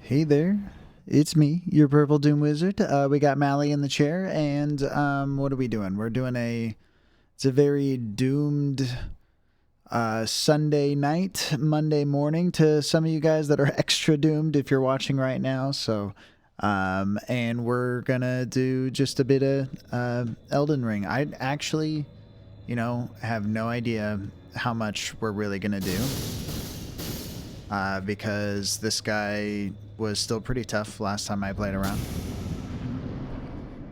Hey there, it's me, your Purple Doom Wizard. We got Mally in the chair, and what are we doing? We're doing it's a very doomed Sunday night, Monday morning to some of you guys that are extra doomed if you're watching right now. So, and we're gonna do just a bit of Elden Ring. I actually, have no idea how much we're really gonna do. Because this guy was still pretty tough last time I played around.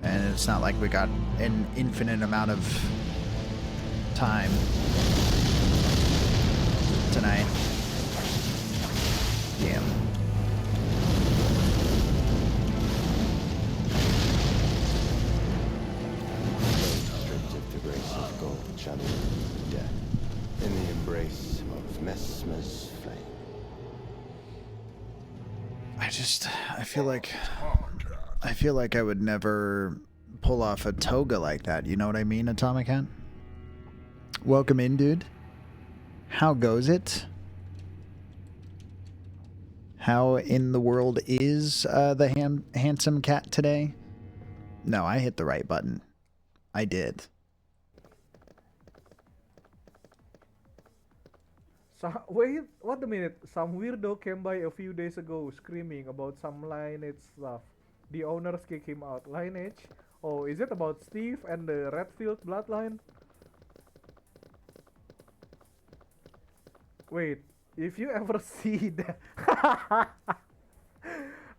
And it's not like we got an infinite amount of time tonight. Damn. Restricted to grace of gold, shadow, death, in the embrace of Mesmer's flame. I feel like I would never pull off a toga like that. You know what I mean, Atomic Hat? Welcome in, dude. How goes it? How in the world is the handsome cat today? No, I hit the right button. I did. Wait, what a minute. Some weirdo came by a few days ago screaming about some lineage stuff. The owners kick him out. Lineage? Oh, is it about Steve and the Redfield bloodline? Wait, if you ever see that...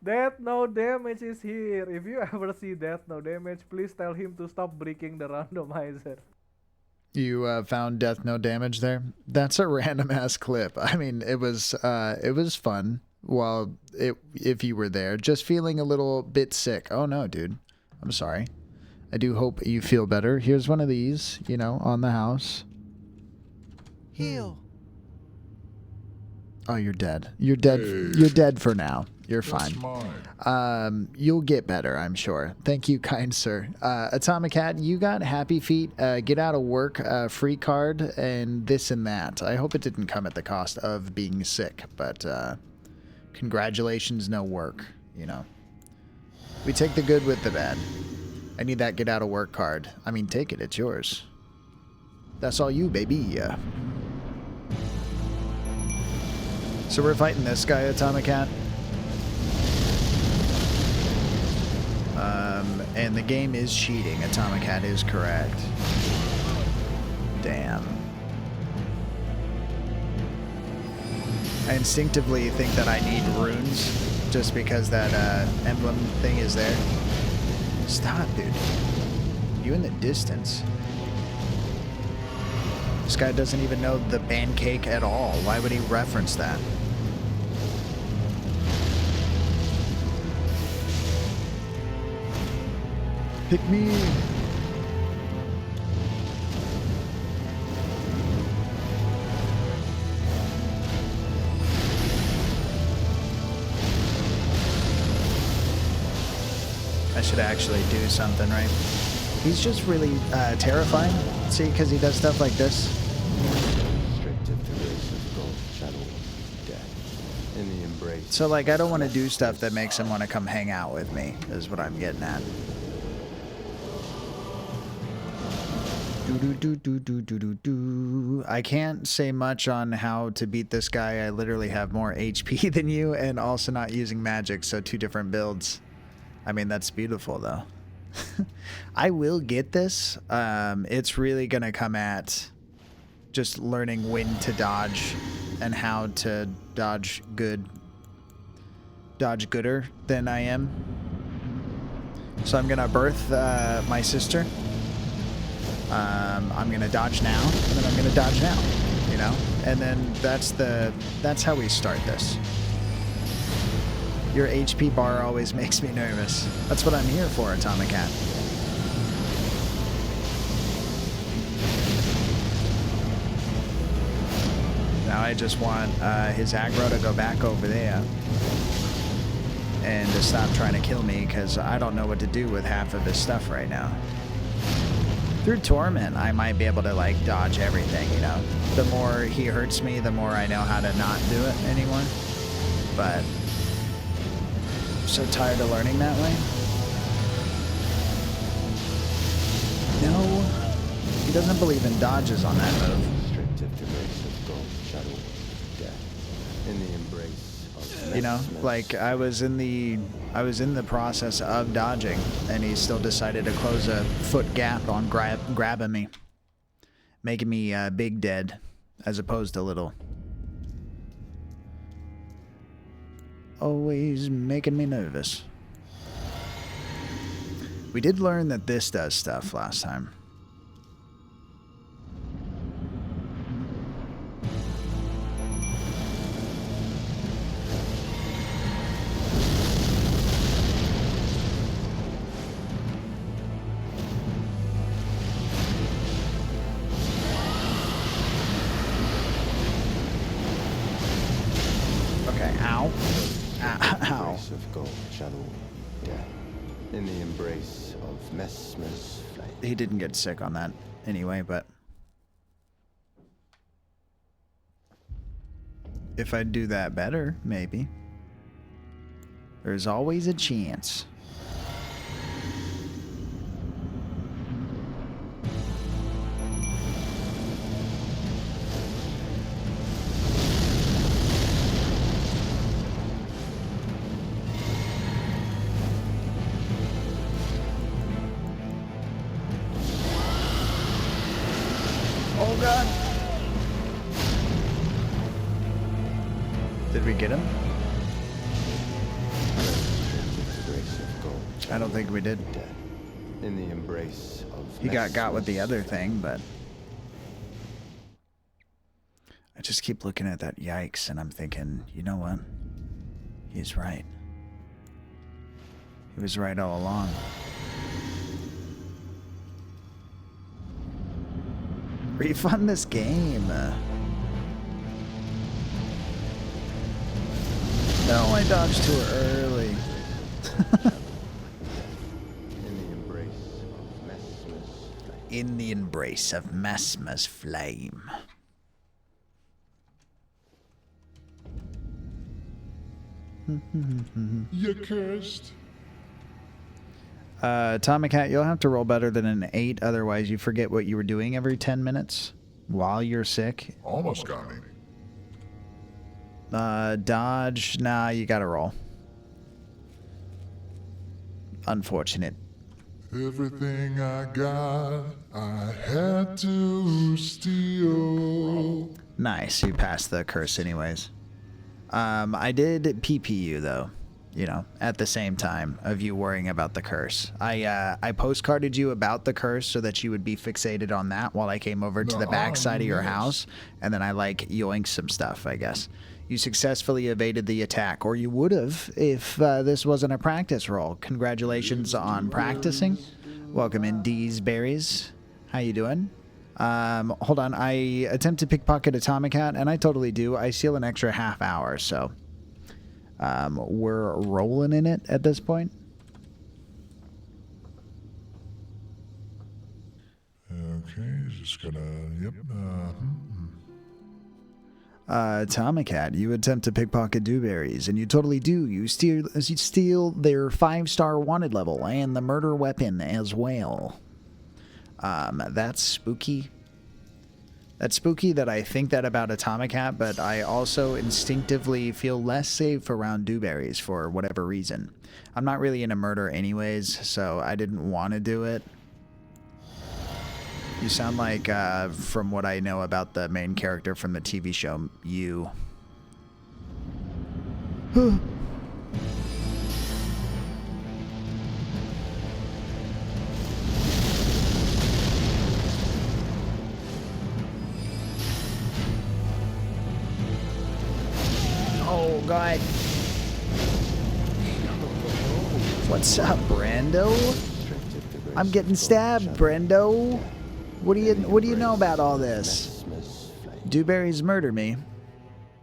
Death No Damage is here. If you ever see Death No Damage, please tell him to stop breaking the randomizer. You found Death No Damage there? That's a random ass clip. I mean, it was fun while if you were there. Just feeling a little bit sick. Oh no, dude. I'm sorry. I do hope you feel better. Here's one of these, on the house. Heal. Oh, you're dead. You're dead. Hey. You're dead for now. You're fine. That's mine. You'll get better, I'm sure. Thank you, kind sir. Atomic Hat, you got Happy Feet, get out of work, free card, and this and that. I hope it didn't come at the cost of being sick, but congratulations, no work, We take the good with the bad. I need that get out of work card. I mean, take it, it's yours. That's all you, baby. So we're fighting this guy, Atomic Hat. And the game is cheating. Atomic Hat is correct. Damn. I instinctively think that I need runes just because that emblem thing is there. Stop, dude. You in the distance. This guy doesn't even know the pancake at all. Why would he reference that? Pick me. I should actually do something, right? He's just really terrifying. See, because he does stuff like this. Restricted to grace of gold, shadow, death, in the embrace. So, like, I don't want to do stuff that makes him want to come hang out with me, is what I'm getting at. I can't say much on how to beat this guy. I literally have more HP than you and also not using magic, so two different builds. I mean, that's beautiful, though. I will get this. It's really going to come at just learning when to dodge and how to dodge gooder than I am. So I'm going to birth my sister. I'm gonna dodge now, and then I'm gonna dodge now, and then that's how we start this. Your HP bar always makes me nervous. That's what I'm here for, Atomic Hat. Now I just want his aggro to go back over there and to stop trying to kill me, because I don't know what to do with half of his stuff right now. Through Torment, I might be able to, like, dodge everything, The more he hurts me, the more I know how to not do it anymore. But so tired of learning that way. No, he doesn't believe in dodges on that move. Restrictive to grace of gold, shadow, death. In the embrace of You know, like I was in the process of dodging, and he still decided to close a foot gap on grabbing me, making me big dead, as opposed to little. Always making me nervous. We did learn that this does stuff last time. Okay, ow. Ow. Embrace of gold, shadow, death. In the embrace of Mesmer's flame. He didn't get sick on that anyway, but if I do that better, maybe. There's always a chance. Oh god. Did we get him? I don't think we did. In the embrace of He got with the other thing, but I just keep looking at that yikes and I'm thinking, you know what? He's right. He was right all along. Refund this game. No, I dodged too early. In the embrace of Mesmer's flame. You're cursed. Atomic Hat, you'll have to roll better than an 8, otherwise you forget what you were doing every 10 minutes while you're sick. Almost got me. Dodge, nah, you gotta roll. Unfortunate. Everything I got, I had to steal. Nice, you passed the curse anyways. I did PP you though, you know, at the same time of you worrying about the curse. I postcarded you about the curse so that you would be fixated on that while I came over to the back side of your house, and then I like yoinked some stuff, I guess. You successfully evaded the attack, or you would have if this wasn't a practice roll. Congratulations on practicing. Welcome in, D's Berries. How you doing? Hold on. I attempt to pickpocket Atomic Hat, and I totally do. I steal an extra half hour, so we're rolling in it at this point. Okay, just gonna, yep, Atomic Hat, you attempt to pickpocket Dewberries, and you totally do. You steal their 5-star wanted level and the murder weapon as well. That's spooky. That's spooky that I think that about Atomic Hat, but I also instinctively feel less safe around Dewberries for whatever reason. I'm not really into murder anyways, so I didn't want to do it. You sound like, from what I know about the main character from the TV show, you. Oh, God. What's up, Brando? I'm getting stabbed, Brando. What do you know about all this? Dewberries murder me.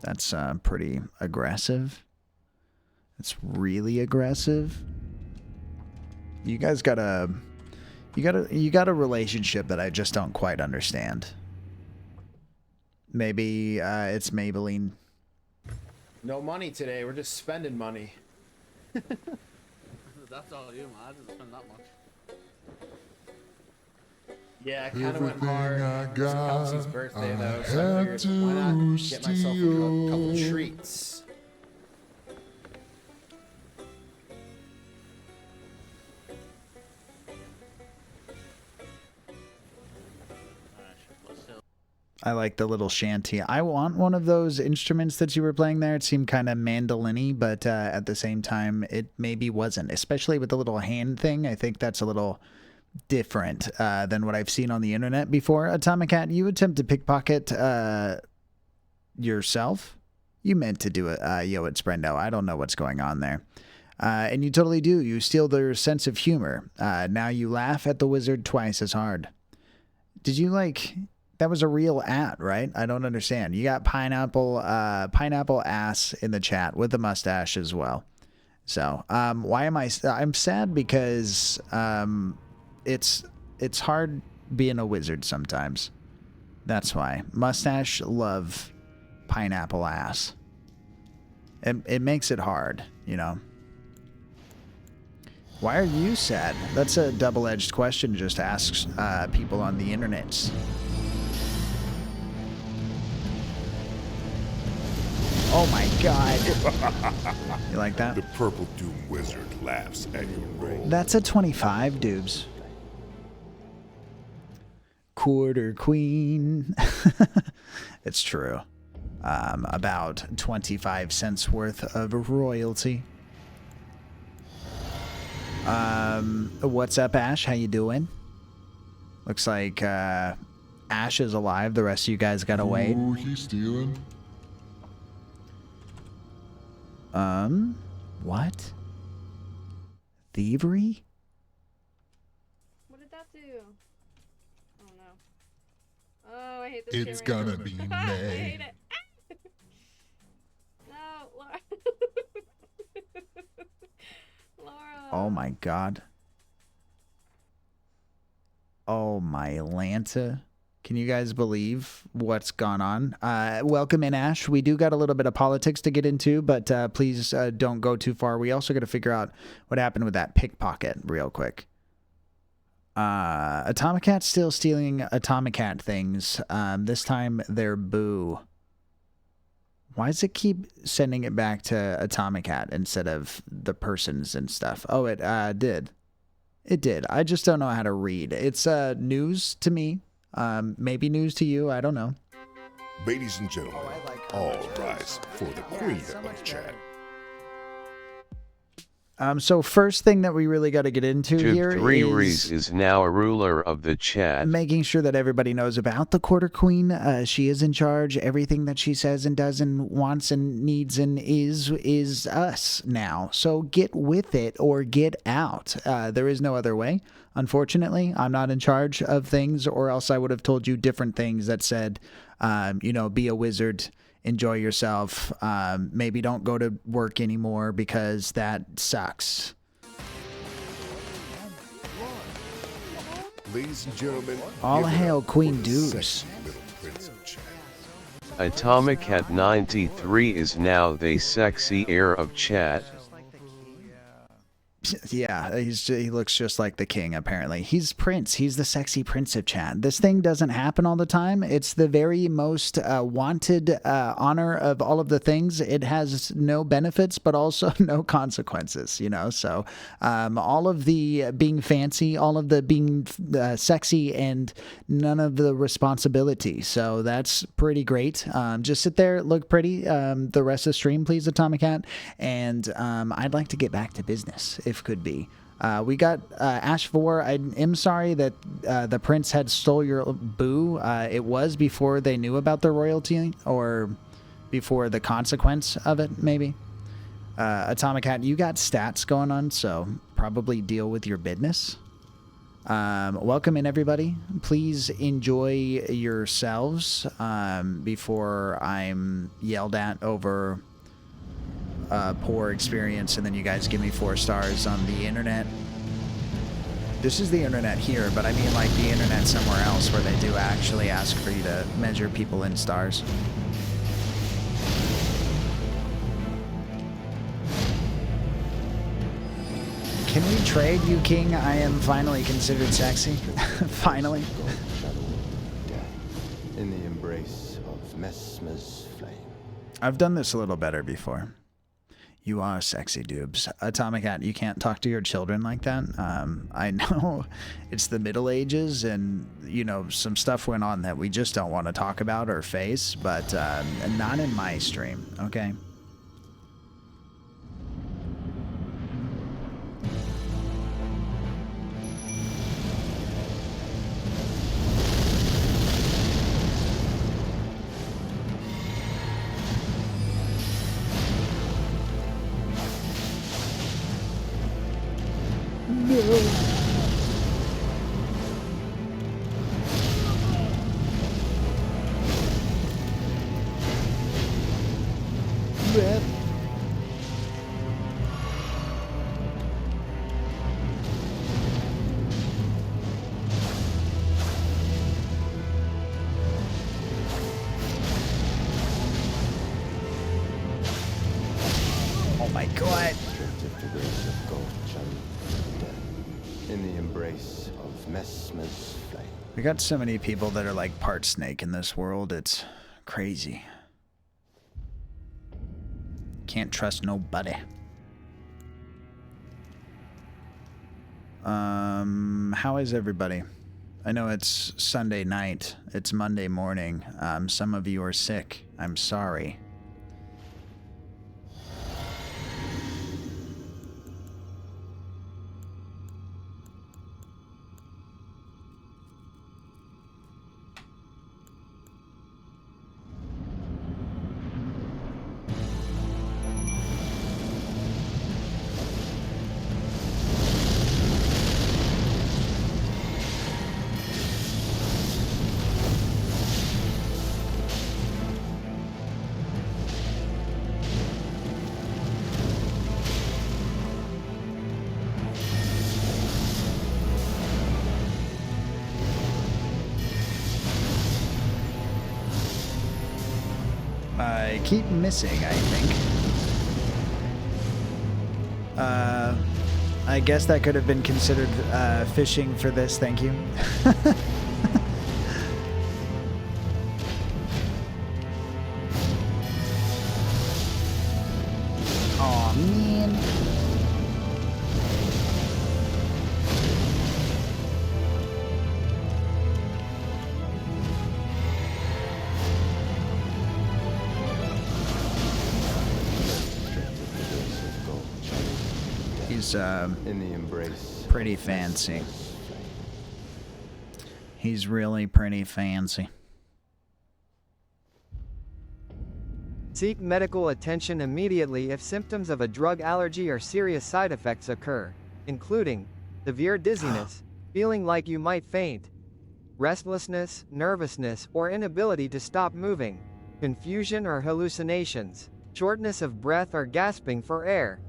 That's pretty aggressive. It's really aggressive. You guys got a relationship that I just don't quite understand. Maybe it's Maybelline. No money today. We're just spending money. That's all you, man. I didn't spend that much. Yeah, I kind of went Everything hard. I It was Kelsey's got, birthday I though, so I had figured why not to get myself a couple steal. treats. I like the little shanty. I want one of those instruments that you were playing there. It seemed kind of mandolin-y, but at the same time, it maybe wasn't. Especially with the little hand thing. I think that's a little different than what I've seen on the internet before. Atomic Cat, you attempt to pickpocket yourself? You meant to do it, Yo, it's Brendo. I don't know what's going on there. And you totally do. You steal their sense of humor. Now you laugh at the wizard twice as hard. Did you like... That was a real at, right? I don't understand. You got pineapple ass in the chat with the mustache as well. So, why am I'm sad because it's hard being a wizard sometimes. That's why. Mustache love pineapple ass. It makes it hard, you know. Why are you sad? That's a double-edged question just asks people on the internet. Oh my god. You like that? The Purple Doom Wizard laughs at your roll. That's a 25, dubes. Quarter queen. It's true. About 25 cents worth of royalty. What's up, Ash? How you doing? Looks like Ash is alive. The rest of you guys gotta wait. Ooh, he's stealing. What? Thievery? What did that do? Oh no. Oh, I hate this It's shit right gonna now. be I May. hate it. No, Laura. Laura. Oh my god. Oh my Lanta. Can you guys believe what's gone on? Welcome in, Ash. We do got a little bit of politics to get into, but please don't go too far. We also got to figure out what happened with that pickpocket real quick. Atomic Cat's still stealing Atomic Cat things. This time they're boo. Why does it keep sending it back to Atomic Cat instead of the persons and stuff? Oh, it did. It did. I just don't know how to read. It's news to me. Maybe news to you. I don't know. Ladies and gentlemen, all rise for the Queen of Chat. So first thing that we really got to get into here is now a ruler of the chat. Making sure that everybody knows about the Quarter Queen. She is in charge. Everything that she says and does and wants and needs and is us now. So get with it or get out. There is no other way. Unfortunately, I'm not in charge of things, or else I would have told you different things that said, be a wizard. Enjoy yourself. Maybe don't go to work anymore because that sucks. Ladies and gentlemen, all give it hail up Queen for the Deuce. sexy little Prince of Chat. Atomic at 93 is now the sexy heir of chat. Yeah, he looks just like the king, apparently. He's Prince. He's the sexy prince of chat. This thing doesn't happen all the time. It's the very most wanted honor of all of the things. It has no benefits, but also no consequences, So all of the being fancy, all of the being sexy, and none of the responsibility. So that's pretty great. Just sit there, look pretty. The rest of the stream, please, Atomic Cat. And I'd like to get back to business, if could be. We got Ash 4. I am sorry that the prince had stole your boo. It was before they knew about the royalty, or before the consequence of it, maybe. Atomic Hat, you got stats going on, so probably deal with your business. Welcome in, everybody. Please enjoy yourselves before I'm yelled at over poor experience, and then you guys give me 4 stars on the internet. This is the internet here, but I mean like the internet somewhere else where they do actually ask for you to measure people in stars. betrayed you, King, I am finally considered sexy. Finally. Gold shadow of death. In the embrace of Messmer's flame. I've done this a little better before. You are sexy, dubes. Atomic Hat, you can't talk to your children like that. I know it's the Middle Ages and, you know, some stuff went on that we just don't want to talk about or face, but not in my stream, okay? Oh my god. Drifted the grace of gold shadow of death. In the embrace of Messmer's flame. We got so many people that are like part snake in this world, it's crazy. Can't trust nobody. How is everybody? I know it's Sunday night, it's Monday morning. Some of you are sick. I'm sorry. I keep missing, I think. I guess that could have been considered fishing for this, thank you. Aw, man. He's In the embrace. pretty fancy. He's really pretty fancy. Seek medical attention immediately if symptoms of a drug allergy or serious side effects occur, including severe dizziness, feeling like you might faint, restlessness, nervousness, or inability to stop moving, confusion or hallucinations, shortness of breath or gasping for air.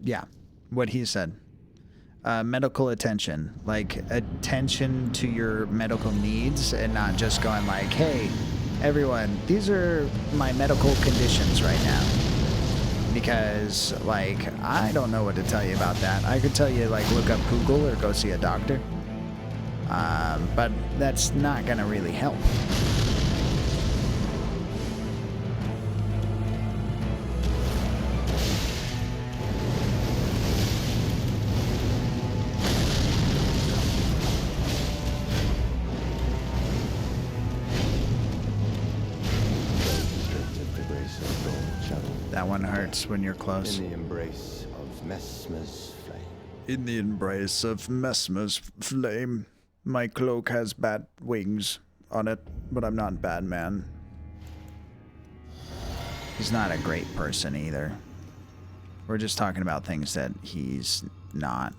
Yeah, what he said. Medical attention, like attention to your medical needs and not just going like, hey, everyone, these are my medical conditions right now. Because, like, I don't know what to tell you about that. I could tell you, like, look up Google or go see a doctor. But that's not going to really help. That one hurts when you're close. In the embrace of Messmer's flame. In the embrace of Messmer's flame. My cloak has bat wings on it, but I'm not Batman. He's not a great person either. We're just talking about things that he's not.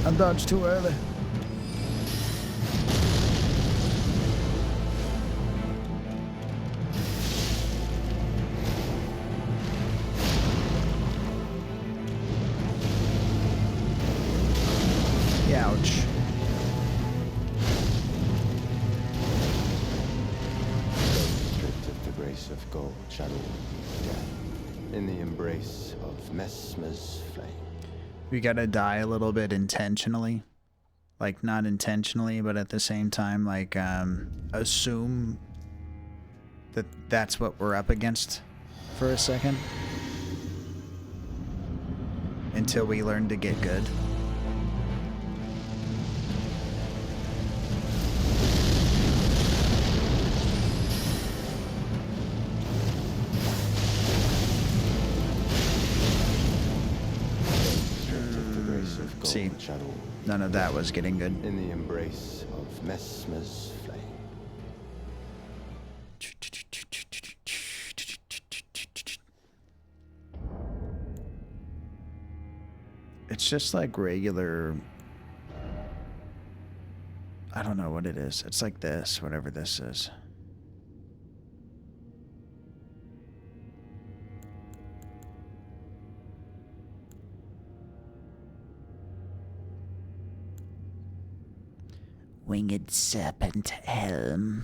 I dodged too early. go channeling death in the embrace of Mesmer's flame. We gotta die a little bit intentionally. Like, not intentionally, but at the same time, like, assume that that's what we're up against for a second. Until we learn to get good. See, none of that was getting good. In the embrace of Mesmer's flame. It's just like regular... I don't know what it is. It's like this, whatever this is. Winged Serpent Helm.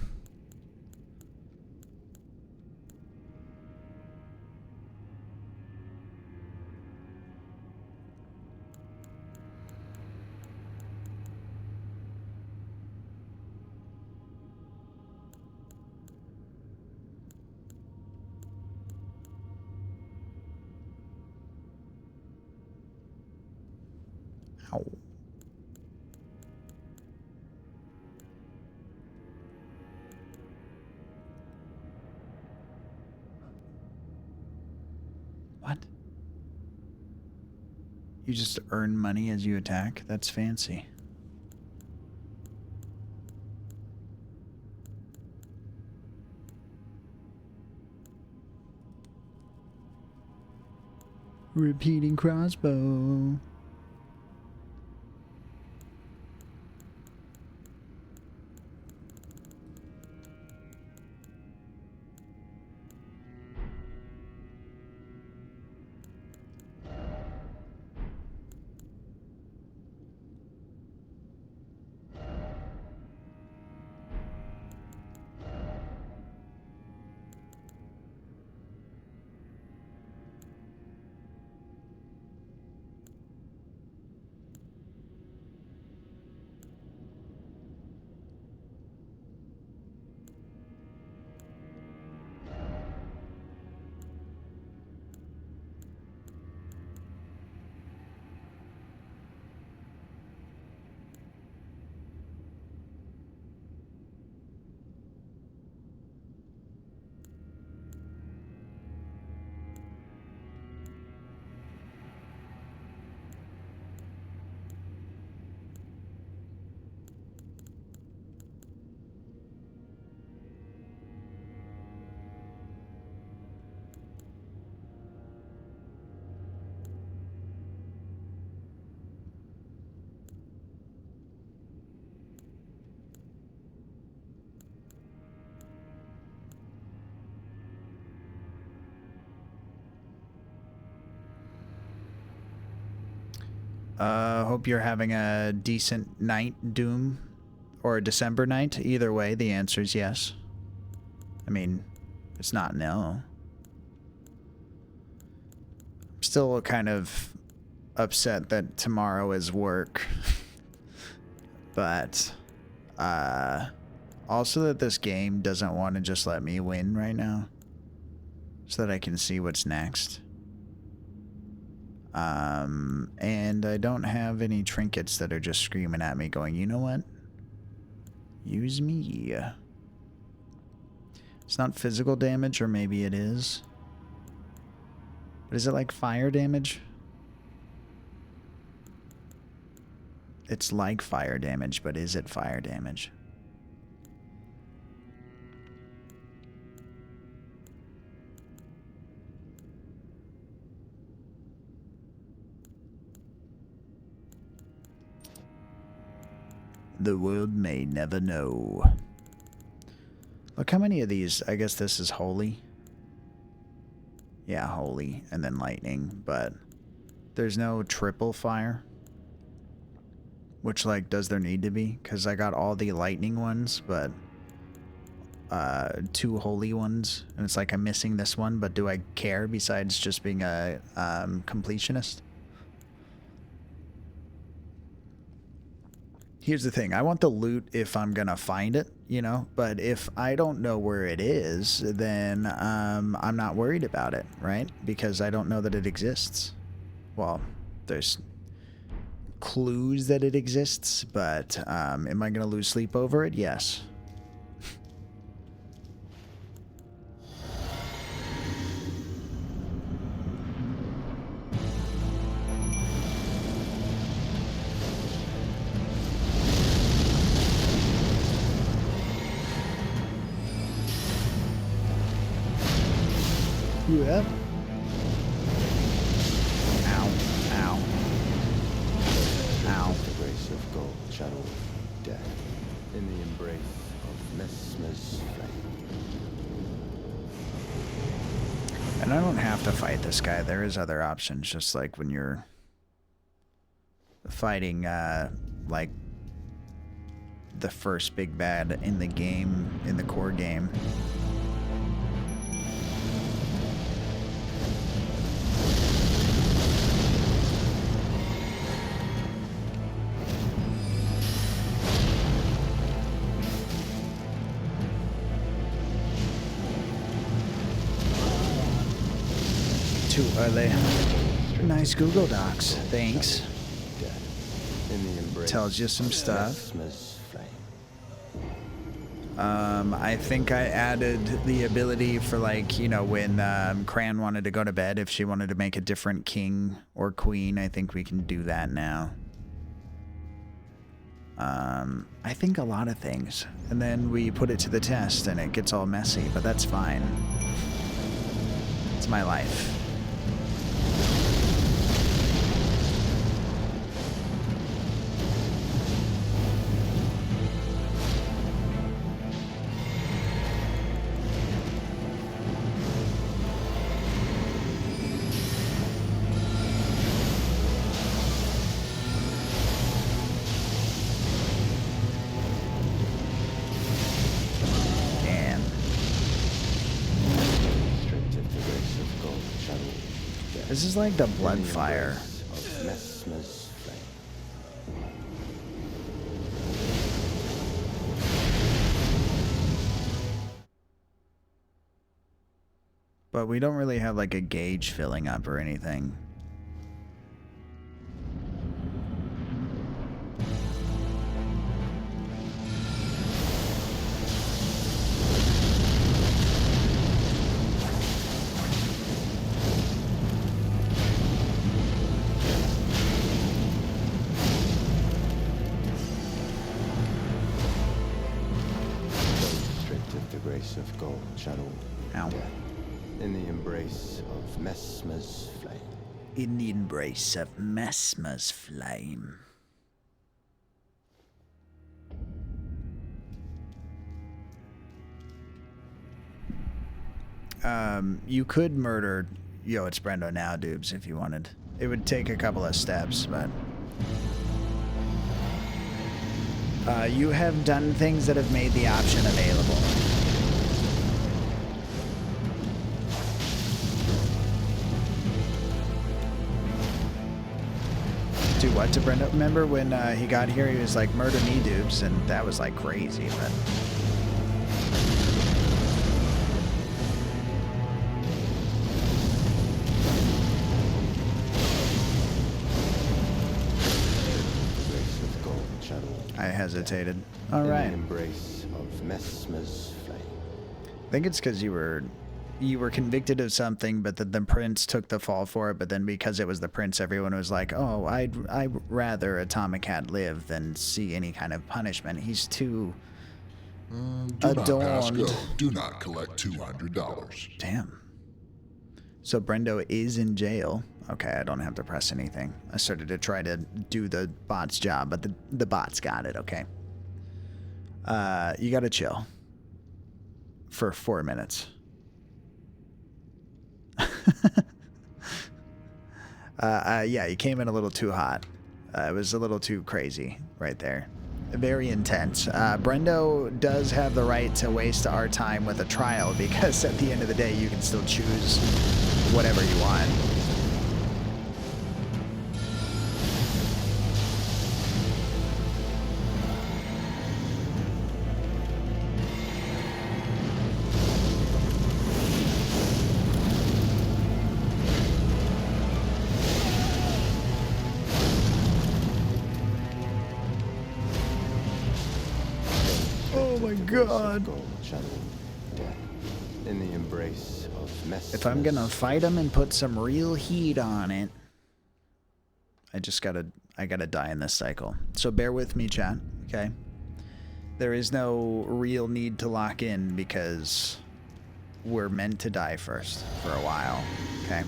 Ow. What? You just earn money as you attack? That's fancy. Repeating crossbow. Hope you're having a decent night, Doom, or a December night. Either way, the answer is yes. I mean, it's not no. I'm still kind of upset that tomorrow is work. But, also that this game doesn't want to just let me win right now. So that I can see what's next. And I don't have any trinkets that are just screaming at me going, you know what? Use me. It's not physical damage, or maybe it is. But is it like fire damage? It's like fire damage, but is it fire damage? The world may never know. Look how many of these. I guess this is holy. Yeah, holy, and then lightning, but there's no triple fire. Which, like, does there need to be? Because I got all the lightning ones, but two holy ones, and it's like I'm missing this one, but do I care besides just being a completionist? Here's the thing, I want the loot if I'm gonna find it, you know, but if I don't know where it is, then I'm not worried about it, right? Because I don't know that it exists. Well, there's clues that it exists, but am I gonna lose sleep over it? Yes. Yeah. Ow. Ow. Ow. The grace of gold, shadow of death, in the embrace of Messmer's flame. And I don't have to fight this guy. There is other options, just like when you're fighting, like, the first big bad in the game, in the core game. Too early. Nice Google Docs. Thanks. Tells you some stuff. I think I added the ability for, like, you know, when Cran wanted to go to bed, if she wanted to make a different king or queen, I think we can do that now. I think a lot of things. And then we put it to the test and it gets all messy, but that's fine. It's my life. This is like the blood fire. But we don't really have like a gauge filling up or anything. Of gold, shadow, ow. Death, in the embrace of Messmer's flame. In the embrace of Messmer's flame. You could murder Yo, it's Brendo now, Dubes, if you wanted. It would take a couple of steps, but you have done things that have made the option available. Do what to Brenda? Remember when he got here, he was like, murder me, Dubes, and that was like crazy, but... I hesitated. All right. Embrace of Messmer's flame. I think it's because you were convicted of something, but the prince took the fall for it. But then because it was the prince, everyone was like, "Oh, I'd rather Atomic Cat live than see any kind of punishment. He's too adorned." Do not collect $200. Damn. So Brendo is in jail. Okay, I don't have to press anything. I started to try to do the bot's job, but the bots got it, okay. You gotta chill. For 4 minutes. Yeah, you came in a little too hot. It was a little too crazy right there. very intense. Brendo does have the right to waste our time with a trial because at the end of the day, you can still choose whatever you want. Oh my god. In the embrace of mess. If I'm gonna fight him and put some real heat on it, I gotta die in this cycle. So bear with me, chat, okay? There is no real need to lock in because we're meant to die first for a while, okay?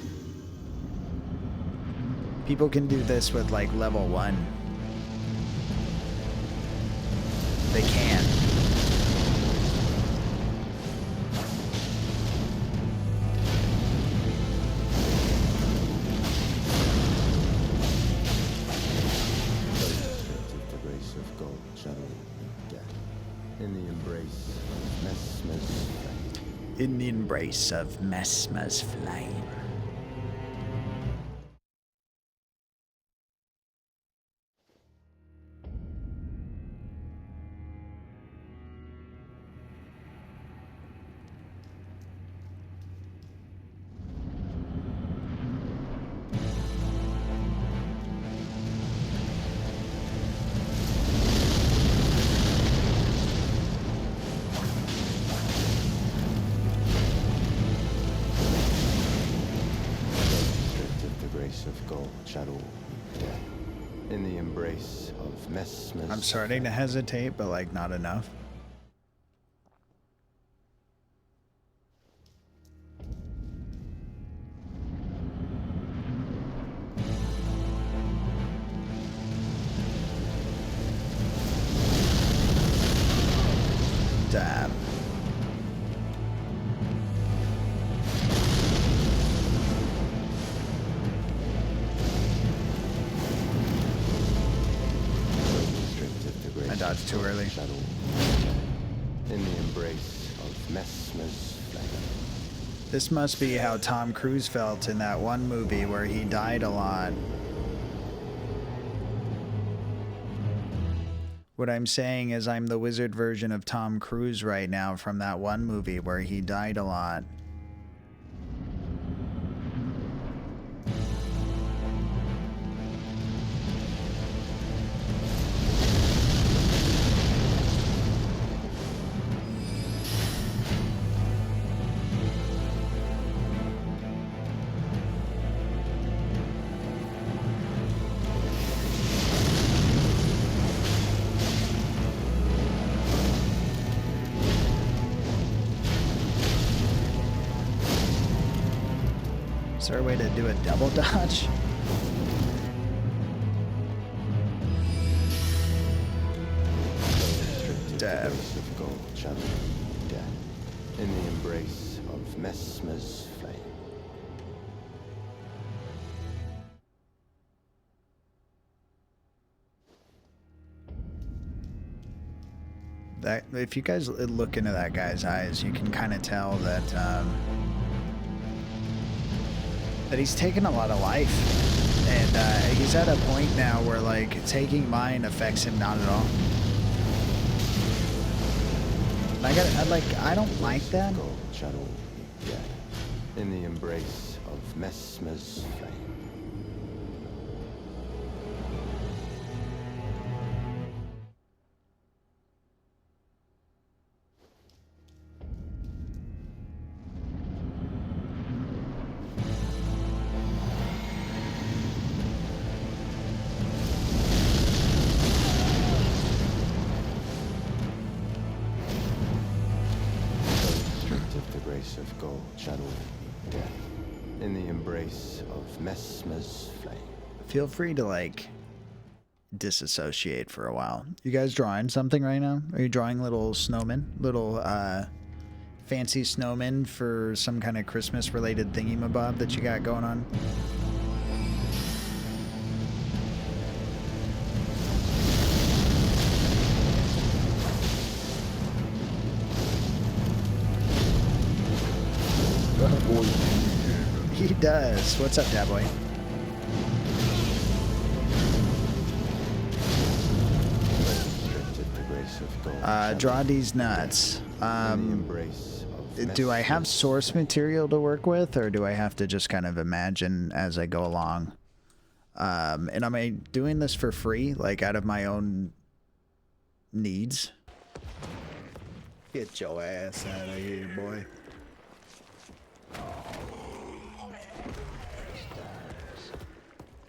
People can do this with like level 1. They can. In the embrace of Messmer's flame. In the embrace of Messmer's flame. Of gold, shadow, death. In the embrace of Messmer's. I'm starting to hesitate, but like not enough. Damn. I dodged too early. Shadow, in the embrace of Messmer's flame. This must be how Tom Cruise felt in that one movie where he died a lot. What I'm saying is I'm the wizard version of Tom Cruise right now from that one movie where he died a lot. Is there a way to do a double dodge? Damn. Of gold, shadow, death. In the embrace of Messmer's flame. That if you guys look into that guy's eyes, you can kind of tell that that he's taken a lot of life, and he's at a point now where like taking mine affects him not at all. I don't like that. Gold, shadow, death. In the embrace of Messmer's flame. Of gold, shadow, death. In the embrace of Messmer's flame. Feel free to like disassociate for a while. You guys drawing something right now? Are you drawing little snowmen? Little fancy snowmen for some kind of Christmas related thingy-mabob that you got going on? He does. What's up, Dad Boy? Draw these nuts. Do I have source material to work with, or do I have to just kind of imagine as I go along? And am I doing this for free, like out of my own needs? Get your ass out of here, boy.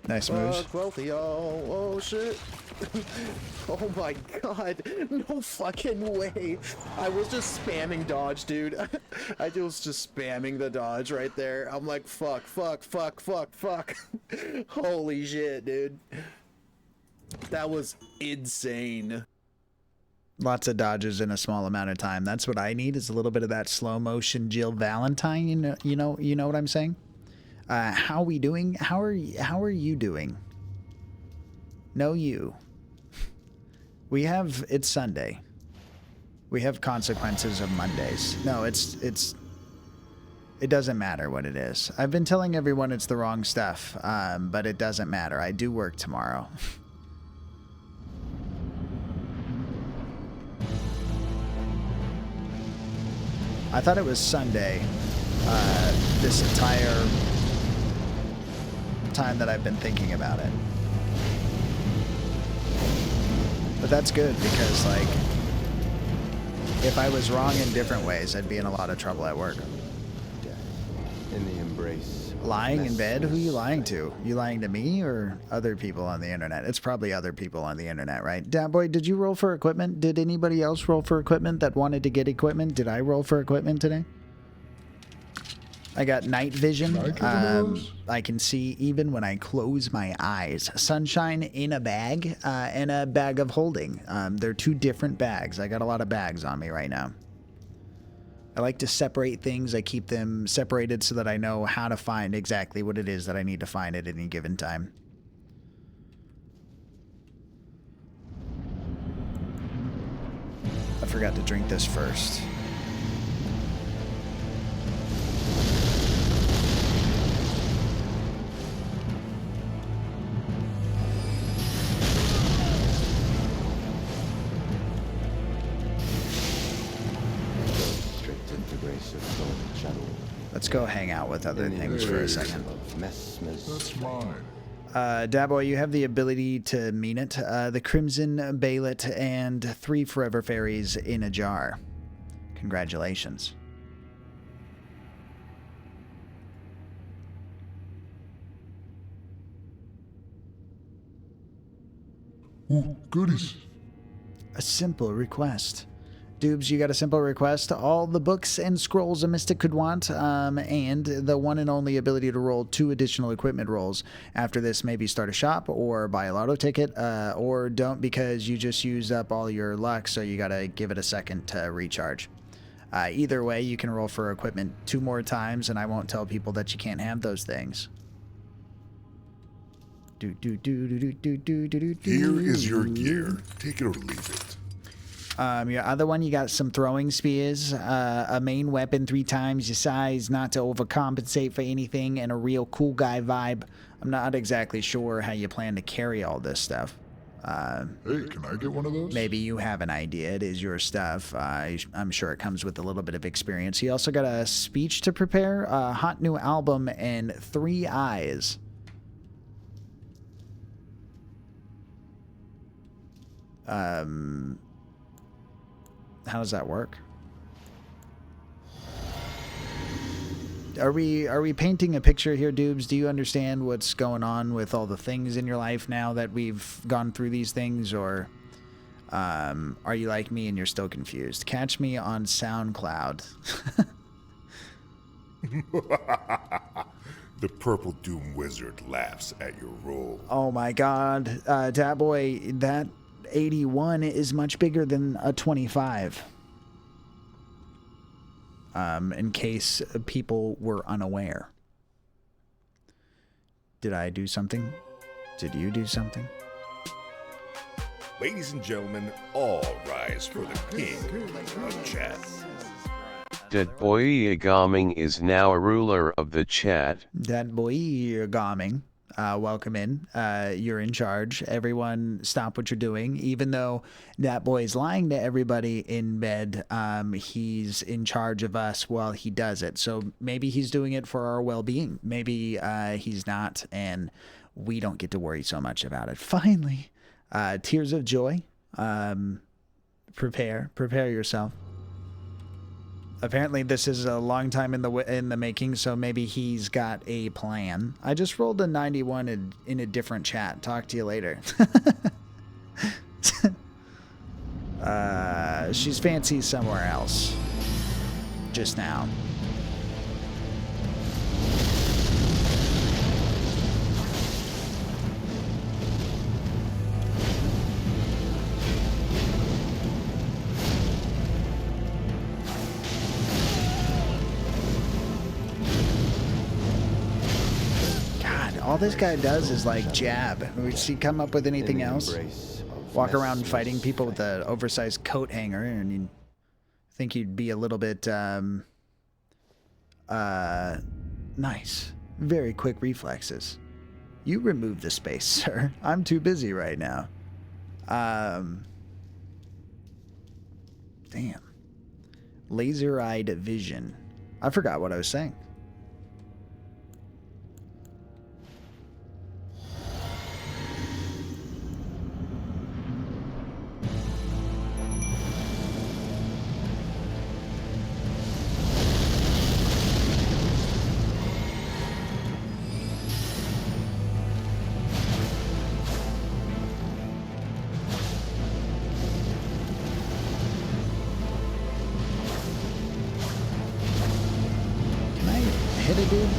Nice moves. Wealthy, y'all. Oh shit. Oh my god. No fucking way. I was just spamming dodge, dude. I was just spamming the dodge right there. I'm like, fuck, fuck, fuck, fuck, fuck. Holy shit, dude. That was insane. Lots of dodges in a small amount of time. That's what I need, is a little bit of that slow motion Jill Valentine. You know what I'm saying? How are we doing? How are you doing? No, you. It's Sunday. We have consequences of Mondays. No, it doesn't matter what it is. I've been telling everyone it's the wrong stuff, but it doesn't matter. I do work tomorrow. I thought it was Sunday, this entire time that I've been thinking about it. But that's good, because, like, if I was wrong in different ways, I'd be in a lot of trouble at work. In the embrace. Lying in bed? Who are you lying to? You lying to me or other people on the internet? It's probably other people on the internet, right? Dad Boy, did you roll for equipment? Did anybody else roll for equipment that wanted to get equipment? Did I roll for equipment today? I got night vision. I can see even when I close my eyes. Sunshine in a bag and a bag of holding. They're two different bags. I got a lot of bags on me right now. I like to separate things. I keep them separated so that I know how to find exactly what it is that I need to find at any given time. I forgot to drink this first. Let's go hang out with other things for a second. That's mine. Daboy, you have the ability to mean it. The Crimson Bailet and 3 Forever Fairies in a jar. Congratulations. Ooh, goodies. A simple request. Doobs, you got a simple request. All the books and scrolls a mystic could want, and the one and only ability to roll 2 additional equipment rolls. After this, maybe start a shop or buy a lotto ticket, or don't, because you just used up all your luck, so you gotta give it a second to recharge. Either way, you can roll for equipment 2 more times, and I won't tell people that you can't have those things. Here is your gear. Take it or leave it. Your other one, you got some throwing spears, a main weapon 3 times your size, not to overcompensate for anything, and a real cool guy vibe. I'm not exactly sure how you plan to carry all this stuff. Hey, can I get one of those? Maybe you have an idea. It is your stuff. I'm sure it comes with a little bit of experience. You also got a speech to prepare, a hot new album, and 3 eyes. How does that work? Are we painting a picture here, Doobs? Do you understand what's going on with all the things in your life now that we've gone through these things, or are you like me and you're still confused? Catch me on SoundCloud. The Purple Doom Wizard laughs at your roll. Oh my god, Daboy, that 81 is much bigger than a 25. In case people were unaware. Did I do something? Did you do something? Ladies and gentlemen, all rise for the king of chat. that boy Gaming is now a ruler of the chat. That boy Gaming. Welcome in. You're in charge. Everyone stop what you're doing. Even though that boy is lying to everybody in bed, he's in charge of us while he does it. So maybe he's doing it for our well-being. Maybe he's not, and we don't get to worry so much about it. Finally, tears of joy. Prepare yourself. Apparently this is a long time in the making, so maybe he's got a plan. I just rolled a 91 in a different chat. Talk to you later. She's fancy somewhere else. Just now. All this guy does is like jab. Does he come up with anything else? Walk around fighting people with an oversized coat hanger, and you think you'd be a little bit nice. Very quick reflexes. You remove the space, sir. I'm too busy right now. Damn. Laser-eyed vision. I forgot what I was saying.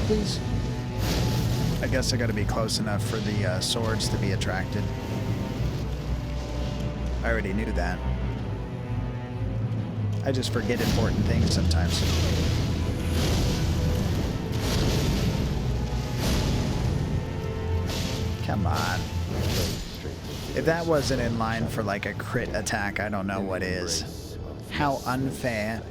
Please? I guess I gotta be close enough for the swords to be attracted. I already knew that. I just forget important things sometimes. Come on. If that wasn't in line for like a crit attack, I don't know what is. How unfair.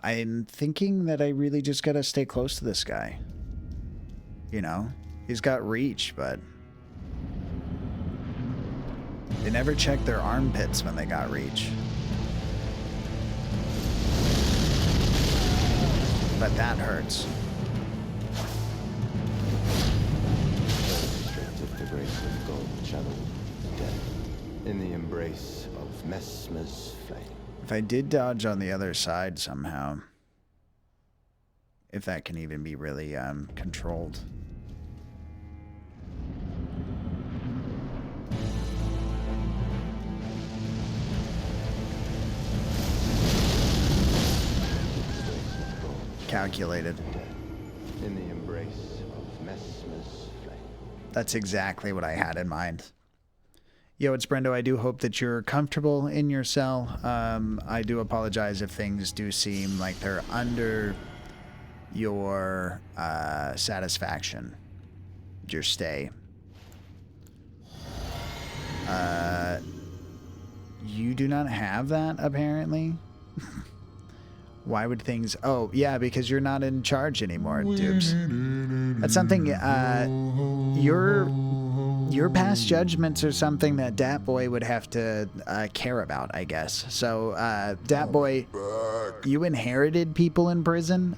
I'm thinking that I really just gotta stay close to this guy. You know, he's got reach, but they never checked their armpits when they got reach. But that hurts. Of the grace of gold channeled death in the embrace of Mesmer's flame. If I did dodge on the other side somehow, if that can even be really controlled. Calculated. In the embrace of Mesmer's flame. That's exactly what I had in mind. Yo, it's Brendo. I do hope that you're comfortable in your cell. I do apologize if things do seem like they're under your satisfaction, your stay. You do not have that, apparently. Why would things... Oh, yeah, because you're not in charge anymore, Dubes. That's something... Your past judgments are something that Dat Boy would have to care about, I guess. So, Dat Boy, you inherited people in prison.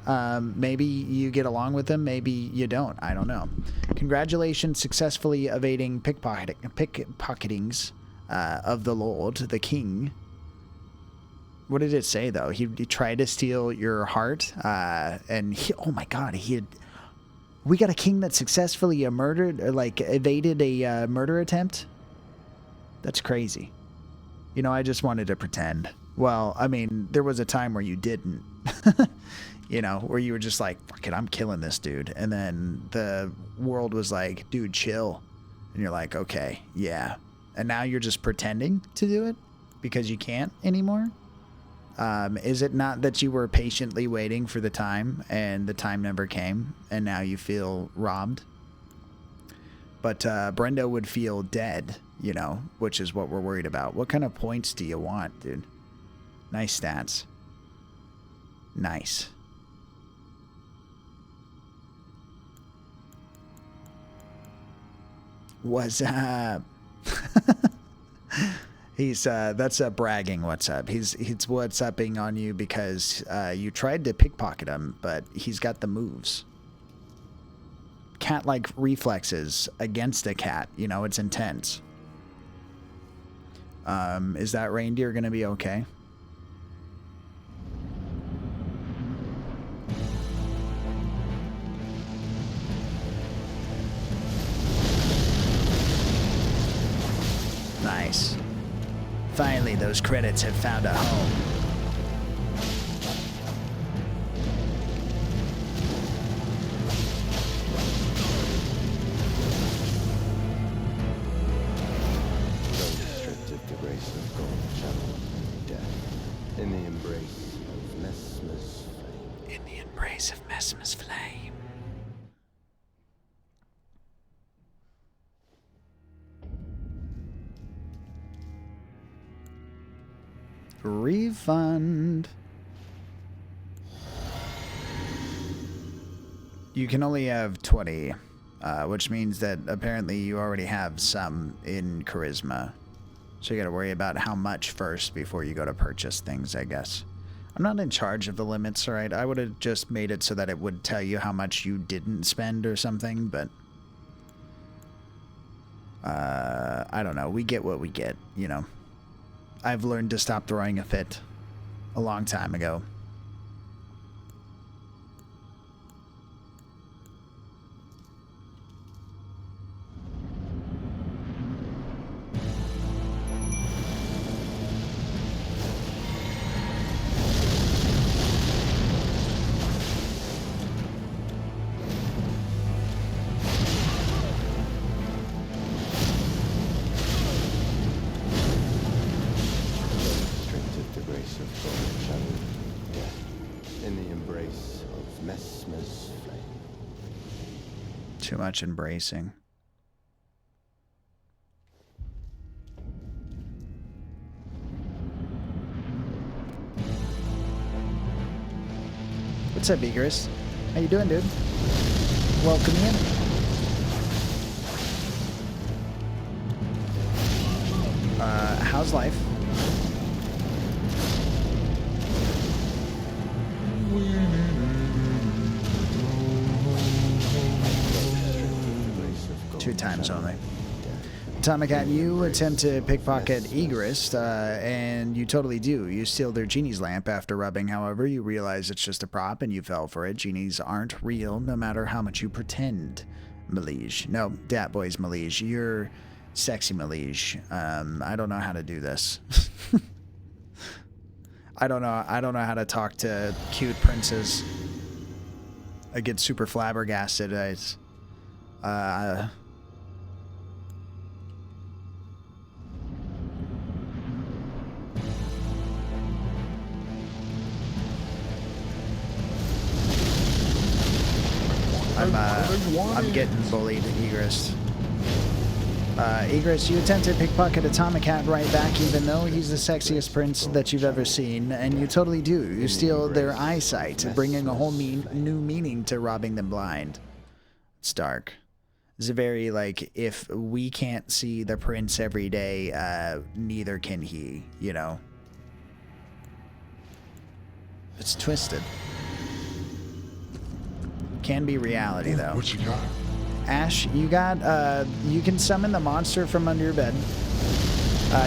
Maybe you get along with them, maybe you don't. I don't know. Congratulations, successfully evading pickpocketings of the Lord, the King. What did it say, though? He tried to steal your heart, and oh my god, we got a king that successfully evaded a murder attempt? That's crazy. You know, I just wanted to pretend. Well, I mean, there was a time where you didn't. You know, where you were just like, fuck it, I'm killing this dude. And then the world was like, dude, chill. And you're like, okay, yeah. And now you're just pretending to do it because you can't anymore? Is it not that you were patiently waiting for the time and the time never came and now you feel robbed? But Brendo would feel dead, you know, which is what we're worried about. What kind of points do you want, dude? Nice stats. Nice. What's up? He's that's bragging. What's up? He's what's upping on you because you tried to pickpocket him, but he's got the moves. Cat-like reflexes against a cat. You know, it's intense. Is that reindeer gonna be okay? Nice. Finally, those credits have found a home. Stripped of the grace of gold, channeled death. In the embrace of Messmer's flame. In the embrace of Messmer's flame. Refund. You can only have 20, which means that apparently you already have some in charisma. So you gotta worry about how much first before you go to purchase things, I guess. I'm not in charge of the limits, alright? I would have just made it so that it would tell you how much you didn't spend or something, but I don't know. We get what we get, you know. I've learned to stop throwing a fit a long time ago. Too much embracing. What's up, Egress? How you doing, dude? Welcome in. How's life? Two times only. Tomacat, you attempt to pickpocket Egress, and you totally do. You steal their genie's lamp after rubbing. However, you realize it's just a prop, and you fell for it. Genies aren't real, no matter how much you pretend. Malige. No, dat boy's Malige. You're sexy Malige. I don't know how to do this. I don't know how to talk to cute princes. I get super flabbergasted. I'm getting bullied, Egress. Egress, you attempt to pickpocket a Tomacat right back, even though he's the sexiest prince that you've ever seen, and you totally do. You steal their eyesight, bringing a whole new meaning to robbing them blind. It's dark. It's very, like, if we can't see the prince every day, neither can he, you know? It's twisted. Can be reality, though. What you got? Ash, you got, you can summon the monster from under your bed.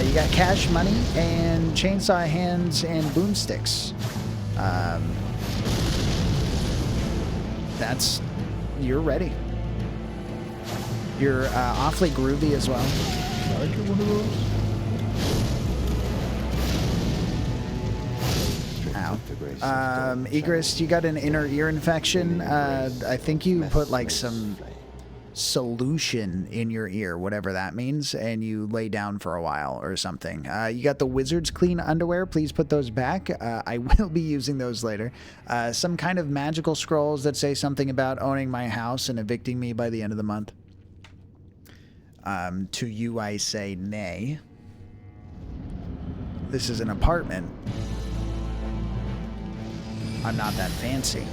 You got cash money and chainsaw hands and boomsticks. You're ready. You're awfully groovy as well. Can I get one of those? Ow. Egress, you got an inner ear infection. I think you put like some solution in your ear, whatever that means, and you lay down for a while or something. You got the wizard's clean underwear. Please put those back. I will be using those later. Some kind of magical scrolls that say something about owning my house and evicting me by the end of the month. To you, I say nay. This is an apartment. I'm not that fancy.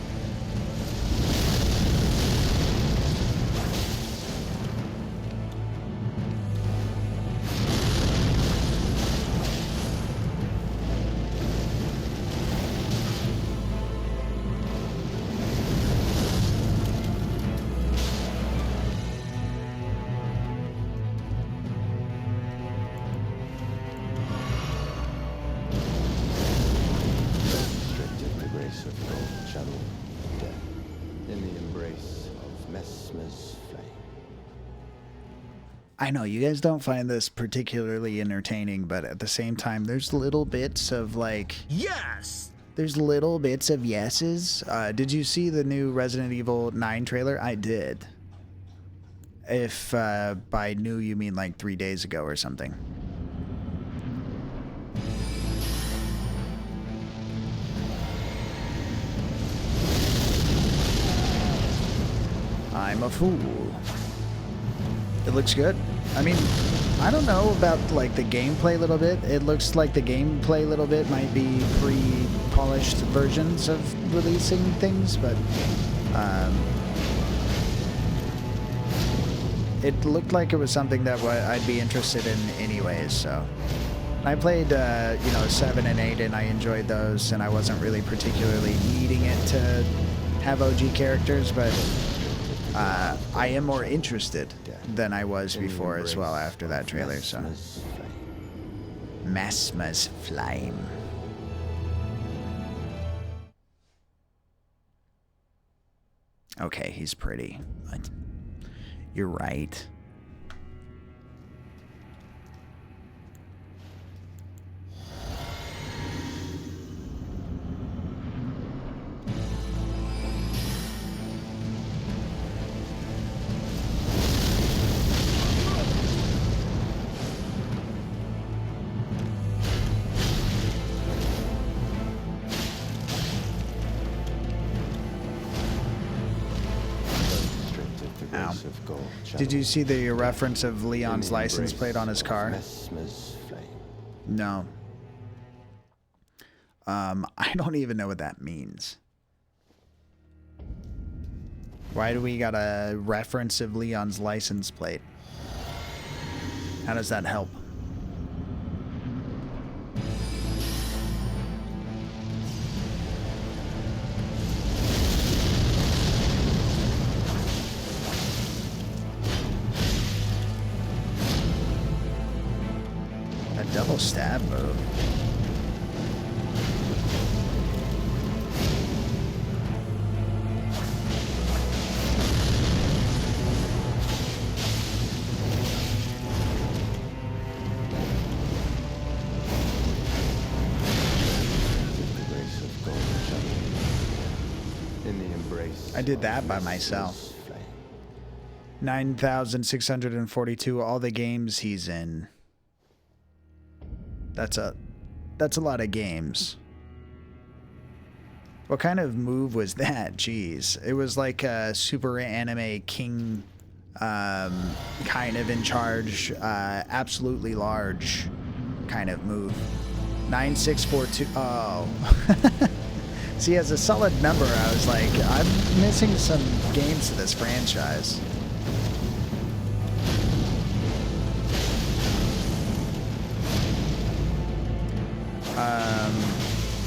I know you guys don't find this particularly entertaining, but at the same time, there's little bits of like... Yes! There's little bits of yeses. Did you see the new Resident Evil 9 trailer? I did. If by new you mean like 3 days ago or something. I'm a fool. It looks good. I mean, I don't know about like the gameplay a little bit. It looks like the gameplay a little bit might be pre-polished versions of releasing things, but it looked like it was something that I'd be interested in anyways. So I played, 7 and 8, and I enjoyed those, and I wasn't really particularly needing it to have OG characters, but I am more interested than I was before as well after that trailer, so. Masma's Flame. Okay, he's pretty. But you're right. Did you see the reference of Leon's license plate on his car? No. I don't even know what that means. Why do we got a reference of Leon's license plate? How does that help? Double stab move. I did that by myself. 9,642, all the games he's in. That's a lot of games. What kind of move was that? Jeez. It was like a super anime king kind of in charge, absolutely large kind of move. 9642. Oh. See, as a solid number, I was like, I'm missing some games to this franchise.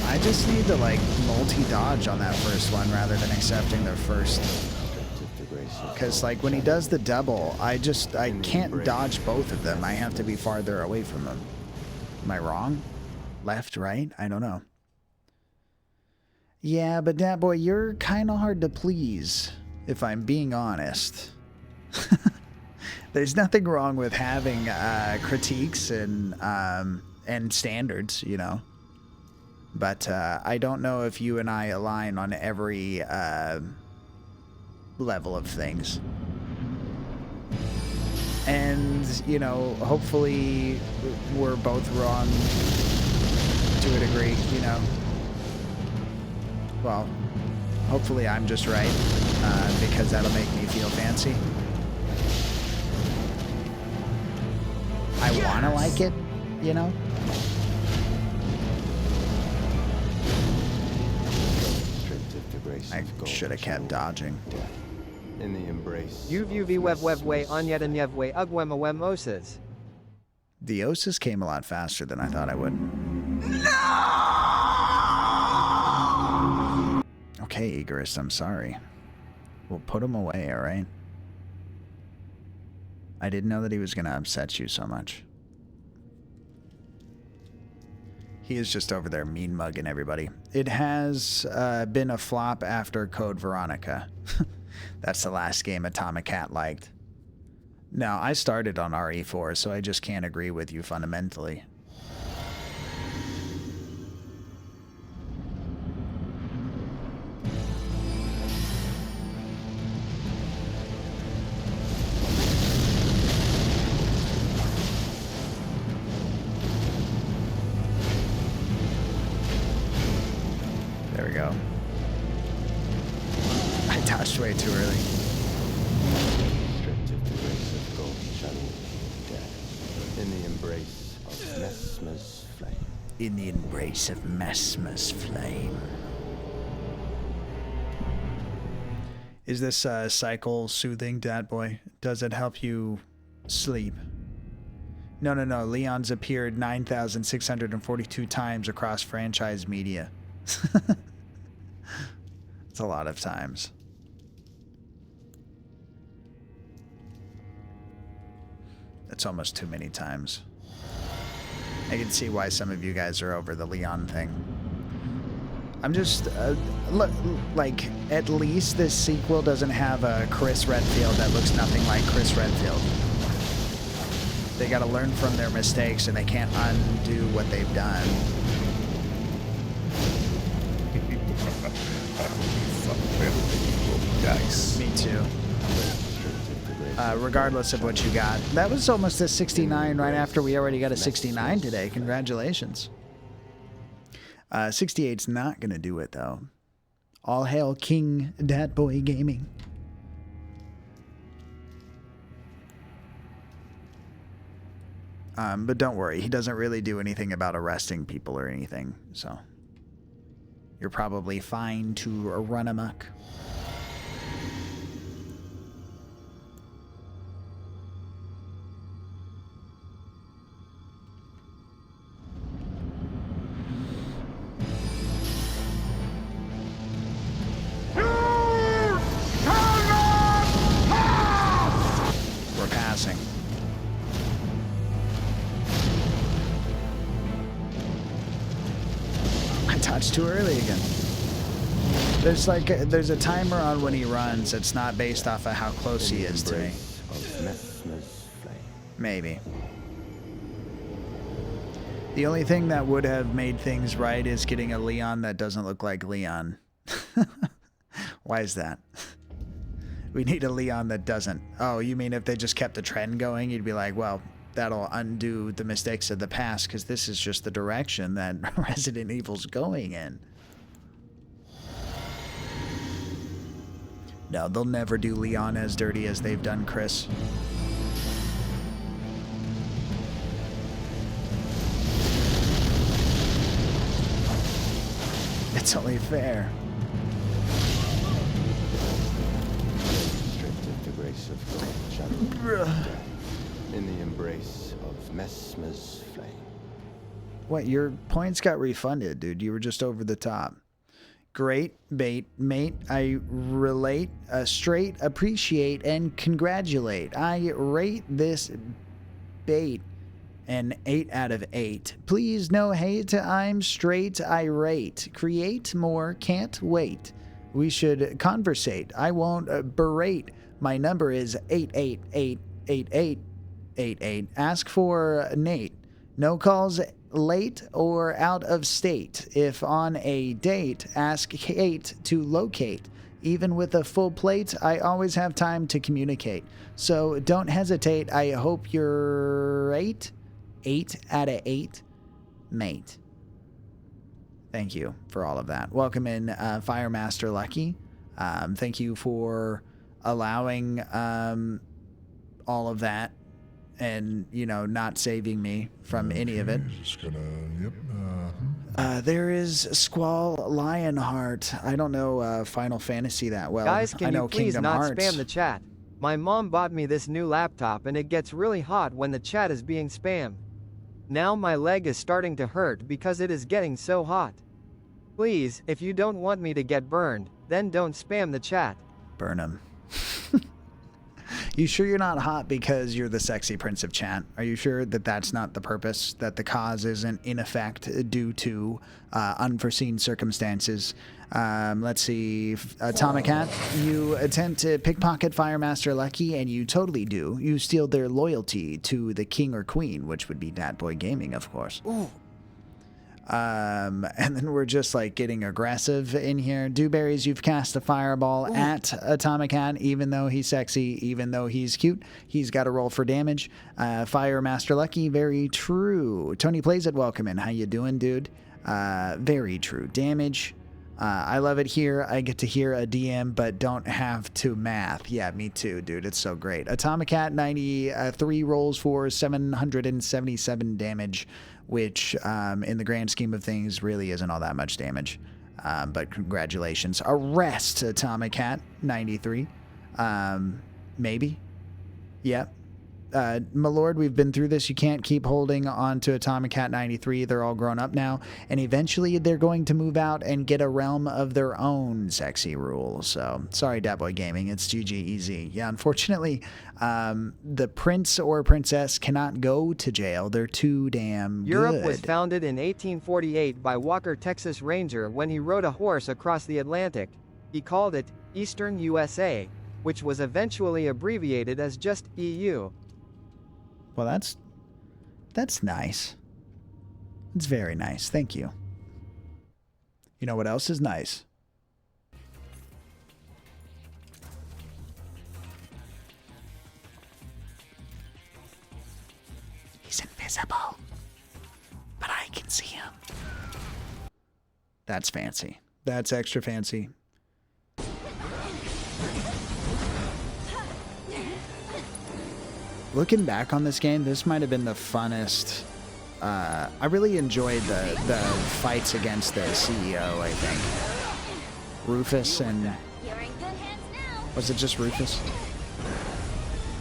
I just need to like multi-dodge on that first one rather than accepting the first. Because like when he does the double, I can't dodge both of them. I have to be farther away from them. Am I wrong? Left, right? I don't know. Yeah, but Dat Boy, you're kind of hard to please, if I'm being honest. There's nothing wrong with having critiques and standards, you know. But I don't know if you and I align on every level of things. And, you know, hopefully we're both wrong to a degree, you know. Well, hopefully I'm just right, because that'll make me feel fancy. I want to like it, you know? grace I of gold. should have kept dodging. Death. In the embrace. UVV wevwevwe onyetanyevwe ugwemawemoses. The Osis came a lot faster than I thought I would. Okay, Egoist, I'm sorry. We'll put him away, alright? I didn't know that he was going to upset you so much. He is just over there mean mugging everybody. It has been a flop after Code Veronica. That's the last game Atomic Cat liked. Now, I started on RE4, so I just can't agree with you fundamentally. There we go. I touched way too early. Stripped of the grace of gold channel. Death. In the embrace of Mesmer's flame. In the embrace of Mesmer's flame. Is this cycle soothing, Dad Boy? Does it help you sleep? No. Leon's appeared 9,642 times across franchise media. It's a lot of times. That's almost too many times. I can see why some of you guys are over the Leon thing. I'm just, like, at least this sequel doesn't have a Chris Redfield that looks nothing like Chris Redfield. They gotta learn from their mistakes and they can't undo what they've done. Nice. Me too. Regardless of what you got. That was almost a 69 right after we already got a 69 today. Congratulations. 68's not going to do it, though. All hail King Datboy Gaming. But don't worry. He doesn't really do anything about arresting people or anything. So you're probably fine to run amok. We're passing. I touched too early again. There's a timer on when he runs. It's not based off of how close he is to me. Maybe. The only thing that would have made things right is getting a Leon that doesn't look like Leon. Why is that? We need a Leon that doesn't. Oh, you mean if they just kept the trend going, you'd be like, well, that'll undo the mistakes of the past because this is just the direction that Resident Evil's going in. No, they'll never do Leon as dirty as they've done Chris. It's only fair. In the embrace of Mesmer's flame. What, your points got refunded, dude. You were just over the top. Great bait, mate. I relate, straight, appreciate, and congratulate. I rate this bait an 8 out of 8. Please no hate. I'm straight irate. Create more. Can't wait. We should conversate. I won't berate. My number is 8888888. Ask for Nate. No calls late or out of state. If on a date, ask Kate to locate. Even with a full plate, I always have time to communicate. So don't hesitate. I hope you're right. 8 out of 8, mate. Thank you for all of that. Welcome in, Firemaster Lucky. Thank you for allowing all of that and, you know, not saving me from any of it. Just gonna, yep. There is Squall Lionheart. I don't know Final Fantasy that well. Guys, I can know you please Kingdom not Hearts. spam the chat? My mom bought me this new laptop and it gets really hot when the chat is being spammed. Now my leg is starting to hurt because it is getting so hot. Please, if you don't want me to get burned, then don't spam the chat. Burn him. You sure you're not hot because you're the sexy prince of chat? Are you sure that that's not the purpose? That the cause isn't in effect due to unforeseen circumstances? Let's see. Atomic Hat, you attempt to pickpocket Firemaster Lucky, and you totally do. You steal their loyalty to the king or queen, which would be Dat Boy Gaming, of course. Ooh. And then we're just like getting aggressive in here. Dewberries, you've cast a fireball at Atomic Hat. Even though he's sexy, even though he's cute, he's got to roll for damage. Fire Master Lucky, very true. Tony Plays It, welcome in. How you doing, dude? Very true. Damage. I love it here. I get to hear a DM, but don't have to math. Yeah, me too, dude. It's so great. Atomic Hat, 93 rolls for 777 damage, which in the grand scheme of things really isn't all that much damage. But congratulations. Arrest Atomic Hat, 93. Maybe. Yep. My lord, we've been through this. You can't keep holding on to Atomic Hat 93. They're all grown up now. And eventually they're going to move out and get a realm of their own, sexy rule. So, sorry, Dat Boy Gaming. It's GG. Yeah, unfortunately, the prince or princess cannot go to jail. They're too damn good. Europe was founded in 1848 by Walker, Texas Ranger when he rode a horse across the Atlantic. He called it Eastern USA, which was eventually abbreviated as just EU. Well, that's nice. It's very nice. Thank you. You know what else is nice? He's invisible, but I can see him. That's fancy. That's extra fancy. Looking back on this game, this might have been the funnest. I really enjoyed the fights against the CEO, I think. Rufus and... Was it just Rufus?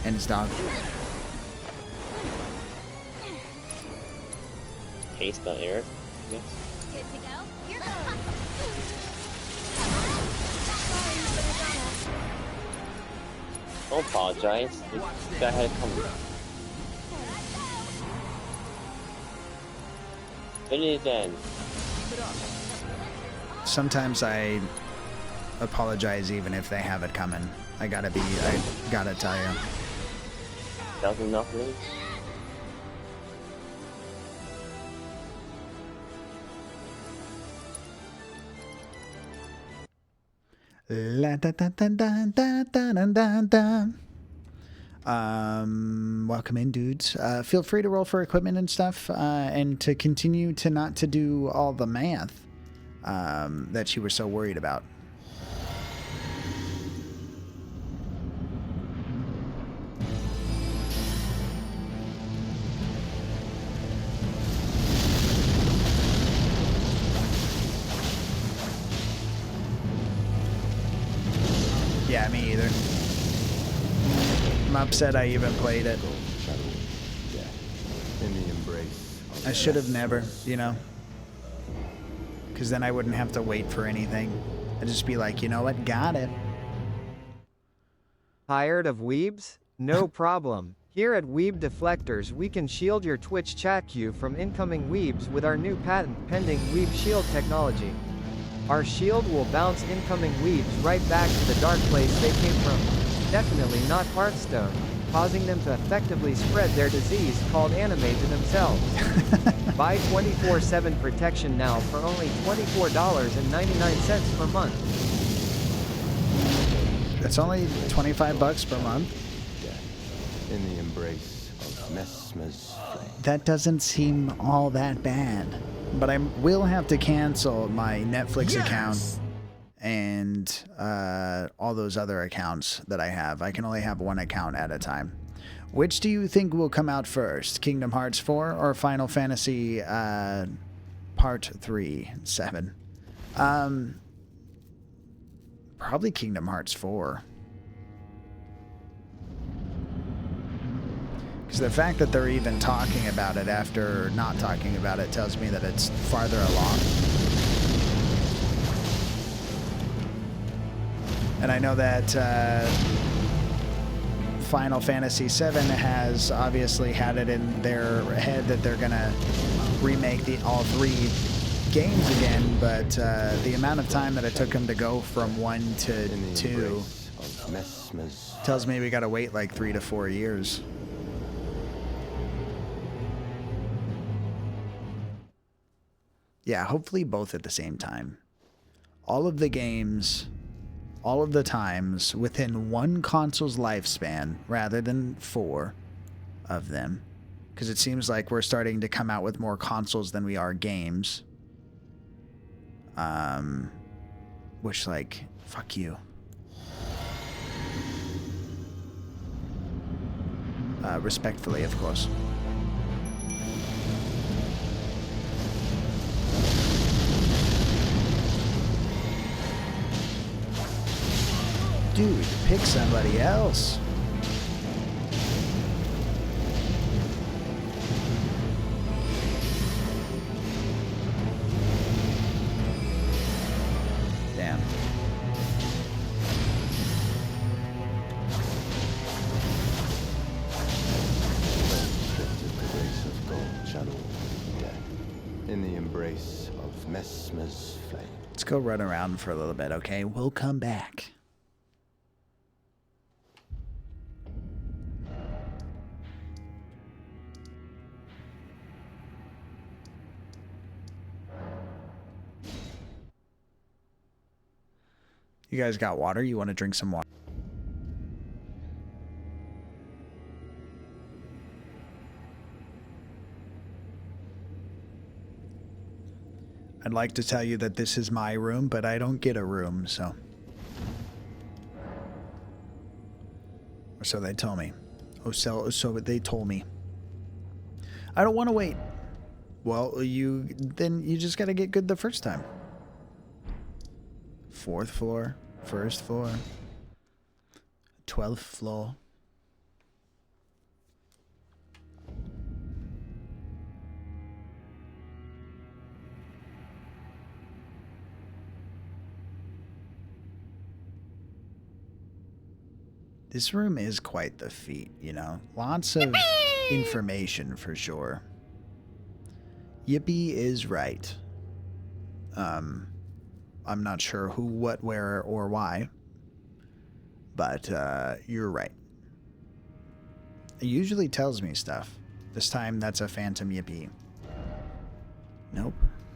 And his dog. Taste the air, yes. Good to go? Here Don't apologize. You got had it coming. Finish it then. Sometimes I apologize even if they have it coming. I gotta tell you. Doesn't enough really? La da da da da da da da da. Welcome in, dudes. Feel free to roll for equipment and stuff, and to continue to not to do all the math that you were so worried about. Yeah, me either. I'm upset I even played it. In the embrace. I should have never, you know? Because then I wouldn't have to wait for anything. I'd just be like, you know what? Got it. Tired of weebs? No problem. Here at Weeb Deflectors we can shield your Twitch chat queue from incoming weebs with our new patent-pending Weeb Shield technology. Our shield will bounce incoming weebs right back to the dark place they came from. Definitely not Hearthstone, causing them to effectively spread their disease called anime to themselves. Buy 24/7 protection now for only $24.99 per month. It's only $25 per month. In the embrace of Mesmer's flame. That doesn't seem all that bad. But I will have to cancel my Netflix account and all those other accounts that I have. I can only have one account at a time. Which do you think will come out first? Kingdom Hearts 4 or Final Fantasy Part Part 3, 7. Probably Kingdom Hearts 4. Because the fact that they're even talking about it after not talking about it tells me that it's farther along. And I know that Final Fantasy VII has obviously had it in their head that they're going to remake all 3 games again, but the amount of time that it took them to go from 1 to 2 tells me we got to wait like 3 to 4 years. Yeah, hopefully both at the same time. All of the games, all of the times within one console's lifespan rather than 4 of them. Because it seems like we're starting to come out with more consoles than we are games. Which, like, fuck you. Respectfully, of course. Dude, pick somebody else. Damn. The grace of God channel death in the embrace of Mesmer's flame. Let's go run around for a little bit, okay? We'll come back. You guys got water? You want to drink some water? I'd like to tell you that this is my room, but I don't get a room, so. Or so they told me. So they told me. I don't want to wait. Well, then you just got to get good the first time. 4th floor, 1st floor, 12th floor. This room is quite the feat, you know? Lots of information for sure. Yippee is right. I'm not sure who, what, where, or why. But you're right. It usually tells me stuff. This time that's a phantom yippee. Nope,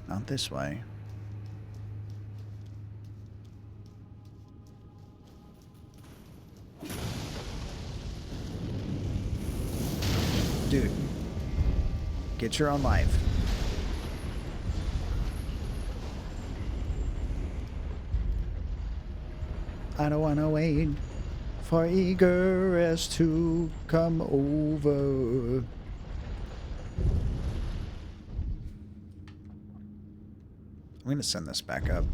not this way. Dude, get your own life. I don't want to wait for egress to come over. I'm going to send this back up.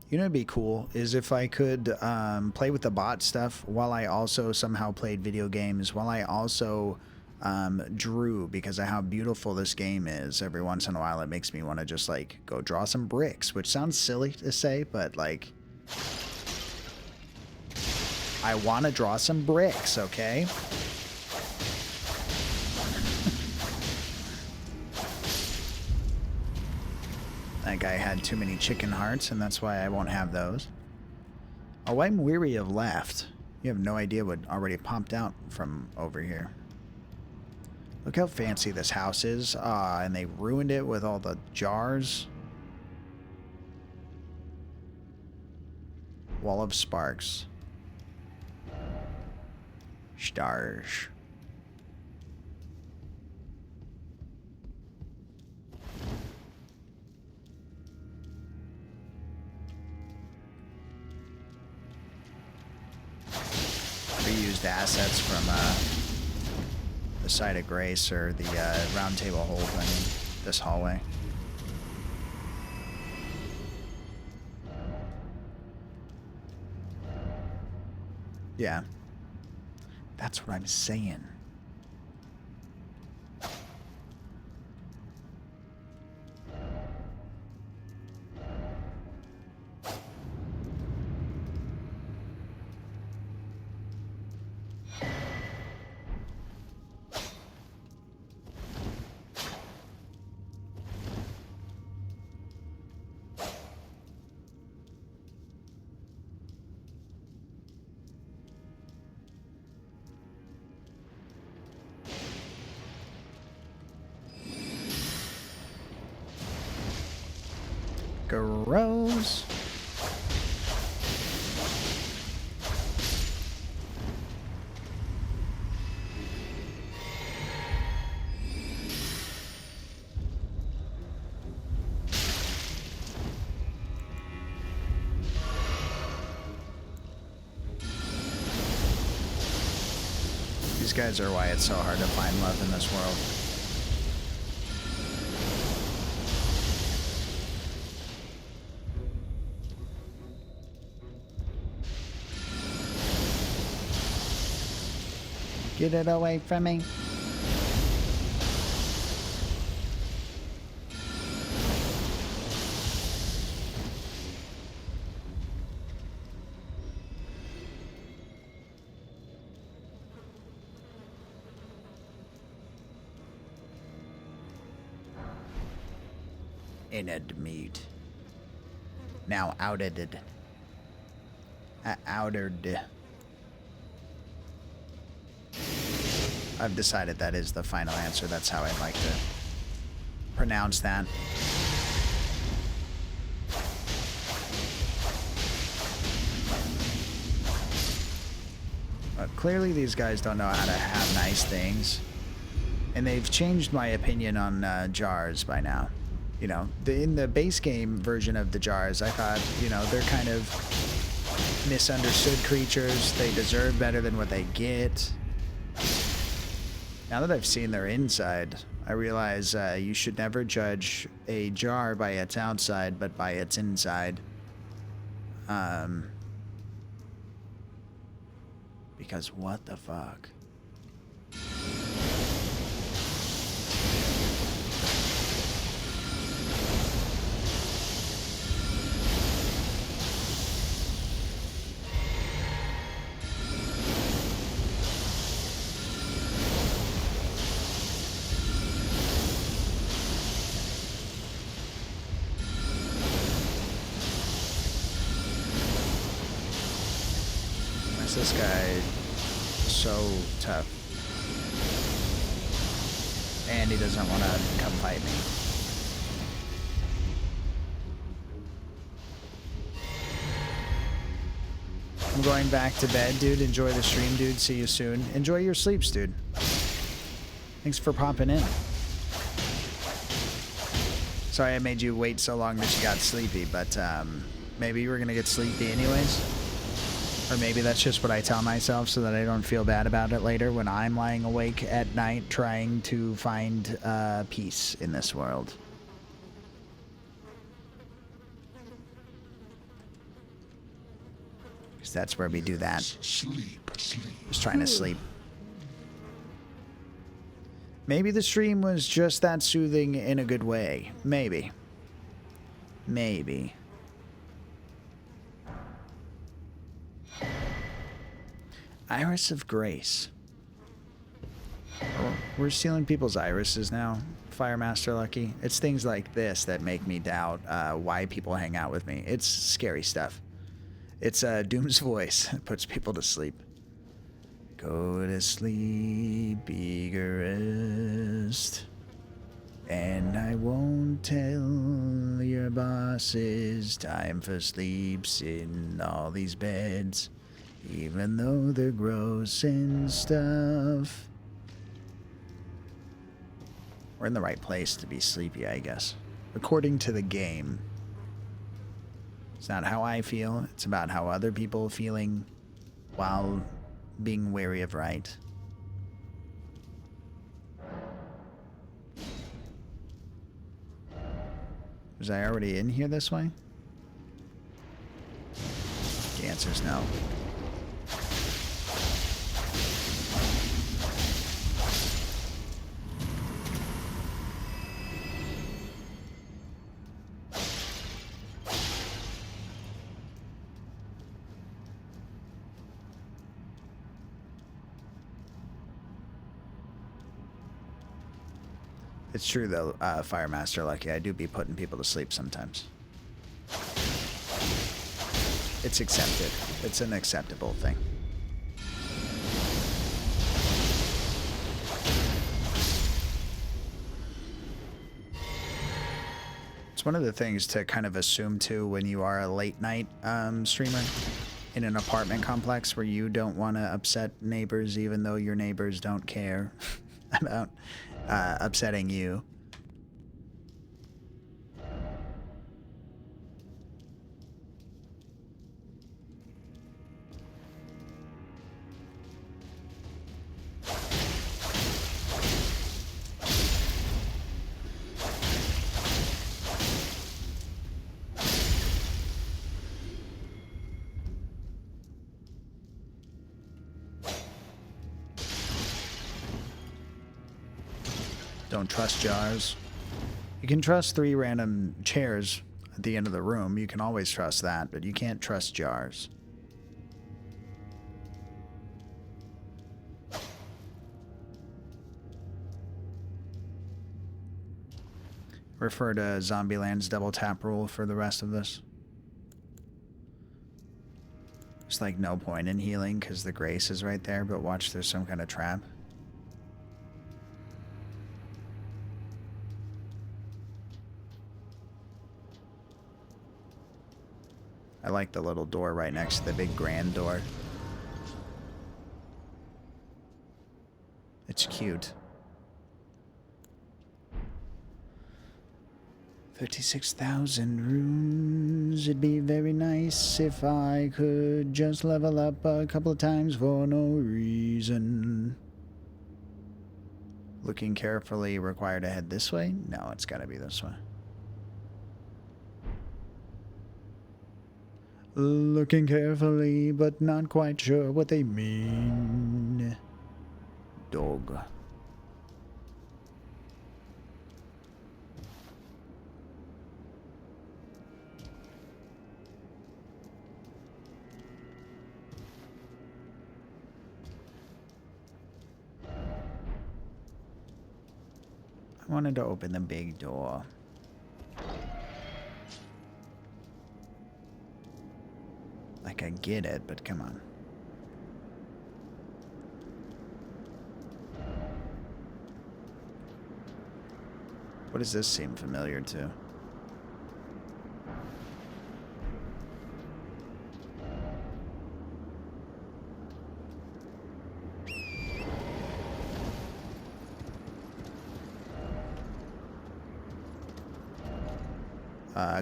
You know what'd be cool is if I could play with the bot stuff while I also somehow played video games, while I also drew, because of how beautiful this game is. Every once in a while it makes me want to just like go draw some bricks, which sounds silly to say, but like I want to draw some bricks, okay? That guy had too many chicken hearts, and that's why I won't have those. Oh, I'm weary of left. You have no idea what already popped out from over here. Look how fancy this house is. And they ruined it with all the jars. Wall of Sparks. Stars. Reused used assets from the site of grace, or the round table hold, I mean, this hallway. Yeah. That's what I'm saying. Gross. These guys are why it's so hard to find love in this world. Get it away from me. Ined meat. Now outed. Outered. I've decided that is the final answer. That's how I'd like to pronounce that. But clearly these guys don't know how to have nice things. And they've changed my opinion on jars by now. You know, in the base game version of the jars, I thought, you know, they're kind of misunderstood creatures. They deserve better than what they get. Now that I've seen their inside, I realize you should never judge a jar by its outside, but by its inside. Because what the fuck? This guy so tough, and he doesn't want to come fight me. I'm going back to bed, dude. Enjoy the stream, dude. See you soon. Enjoy your sleeps, dude. Thanks for popping in. Sorry I made you wait so long that you got sleepy, but maybe you were gonna get sleepy anyways. Or maybe that's just what I tell myself so that I don't feel bad about it later when I'm lying awake at night trying to find peace in this world. Because that's where we do that. Sleep. Just trying to sleep. Maybe the stream was just that soothing in a good way. Maybe. Maybe. Iris of Grace. We're stealing people's irises now, Firemaster Lucky. It's things like this that make me doubt why people hang out with me. It's scary stuff. It's Doom's voice that puts people to sleep. Go to sleep, eagerest, and I won't tell your bosses time for sleeps in all these beds. Even though they're gross and stuff. We're in the right place to be sleepy, I guess. According to the game. It's not how I feel. It's about how other people are feeling while being wary of right. Was I already in here this way? The answer's no. It's true though, Fire Master Lucky, I do be putting people to sleep sometimes. It's accepted. It's an acceptable thing. It's one of the things to kind of assume too when you are a late night streamer in an apartment complex where you don't want to upset neighbors even though your neighbors don't care about upsetting you. Don't trust jars. You can trust 3 random chairs at the end of the room. You can always trust that, but you can't trust jars. Refer to Zombieland's double tap rule for the rest of this. There's like no point in healing because the grace is right there, but watch, there's some kind of trap. I like the little door right next to the big grand door. It's cute. 36,000 runes. It'd be very nice if I could just level up a couple of times for no reason. Looking carefully, required to head this way? No, it's gotta be this way. Looking carefully, but not quite sure what they mean. Dog. I wanted to open the big door. Like, I get it, but come on. What does this seem familiar to?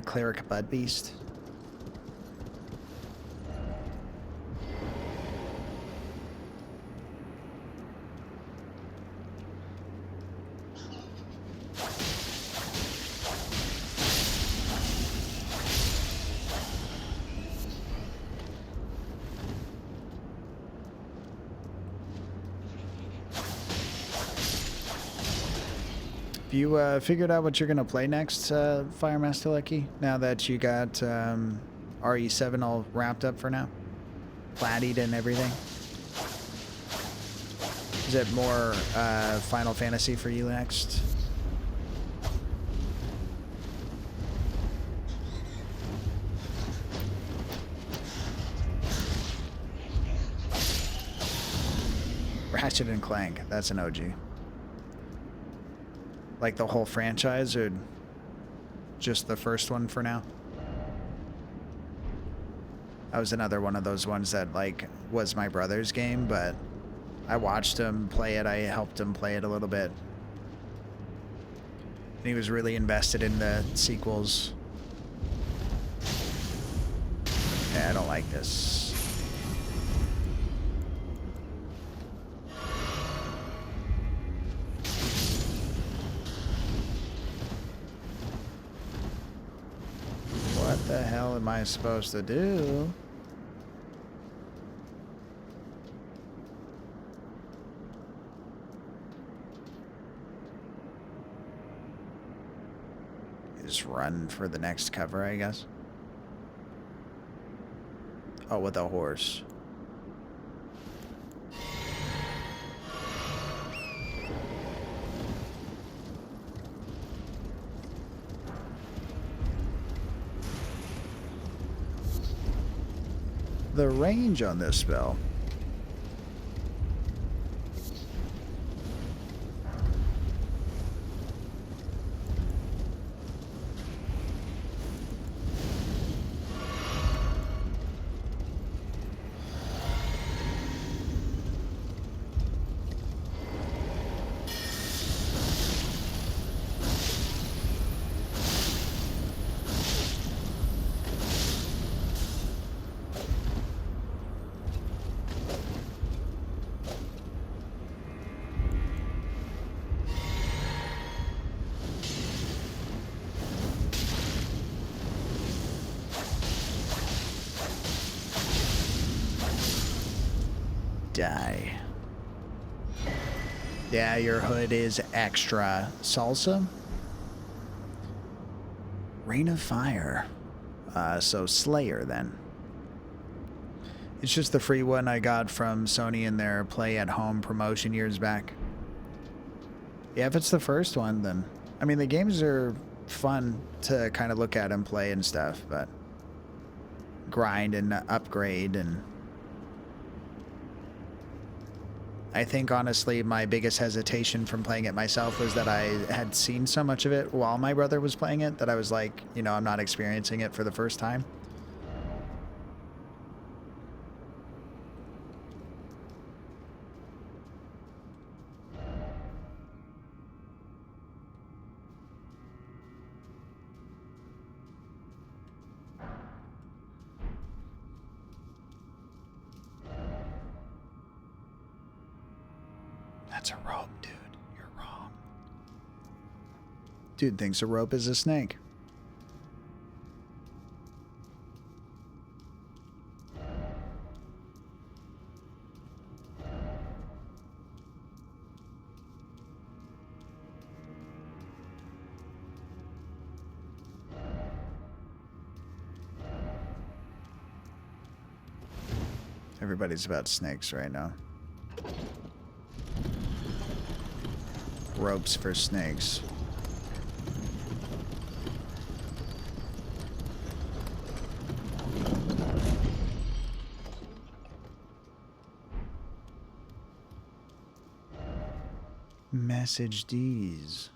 Cleric Bud Beast. Have you figured out what you're going to play next, Fire Master Lucky? Now that you got RE7 all wrapped up for now? Plattied and everything? Is it more Final Fantasy for you next? Ratchet and Clank, that's an OG. Like the whole franchise, or just the first one for now? That was another one of those ones that, like, was my brother's game, but I watched him play it. I helped him play it a little bit. And he was really invested in the sequels. Yeah, I don't like this. The hell am I supposed to do? Just run for the next cover, I guess. Oh, with a horse. The range on this spell. Die. Yeah, your hood is extra salsa. Rain of Fire. So Slayer then. It's just the free one I got from Sony in their Play at Home promotion years back. Yeah, if it's the first one, then... I mean, the games are fun to kind of look at and play and stuff, but... grind and upgrade and... I think, honestly, my biggest hesitation from playing it myself was that I had seen so much of it while my brother was playing it that I was like, you know, I'm not experiencing it for the first time. That's a rope, dude. You're wrong. Dude thinks a rope is a snake. Everybody's about snakes right now. Ropes for snakes. Message D's.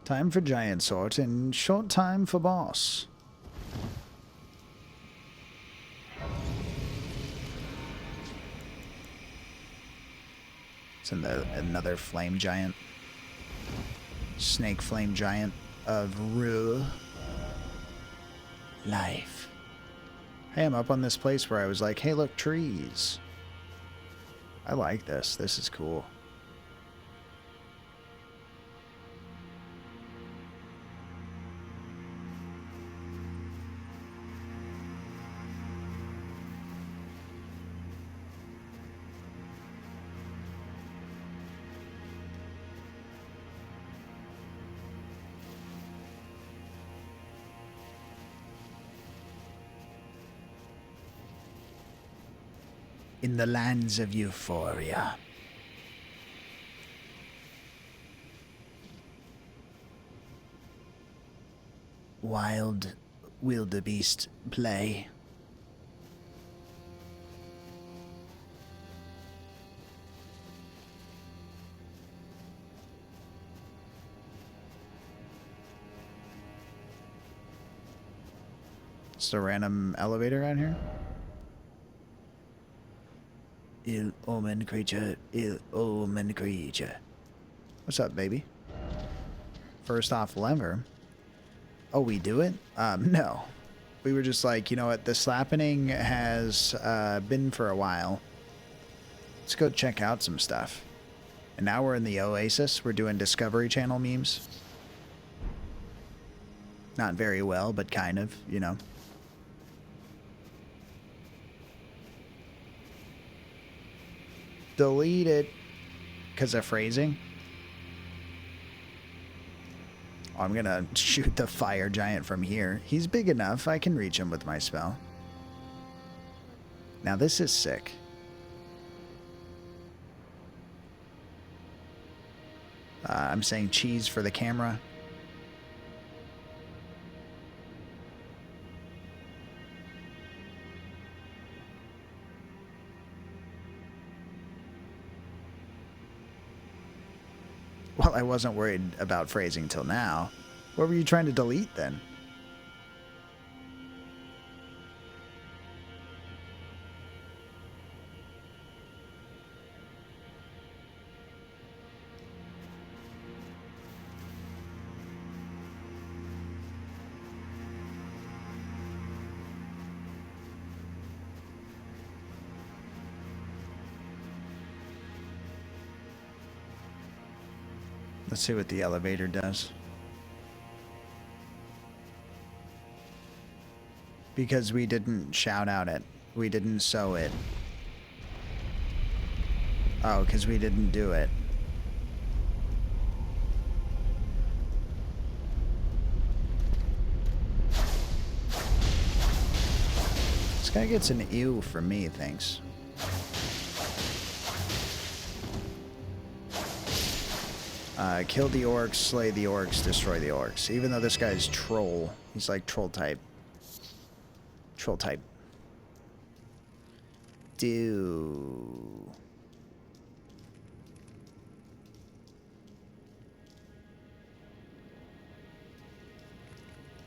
Time for giant sort and short time for boss. It's another flame giant. Snake flame giant of real life. Hey, I'm up on this place where I was like, hey, look, trees. I like this. This is cool. In the lands of euphoria. Wild wildebeest play. Just a random elevator out here. Ill omen creature, ill omen creature. What's up, baby? First off lever. Oh, we do it? No. We were just like, you know what, the slappening has been for a while. Let's go check out some stuff. And now we're in the Oasis. We're doing Discovery Channel memes. Not very well, but kind of, you know. Delete it because of phrasing. Oh, I'm gonna shoot the fire giant from here. He's big enough. I can reach him with my spell. Now this is sick. I'm saying cheese for the camera. Well, I wasn't worried about phrasing till now. What were you trying to delete then? Let's see what the elevator does. Because we didn't shout out it. We didn't sow it. Oh, because we didn't do it. This guy gets an ew from me, thanks. Kill the orcs, slay the orcs, destroy the orcs. Even though this guy's troll. He's like troll type. Troll type. Do.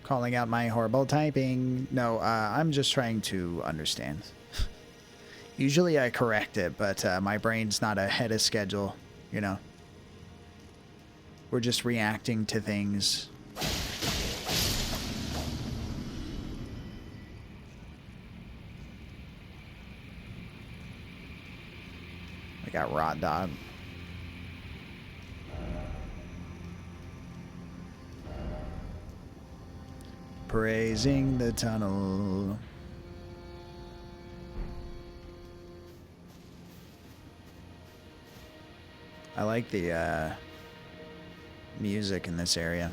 Calling out my horrible typing. No, I'm just trying to understand. Usually I correct it, but my brain's not ahead of schedule, you know. We're just reacting to things. I got Rot Dog. Praising the tunnel. I like the music in this area.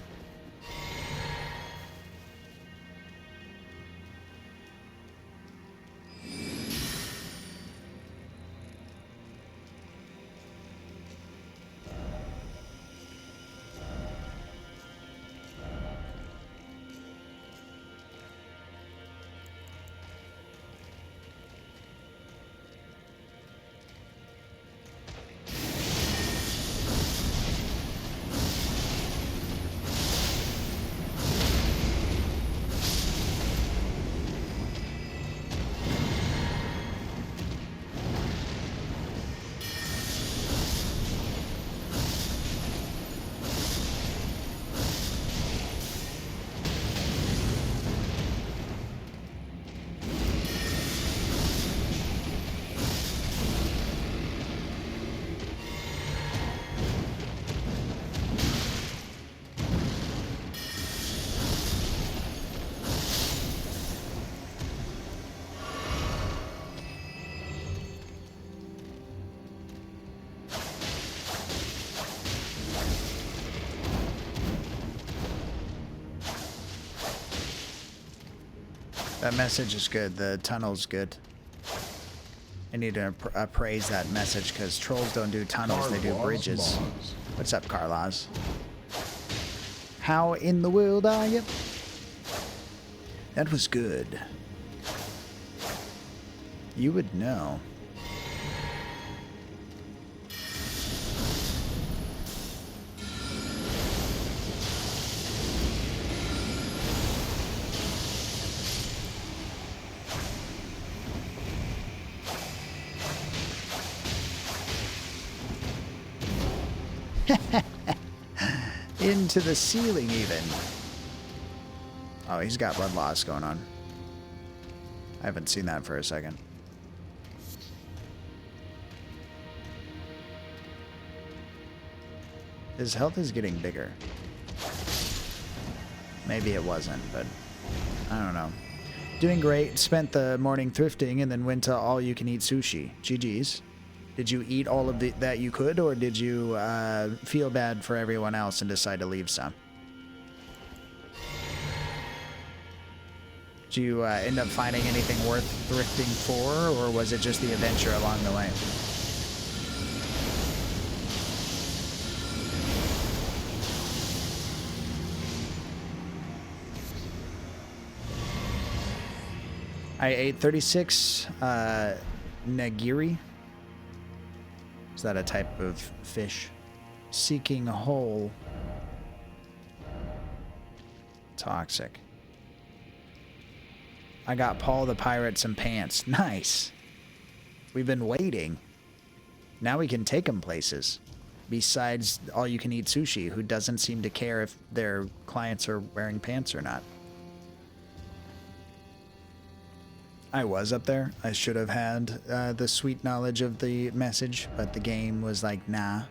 That message is good. The tunnel's good. I need to appraise that message because trolls don't do tunnels, they do bridges. What's up, Carlos? How in the world are you? That was good. You would know. Into the ceiling, even. Oh, he's got blood loss going on. I haven't seen that for a second. His health is getting bigger. Maybe it wasn't, but I don't know. Doing great. Spent the morning thrifting and then went to all-you-can-eat sushi. GG's. Did you eat all of that you could, or did you feel bad for everyone else and decide to leave some? Did you end up finding anything worth thrifting for, or was it just the adventure along the way? I ate 36 nigiri. Is that a type of fish? Seeking whole. Toxic. I got Paul the Pirate some pants. Nice. We've been waiting. Now we can take him places. Besides all-you-can-eat sushi, who doesn't seem to care if their clients are wearing pants or not. I was up there. I should have had the sweet knowledge of the message, but the game was like, nah.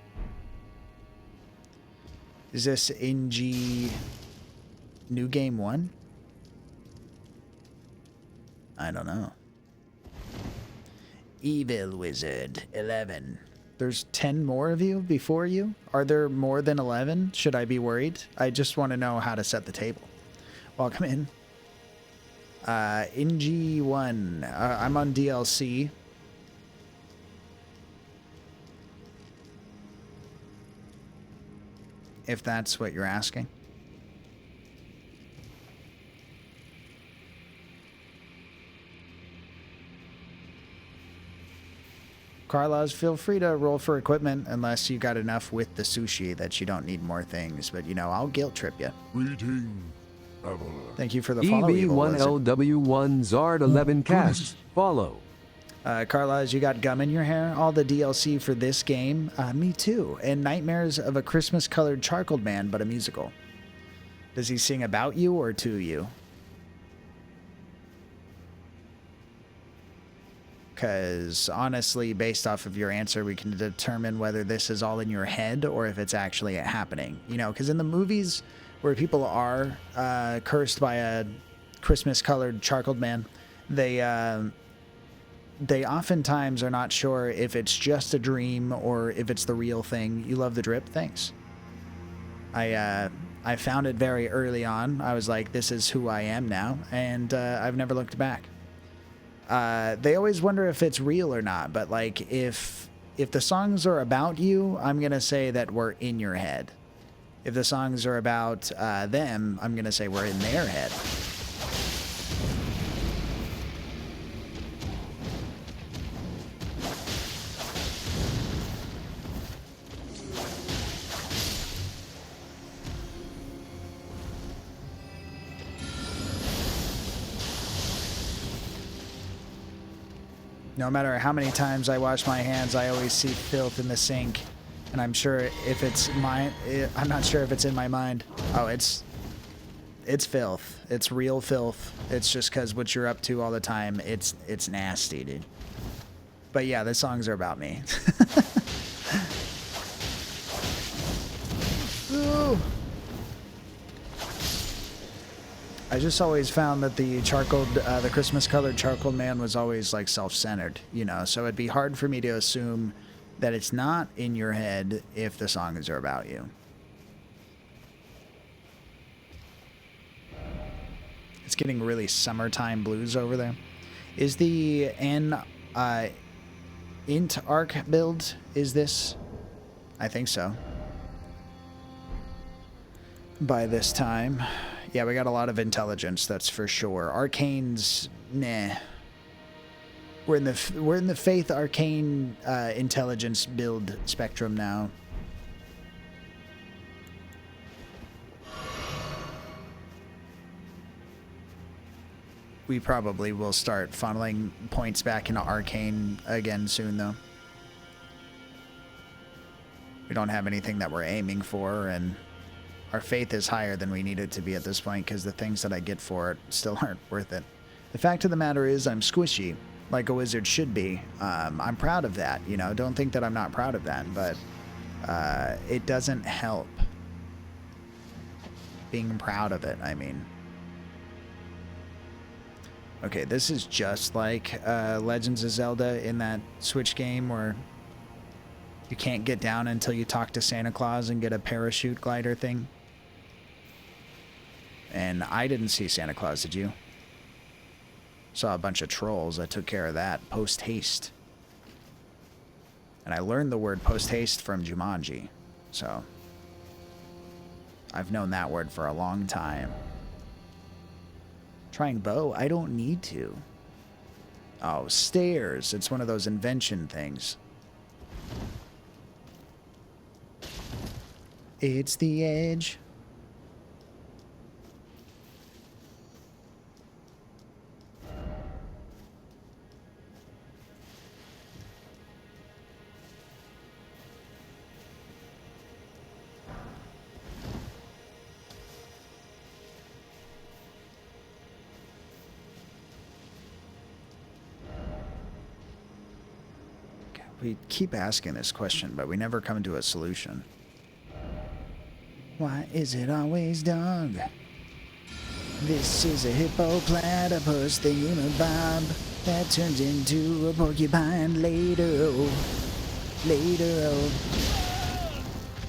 Is this NG New Game 1? I don't know. Evil Wizard 11. There's 10 more of you before you? Are there more than 11? Should I be worried? I just want to know how to set the table. Welcome in. NG1. I'm on DLC. If that's what you're asking. Carlos, feel free to roll for equipment unless you got enough with the sushi that you don't need more things. But, you know, I'll guilt trip you. Greeting, traveler. Thank you for the follow. EB1LW1 Zard 11 casts. Follow. Carlos, you got gum in your hair? All the DLC for this game? Me too. And Nightmares of a Christmas-colored charcoal man, but a musical. Does he sing about you or to you? Because honestly, based off of your answer, we can determine whether this is all in your head or if it's actually happening. You know, because in the movies where people are cursed by a Christmas-colored charcoal man, they oftentimes are not sure if it's just a dream or if it's the real thing. You love the drip? Thanks. I found it very early on. I was like, this is who I am now, and I've never looked back. They always wonder if it's real or not, but like if the songs are about you, I'm gonna say that we're in your head. If the songs are about them, I'm gonna say we're in their head. No matter how many times I wash my hands, I always see filth in the sink. And I'm sure if it's mine, I'm not sure if it's in my mind. Oh, it's filth. It's real filth. It's just because what you're up to all the time, it's nasty, dude. But yeah, the songs are about me. Ooh. I just always found that the Christmas-colored charcoal man was always like self-centered, you know. So it'd be hard for me to assume that it's not in your head if the songs are about you. It's getting really summertime blues over there. Is the int arc build? Is this? I think so. By this time. Yeah, we got a lot of intelligence, that's for sure. Arcane's, nah. We're in the Faith Arcane intelligence build spectrum now. We probably will start funneling points back into Arcane again soon, though. We don't have anything that we're aiming for, and our faith is higher than we need it to be at this point because the things that I get for it still aren't worth it. The fact of the matter is I'm squishy, like a wizard should be. I'm proud of that, you know. Don't think that I'm not proud of that, but it doesn't help. being proud of it, I mean. Okay, this is just like Legends of Zelda in that Switch game where you can't get down until you talk to Santa Claus and get a parachute glider thing. And I didn't see Santa Claus, did you? Saw a bunch of trolls. I took care of that post-haste. And I learned the word post-haste from Jumanji. So I've known that word for a long time. Trying bow? I don't need to. Oh, stairs. It's one of those invention things. It's the edge. We keep asking this question, but we never come to a solution. Why is it always dog? This is a hippoplatypus thingamabob that turns into a porcupine later. Oh, later. Oh.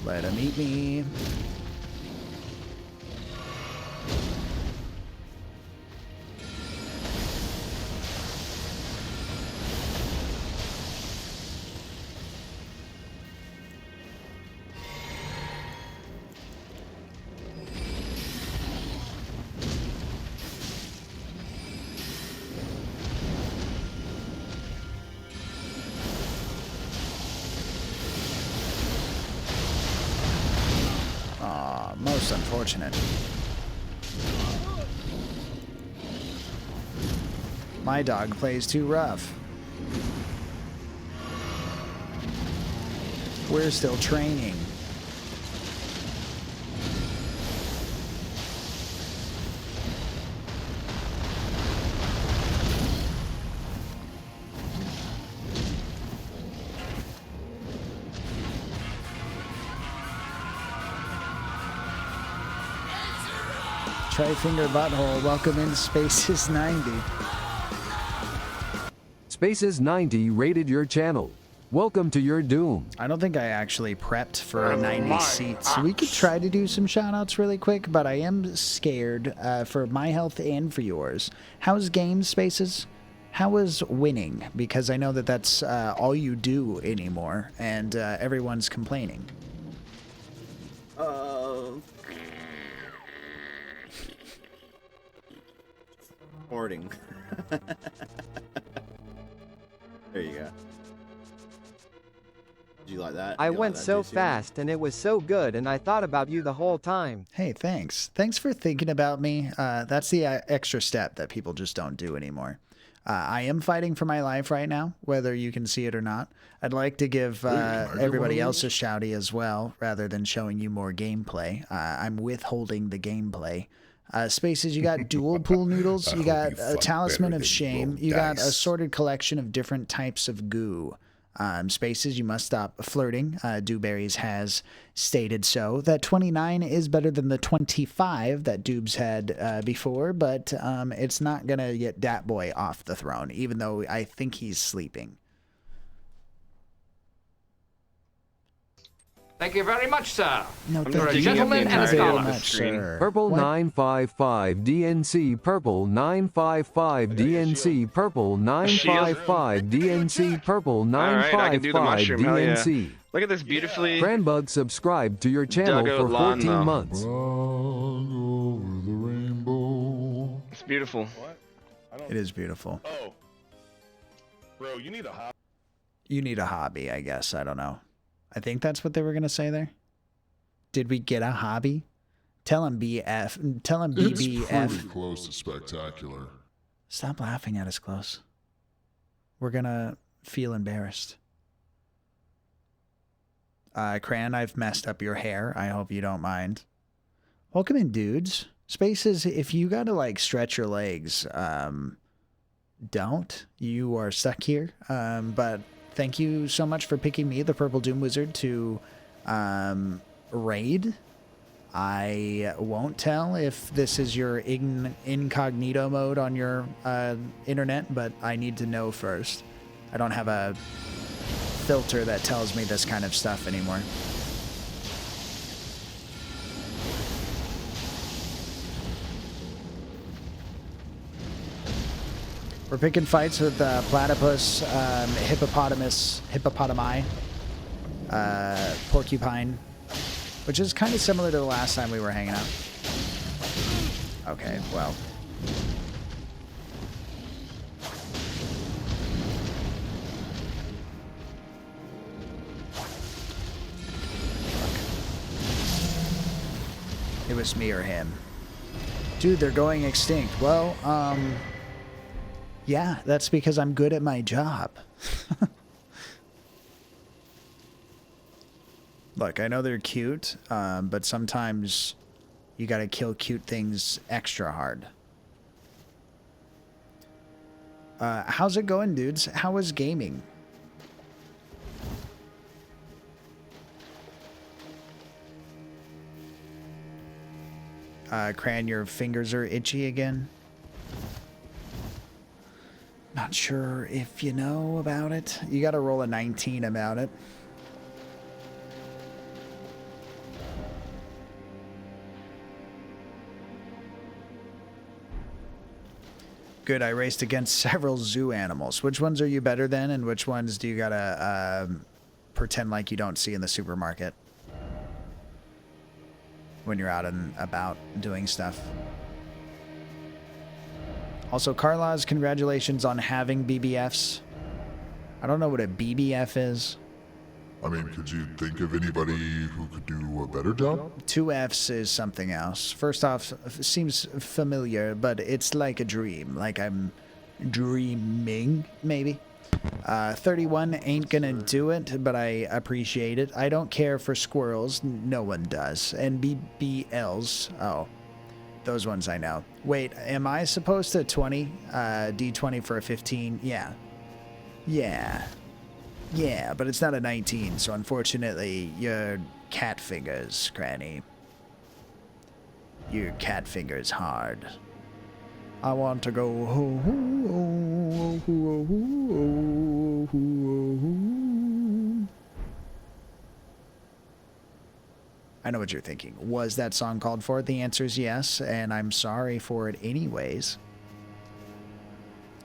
Let him eat me. Most unfortunate. My dog plays too rough. We're still training. Tri-finger butthole, welcome in Spaces 90. Spaces 90 rated your channel. Welcome to your doom. I don't think I actually prepped for 90 seats. We could try to do some shoutouts really quick, but I am scared for my health and for yours. How's game, Spaces? How is winning? Because I know that that's all you do anymore, and everyone's complaining. Hoarding. There you go. Did you like that? I went so fast and it was so good and I thought about you the whole time. Hey, thanks. Thanks for thinking about me. That's the extra step that people just don't do anymore. I am fighting for my life right now, whether you can see it or not. I'd like to give everybody else a shouty as well, rather than showing you more gameplay. I'm withholding the gameplay. Spaces, you got dual pool noodles, you got a talisman of shame, you got a sorted collection of different types of goo. Spaces, you must stop flirting. Dewberries has stated so. That 29 is better than the 25 that Dubes had before, but it's not going to get Dat Boy off the throne, even though I think he's sleeping. Thank you very much, sir. No, you're a gentleman and a scholar. Purple 955 DNC, Purple 955 DNC, Purple 955 DNC, Purple 955 DNC. Look at this beautifully. Cranbug subscribed to your channel for 14 months. It's beautiful. It is beautiful. Oh. Bro, you need a hobby. You need a hobby, I guess. I don't know. I think that's what they were going to say there. Did we get a hobby? Tell him BF. Tell him BBF. It's pretty close to spectacular. Stop laughing at us, Close. We're going to feel embarrassed. Cran, I've messed up your hair. I hope you don't mind. Welcome in, dudes. Spaces, if you got to, like, stretch your legs, don't. You are stuck here. But thank you so much for picking me, the Purple Doom Wizard, to raid. I won't tell if this is your incognito mode on your internet, but I need to know first. I don't have a filter that tells me this kind of stuff anymore. We're picking fights with platypus, hippopotami, porcupine, which is kind of similar to the last time we were hanging out. Okay, well. It was me or him. Dude, they're going extinct. Well, yeah, that's because I'm good at my job. Look, I know they're cute, but sometimes you gotta kill cute things extra hard. How's it going, dudes? How was gaming? Cran, your fingers are itchy again? Not sure if you know about it. You gotta roll a 19 about it. Good, I raced against several zoo animals. Which ones are you better than, and which ones do you gotta pretend like you don't see in the supermarket when you're out and about doing stuff? Also, Carlos, congratulations on having BBFs. I don't know what a BBF is. I mean, could you think of anybody who could do a better job? 2 Fs is something else. First off, seems familiar, but it's like a dream. Like I'm dreaming, maybe. 31 ain't gonna do it, but I appreciate it. I don't care for squirrels. No one does. And BBLs. Oh. Those ones I know. Wait, am I supposed to 20? D20 for a 15? Yeah. Yeah. Yeah, but it's not a 19, so unfortunately, your cat fingers, Granny. Your cat fingers hard. I want to go home. I know what you're thinking. Was that song called for? The answer is yes, and I'm sorry for it anyways.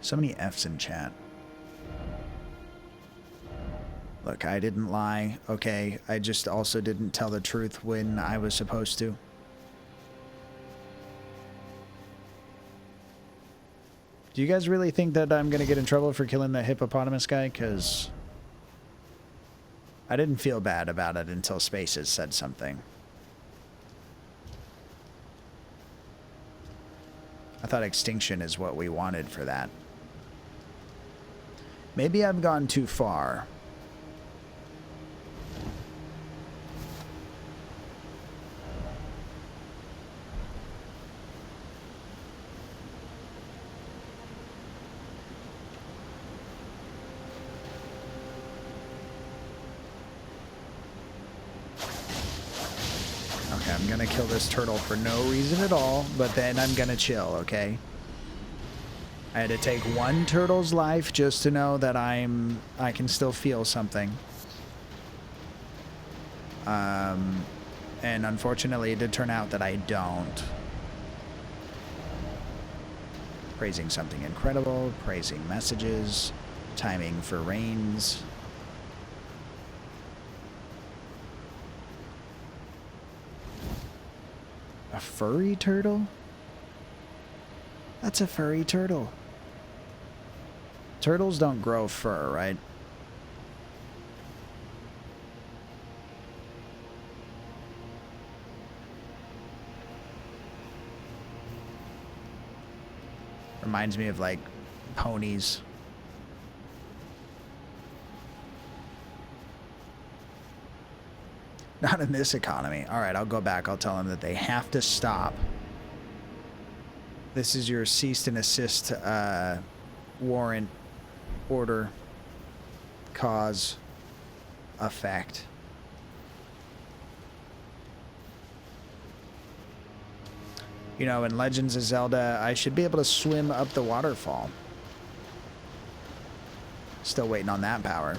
So many F's in chat. Look, I didn't lie, okay? I just also didn't tell the truth when I was supposed to. Do you guys really think that I'm gonna get in trouble for killing the hippopotamus guy? Because I didn't feel bad about it until Spaces said something. I thought extinction is what we wanted for that. Maybe I've gone too far. Okay, I'm gonna kill this turtle for no reason at all, but then I'm gonna chill, okay? I had to take one turtle's life just to know that I can still feel something. And unfortunately, it did turn out that I don't. Praising something incredible, praising messages, timing for rains. A furry turtle? That's a furry turtle. Turtles don't grow fur, right? Reminds me of, like, ponies. Not in this economy. All right, I'll go back. I'll tell them that they have to stop. This is your cease and assist warrant, order, cause, effect. You know, in Legends of Zelda, I should be able to swim up the waterfall. Still waiting on that power.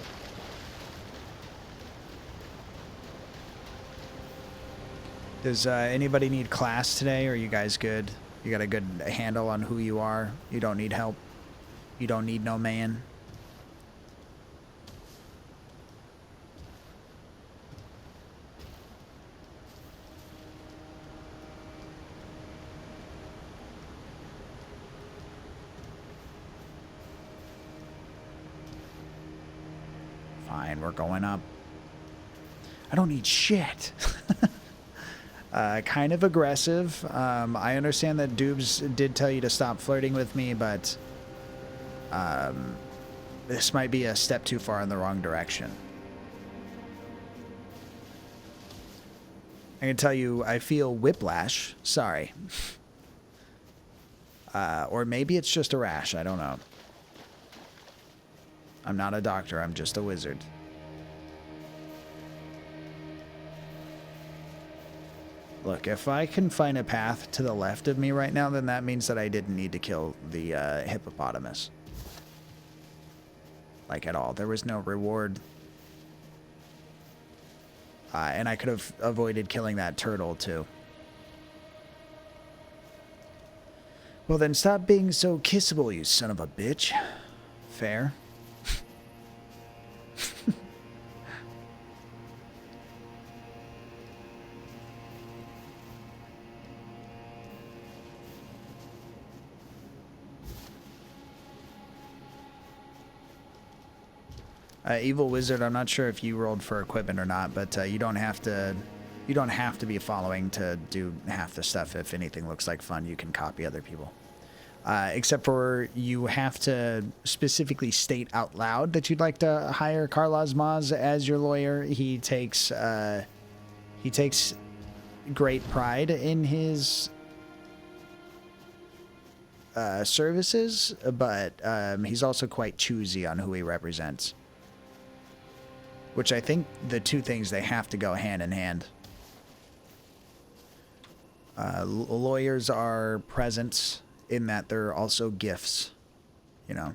Does anybody need class today, or are you guys good? You got a good handle on who you are? You don't need help? You don't need no man? Fine, we're going up. I don't need shit. Kind of aggressive. I understand that Doobs did tell you to stop flirting with me, but this might be a step too far in the wrong direction. I can tell you I feel whiplash. Sorry. Or maybe it's just a rash. I don't know. I'm not a doctor. I'm just a wizard. Look, if I can find a path to the left of me right now, then that means that I didn't need to kill the hippopotamus. Like, at all. There was no reward. And I could have avoided killing that turtle, too. Well, then stop being so kissable, you son of a bitch. Fair. Evil Wizard, I'm not sure if you rolled for equipment or not, but you don't have to be following to do half the stuff. If anything looks like fun, you can copy other people. Except for you have to specifically state out loud that you'd like to hire Carlos Maz as your lawyer. He takes great pride in his services, but he's also quite choosy on who he represents. Which I think the two things, they have to go hand in hand. Lawyers are presents in that they're also gifts, you know.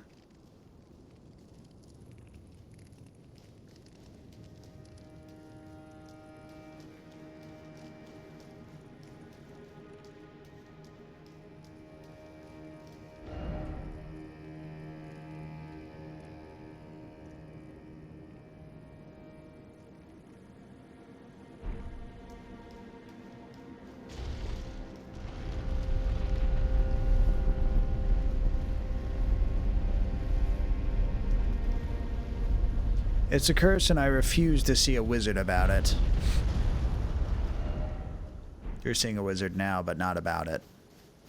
It's a curse, and I refuse to see a wizard about it. You're seeing a wizard now, but not about it.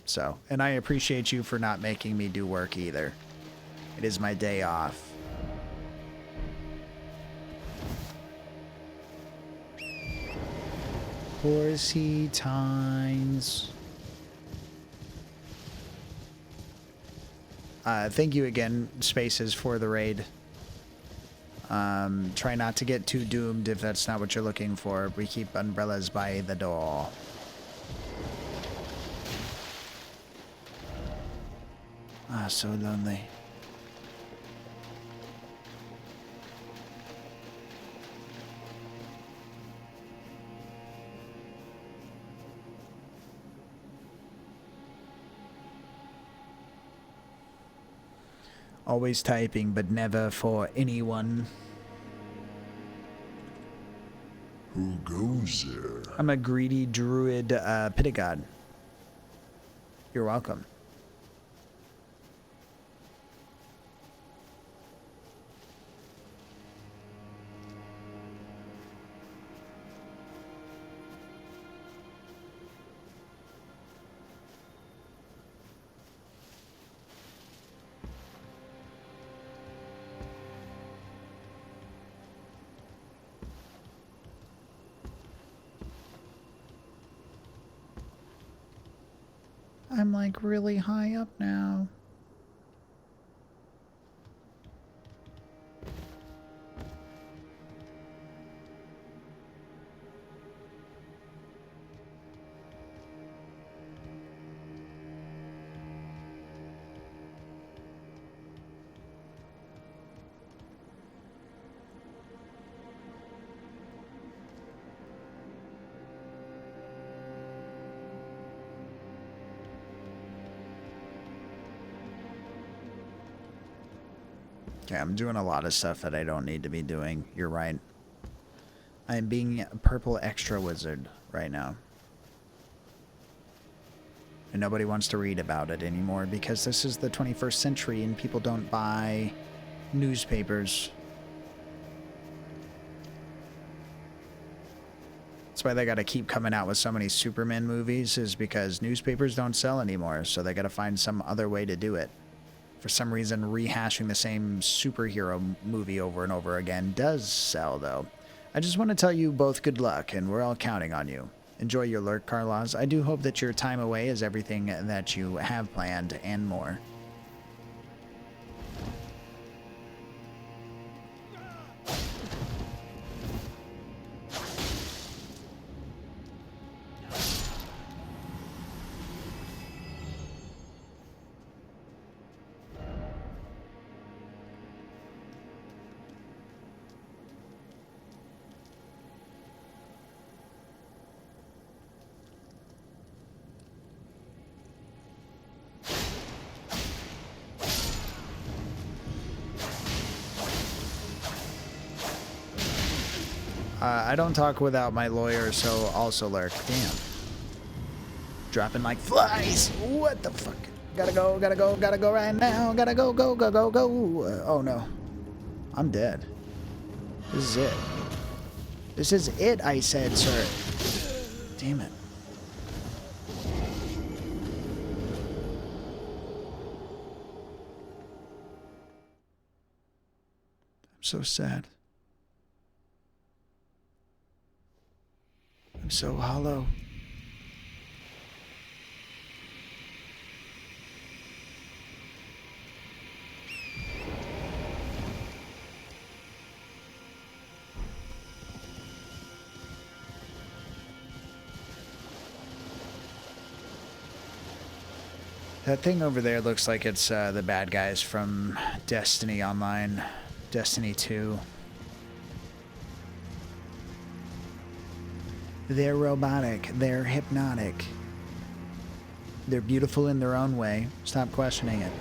So, and I appreciate you for not making me do work either. It is my day off. Horsey times. Thank you again, Spaces, for the raid. Try not to get too doomed if that's not what you're looking for. We keep umbrellas by the door. Ah, so lonely. Always typing, but never for anyone. Who goes there? I'm a greedy druid pitagod. You're welcome. I'm like really high up now. Okay, I'm doing a lot of stuff that I don't need to be doing. You're right. I'm being a purple extra wizard right now. And nobody wants to read about it anymore because this is the 21st century and people don't buy newspapers. That's why they got to keep coming out with so many Superman movies, is because newspapers don't sell anymore, so they got to find some other way to do it. For some reason, rehashing the same superhero movie over and over again does sell, though. I just want to tell you both good luck, and we're all counting on you. Enjoy your lurk, Carlos. I do hope that your time away is everything that you have planned and more. I don't talk without my lawyer, so also lurk. Damn. Dropping like flies. What the fuck? Gotta go right now. Gotta go. Oh no. I'm dead. This is it. This is it, I said, sir. Damn it. I'm so sad. I'm so hollow. That thing over there looks like it's the bad guys from Destiny Online, Destiny 2. They're robotic. They're hypnotic. They're beautiful in their own way. Stop questioning it.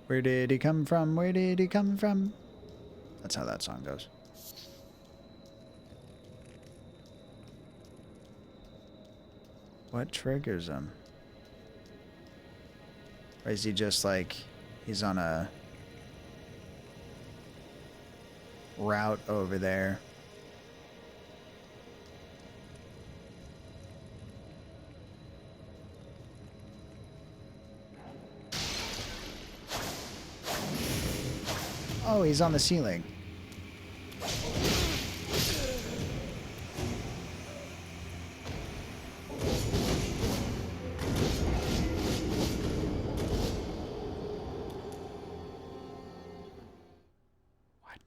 Where did he come from? Where did he come from? That's how that song goes. What triggers him? Or is he just like, he's on a route over there? Oh, he's on the ceiling. What?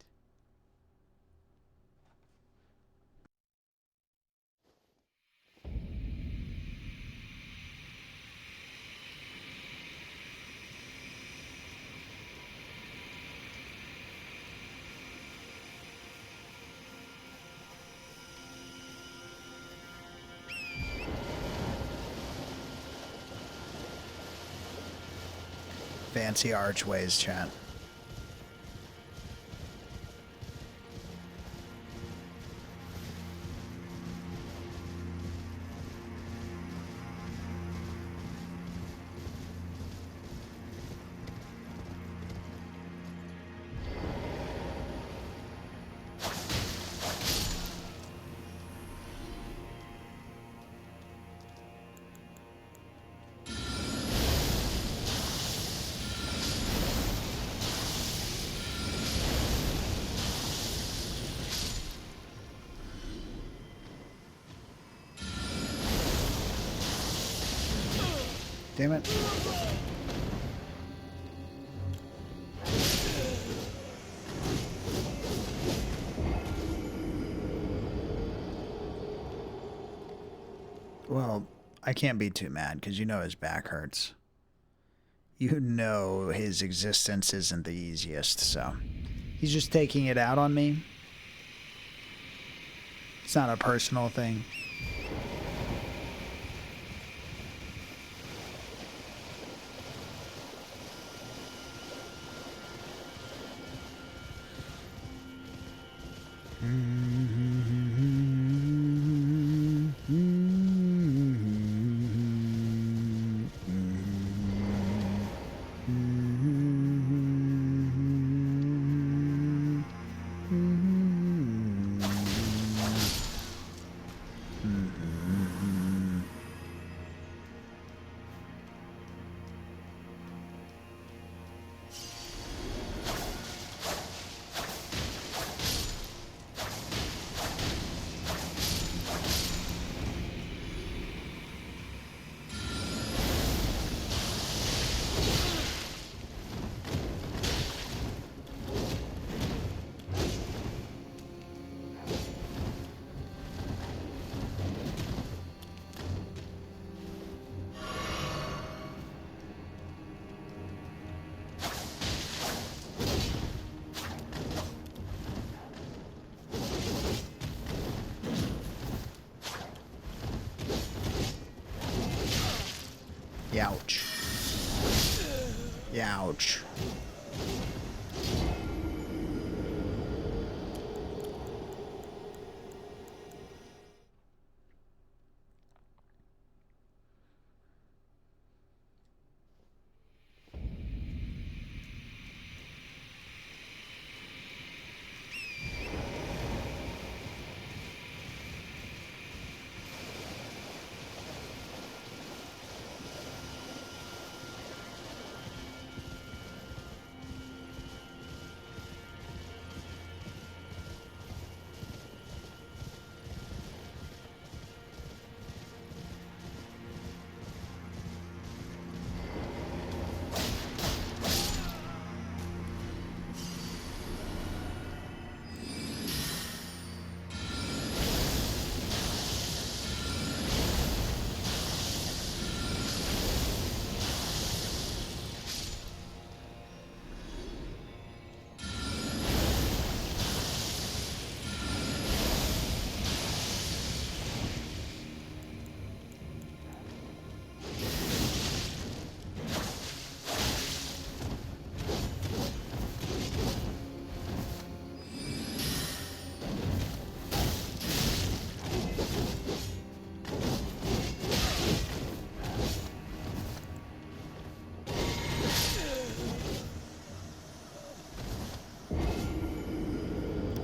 Fancy archways, chat. Damn it. Well, I can't be too mad because you know his back hurts. You know his existence isn't the easiest, so he's just taking it out on me. It's not a personal thing. Youch. Youch.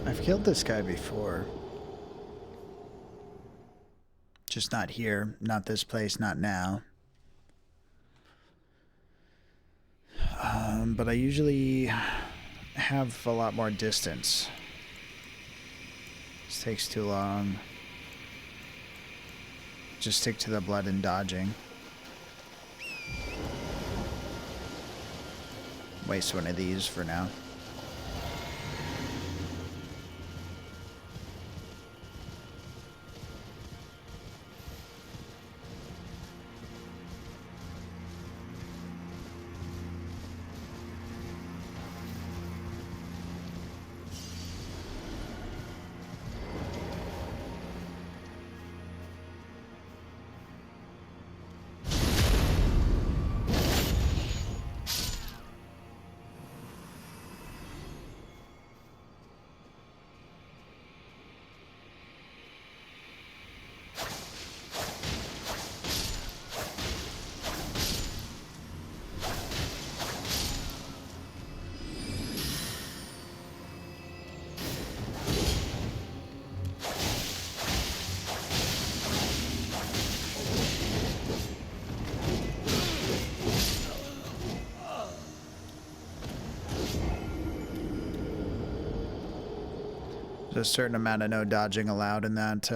I've killed this guy before. Just not here, not this place, not now. But I usually have a lot more distance. This takes too long. Just stick to the blood and dodging. Waste one of these for now. There's a certain amount of no dodging allowed in that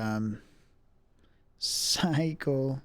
cycle.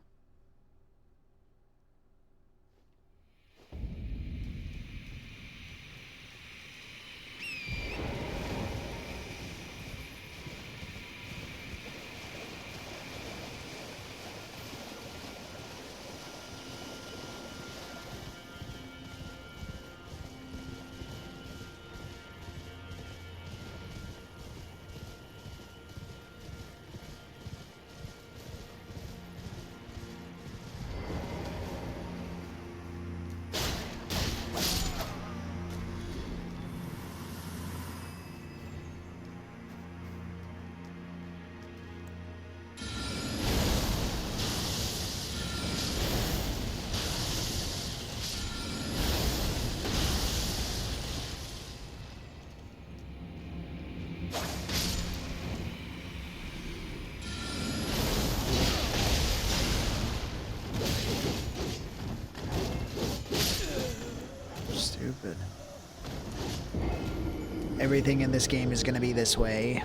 everything in this game is going to be this way.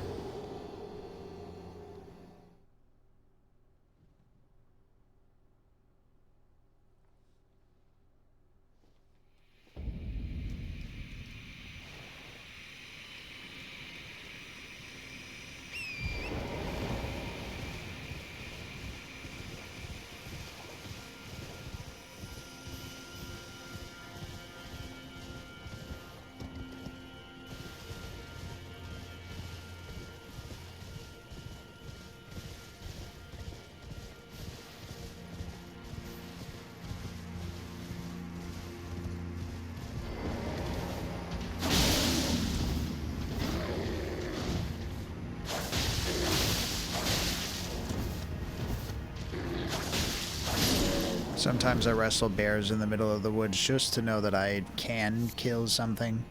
Sometimes I wrestle bears in the middle of the woods just to know that I can kill something.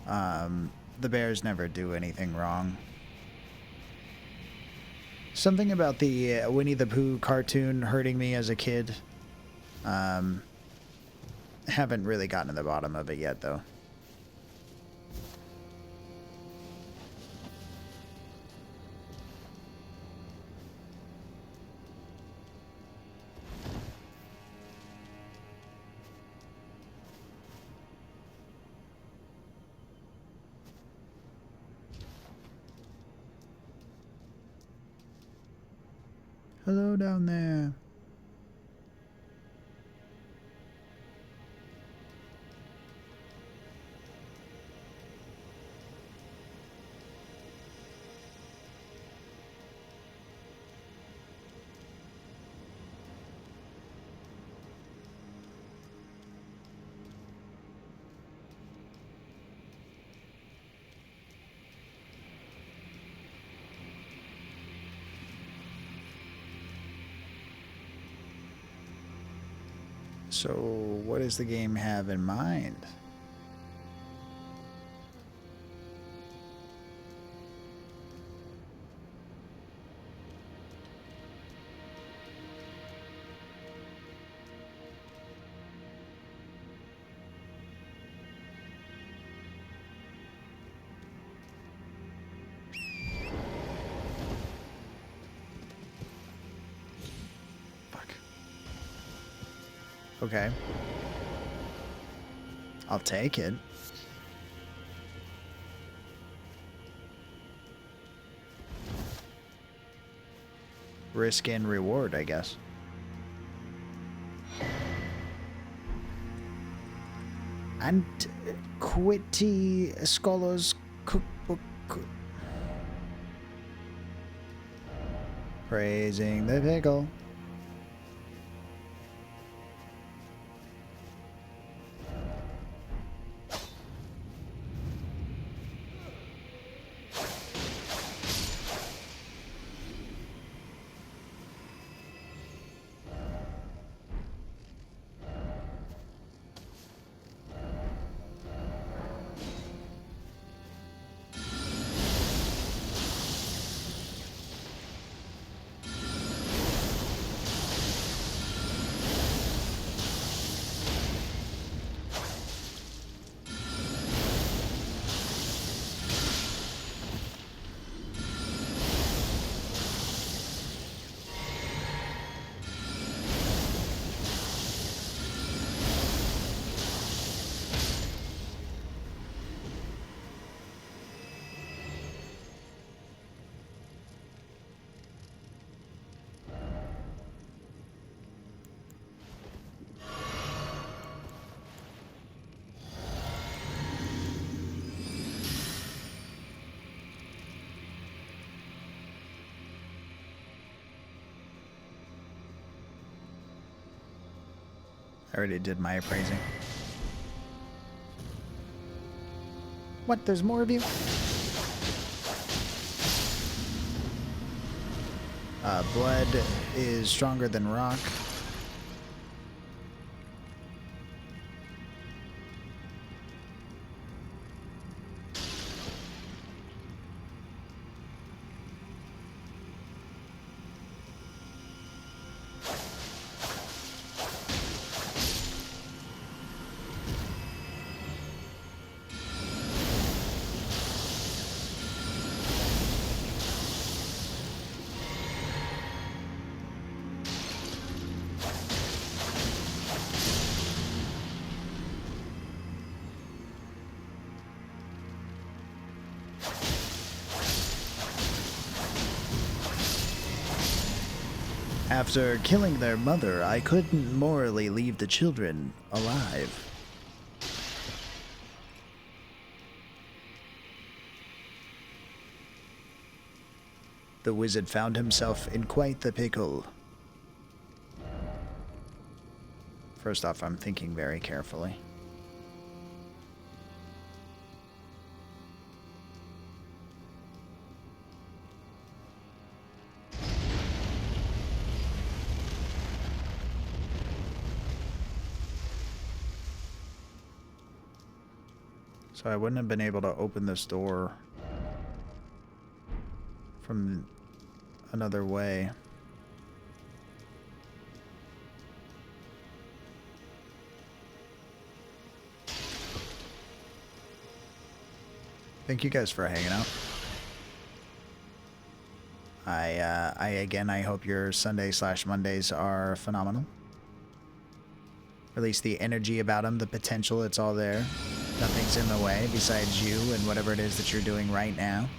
The bears never do anything wrong. Something about the Winnie the Pooh cartoon hurting me as a kid. Haven't really gotten to the bottom of it yet, though. Hello down there. So, what does the game have in mind? Okay. I'll take it. Risk and reward, I guess. Antiquity Scholars Cookbook. Praising the pickle. I already did my appraising. What? There's more of you? Blood is stronger than rock. After killing their mother, I couldn't morally leave the children alive. The wizard found himself in quite the pickle. First off, I'm thinking very carefully. So I wouldn't have been able to open this door from another way. Thank you guys for hanging out. I hope your Sunday/Mondays are phenomenal. Or at least the energy about them, the potential, it's all there. Nothing's in the way besides you and whatever it is that you're doing right now.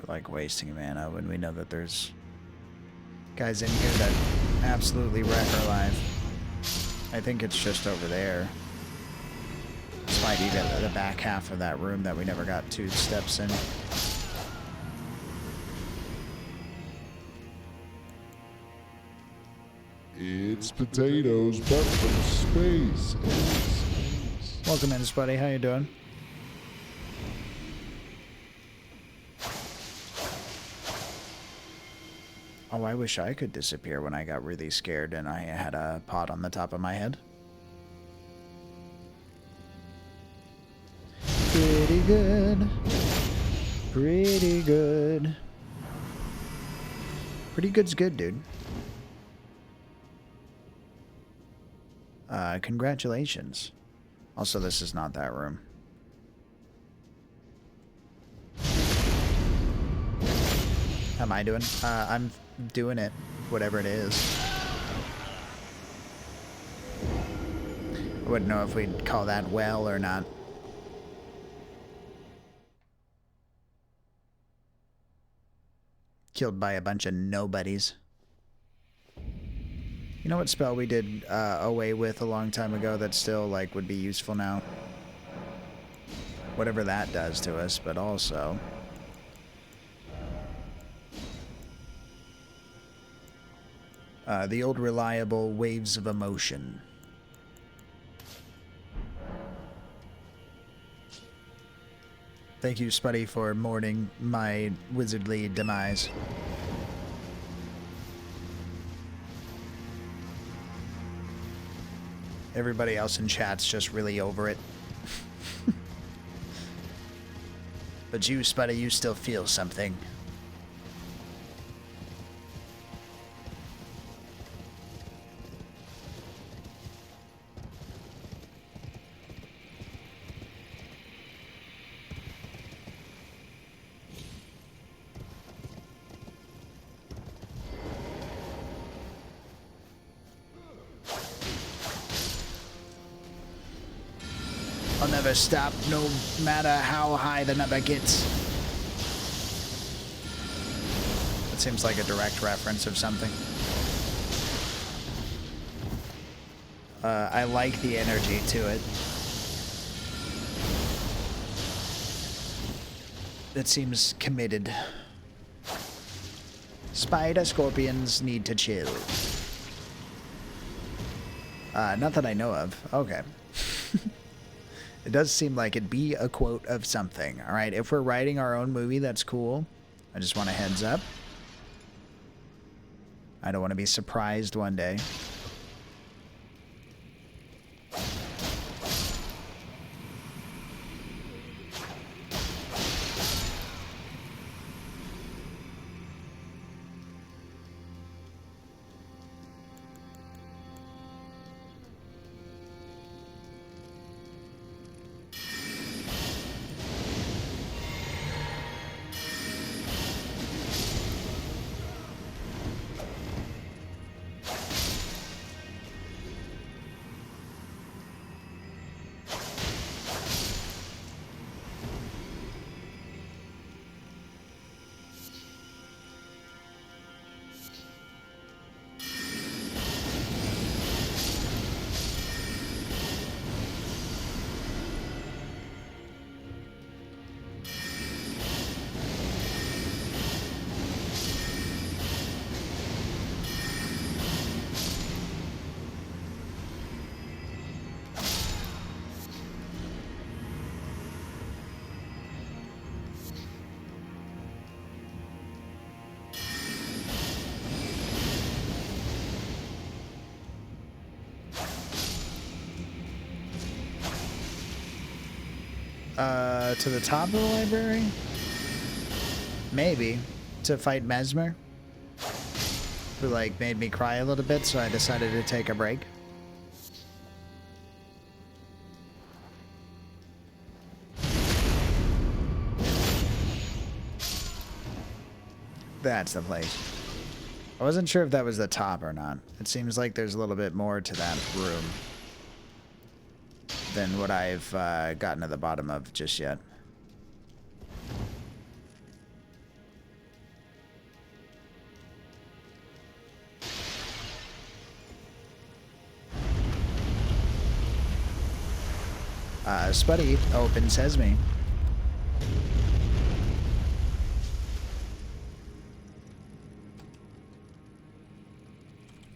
Like wasting mana when we know that there's guys in here that absolutely wreck our life. I think it's just over there. This might be the back half of that room that we never got 2 steps in. It's potatoes, but from space. Welcome in, buddy. How you doing? Oh, I wish I could disappear when I got really scared and I had a pot on the top of my head. Pretty good. Pretty good. Pretty good's good, dude. Congratulations. Also, this is not that room. How am I doing? I'm doing it, whatever it is. I wouldn't know if we'd call that well or not. Killed by a bunch of nobodies. You know what spell we did away with a long time ago that still like would be useful now? Whatever that does to us, but also the old reliable waves of emotion. Thank you, Spuddy, for mourning my wizardly demise. Everybody else in chat's just really over it. But you, Spuddy, you still feel something. I'll never stop, no matter how high the number gets. That seems like a direct reference of something. I like the energy to it. It seems committed. Spider scorpions need to chill. Not that I know of. Okay. It does seem like it'd be a quote of something. All right, if we're writing our own movie, that's cool. I just want a heads up. I don't want to be surprised one day. To the top of the library? Maybe. To fight Mesmer? Who, like, made me cry a little bit, so I decided to take a break. That's the place. I wasn't sure if that was the top or not. It seems like there's a little bit more to that room than what I've gotten to the bottom of just yet. Spuddy, open sesame.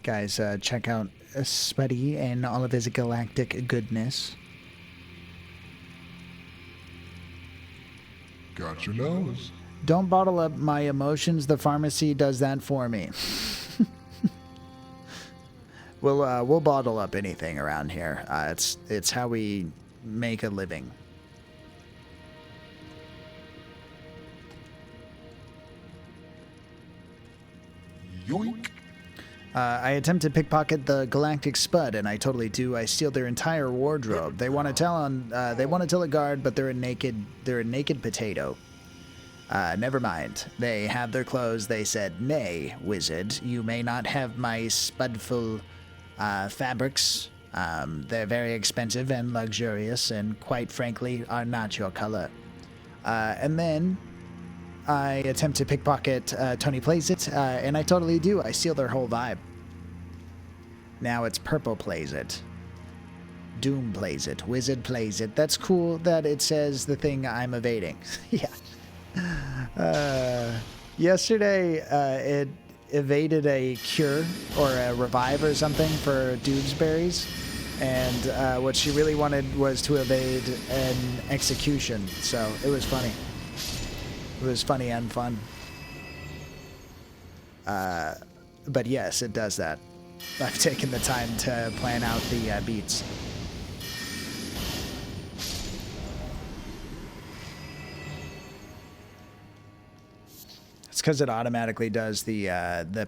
Guys, check out Spuddy and all of his galactic goodness. Got your nose. Don't bottle up my emotions. The pharmacy does that for me. We'll bottle up anything around here. It's how we make a living. Yoink. I attempt to pickpocket the Galactic Spud, and I totally do. I steal their entire wardrobe. They want to tell a guard, but they're a naked potato. Never mind. They have their clothes. They said, "Nay, wizard, you may not have my spudful fabrics. They're very expensive and luxurious, and quite frankly, are not your color." And then I attempt to pickpocket Tony Plays It, and I totally do. I steal their whole vibe. Now it's Purple Plays It. Doom plays it. Wizard plays it. That's cool that it says the thing I'm evading. Yeah. Yesterday, it evaded a cure or a revive or something for Dewsbury's, and what she really wanted was to evade an execution, so it was funny. It was funny and fun. But yes, it does that. I've taken the time to plan out the beats. It's because it automatically does the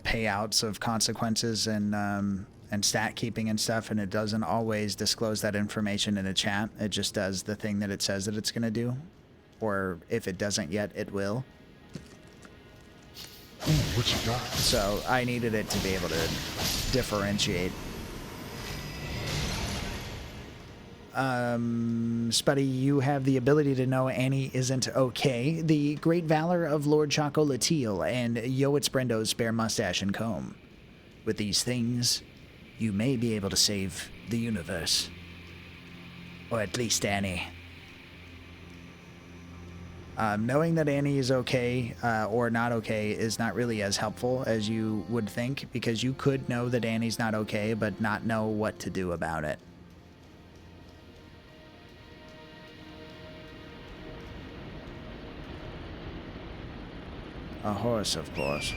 payouts of consequences and stat keeping and stuff, and it doesn't always disclose that information in a chat. It just does the thing that it says that it's going to do. Or if it doesn't yet, it will. Ooh, what you got? So I needed it to be able to differentiate. Spuddy, you have the ability to know Annie isn't okay. The great valor of Lord Choco Latil and Yoitz Brendo's spare mustache and comb. With these things, you may be able to save the universe. Or at least Annie. Knowing that Annie is okay or not okay is not really as helpful as you would think, because you could know that Annie's not okay but not know what to do about it. A horse, of course.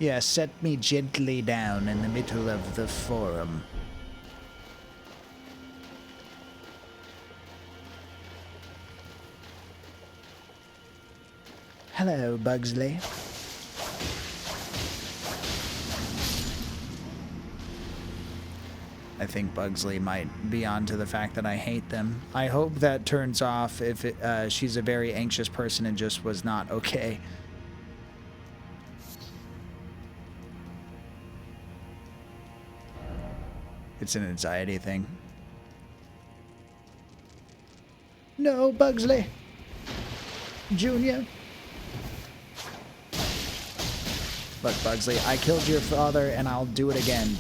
Yeah, set me gently down in the middle of the forum. Hello, Bugsley. I think Bugsley might be onto the fact that I hate them. I hope that turns off if she's a very anxious person and just was not okay. It's an anxiety thing. No, Bugsley. Junior. Look, Bugsley, I killed your father and I'll do it again.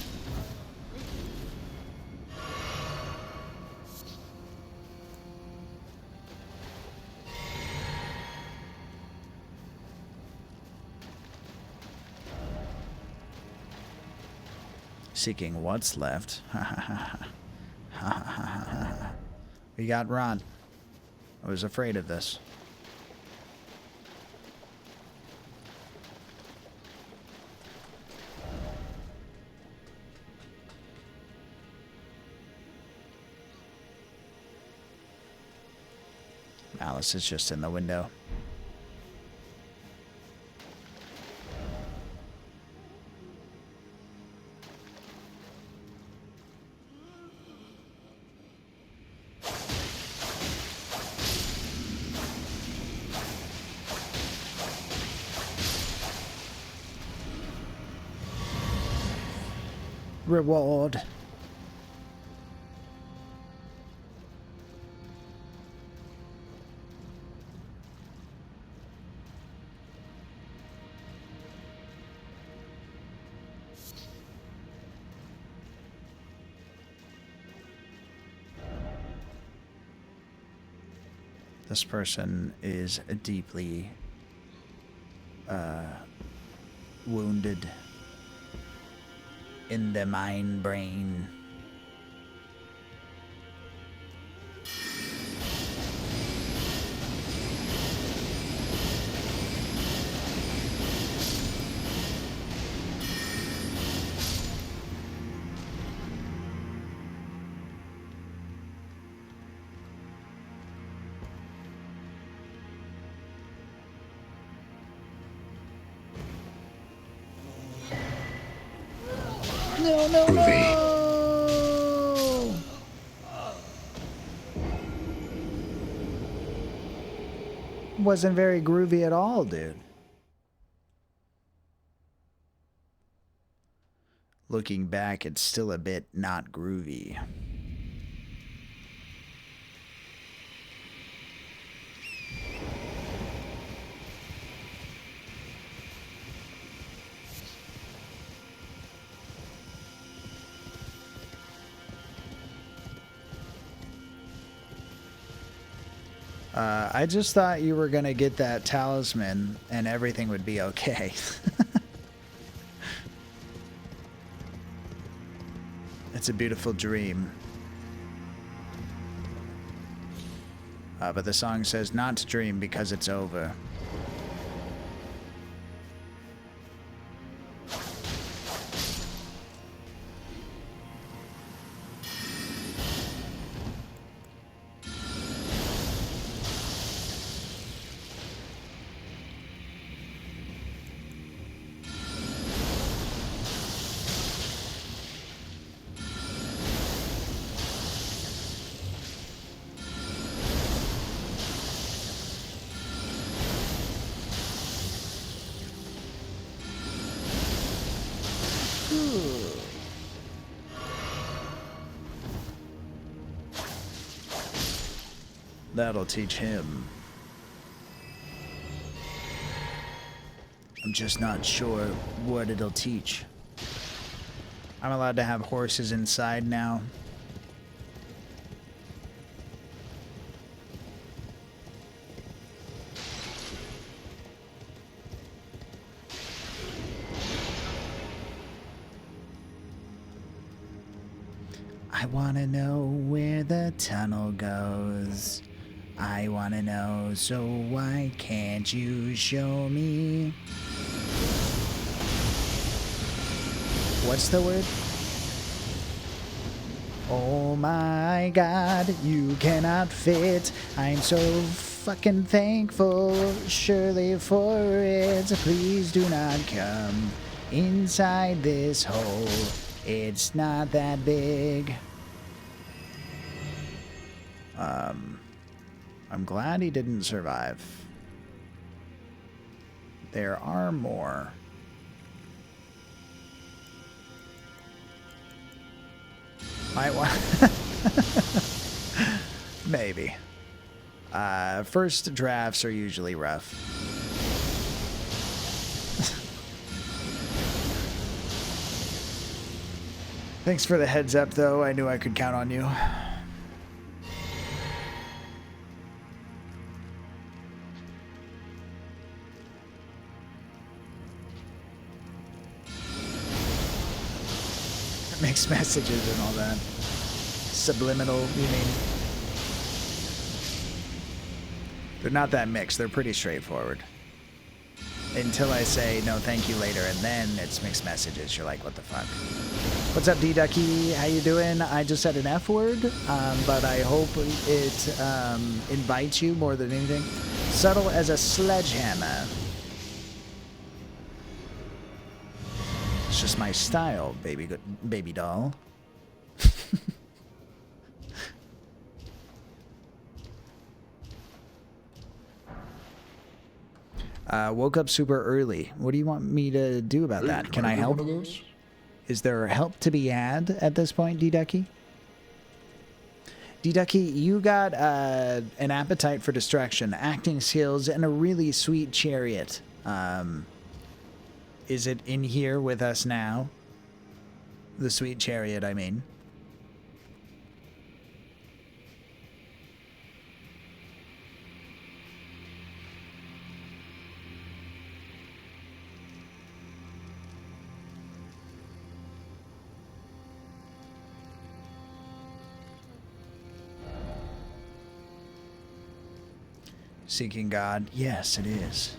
Seeking what's left. We got Ron. I was afraid of this. Alice is just in the window. Reward. This person is deeply wounded in the mind brain. No, no, no! Wasn't very groovy at all, dude. Looking back, it's still a bit not groovy. I just thought you were gonna get that talisman and everything would be okay. It's a beautiful dream. But the song says not to dream because it's over. That'll teach him. I'm just not sure what it'll teach. I'm allowed to have horses inside now. I wanna know where the tunnel goes. I wanna know, so why can't you show me? What's the word? Oh my God, you cannot fit. I'm so fucking thankful, surely for it. Please do not come inside this hole. It's not that big. I'm glad he didn't survive. There are more. Might want... Maybe. First drafts are usually rough. Thanks for the heads up, though. I knew I could count on you. Mixed messages and all that. Subliminal, you mean? They're not that mixed. They're pretty straightforward. Until I say no thank you later, and then it's mixed messages. You're like, what the fuck? What's up, D-Ducky? How you doing? I just said an F word, but I hope it invites you more than anything. Subtle as a sledgehammer. It's just my style, baby doll. Woke up super early. What do you want me to do about that? Can I help? Is there help to be had at this point, D-Ducky? D-Ducky, you got an appetite for distraction, acting skills, and a really sweet chariot. Is it in here with us now? The sweet chariot, I mean. Seeking God. Yes, it is.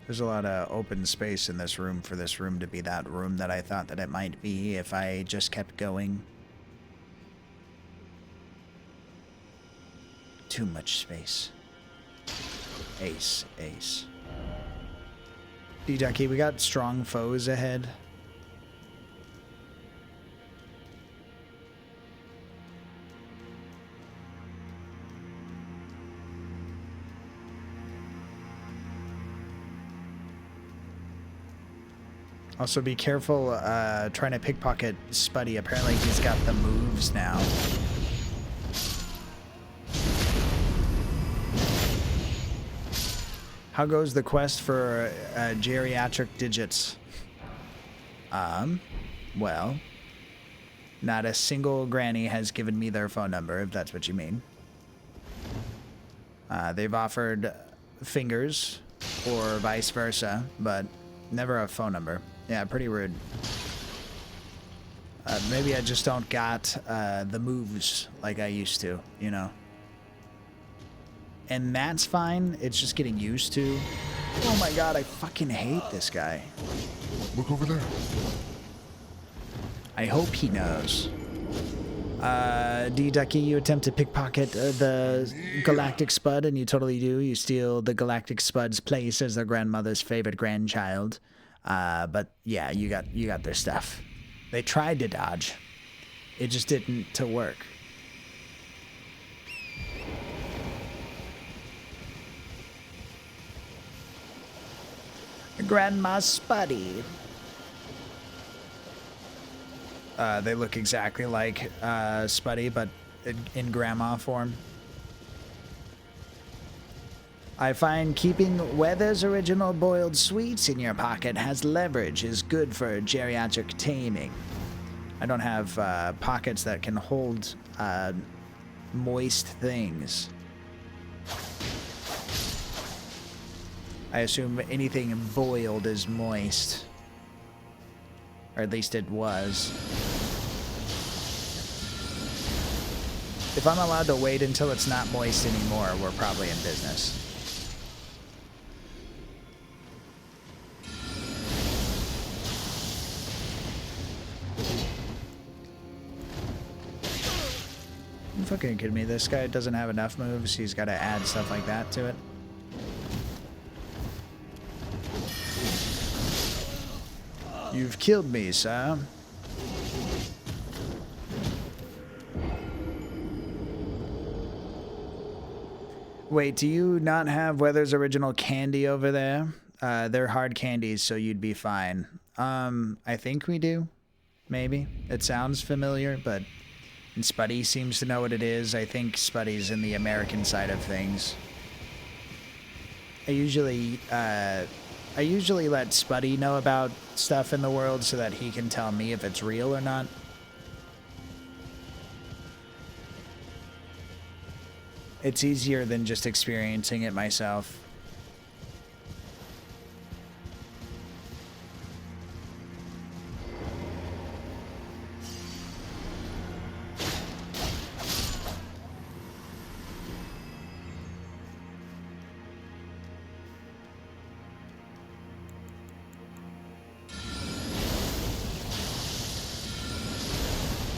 There's a lot of open space in this room for this room to be that room that I thought that it might be if I just kept going. Too much space. Ace, ace. D-Ducky, we got strong foes ahead. Also, be careful trying to pickpocket Spuddy. Apparently, he's got the moves now. How goes the quest for geriatric digits? Well, not a single granny has given me their phone number, if that's what you mean. They've offered fingers or vice versa, but never a phone number. Yeah, pretty rude. Maybe I just don't got the moves like I used to, you know? And that's fine. It's just getting used to. Oh my god, I fucking hate this guy. Look over there. I hope he knows. D-Ducky, you attempt to pickpocket the Galactic Spud, and you totally do. You steal the Galactic Spud's place as their grandmother's favorite grandchild. But yeah, you got their stuff. They tried to dodge. It just didn't to work. Grandma Spuddy. They look exactly like Spuddy, but in grandma form. I find keeping Weather's original boiled sweets in your pocket has leverage, is good for geriatric taming. I don't have pockets that can hold moist things. I assume anything boiled is moist. Or at least it was. If I'm allowed to wait until it's not moist anymore, we're probably in business. fucking kidding me? This guy doesn't have enough moves. He's got to add stuff like that to it. You've killed me, sir. Wait, do you not have Weather's Original Candy over there? They're hard candies, so you'd be fine. I think we do. Maybe. It sounds familiar, but and Spuddy seems to know what it is. I think Spuddy's in the American side of things. I usually let Spuddy know about stuff in the world so that he can tell me if it's real or not. It's easier than just experiencing it myself.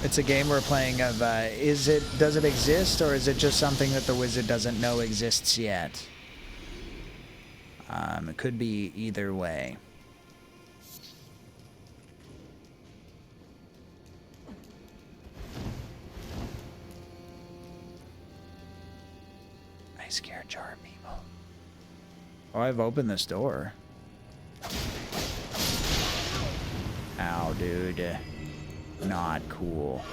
It's a game we're playing of, does it exist, or is it just something that the wizard doesn't know exists yet? It could be either way. I scare jar people. Oh, I've opened this door. Ow, dude. Not cool.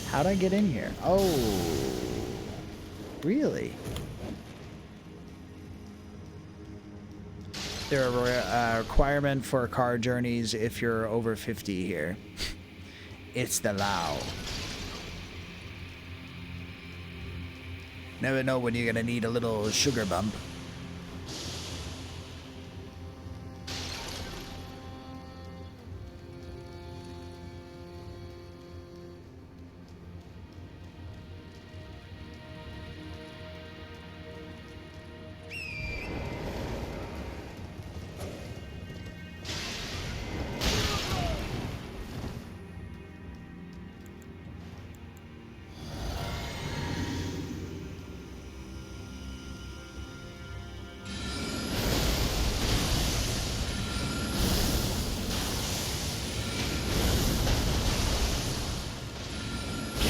How'd I get in here? Oh, really? There are requirement for car journeys if you're over 50 here. It's the law. Never know when you're gonna need a little sugar bump.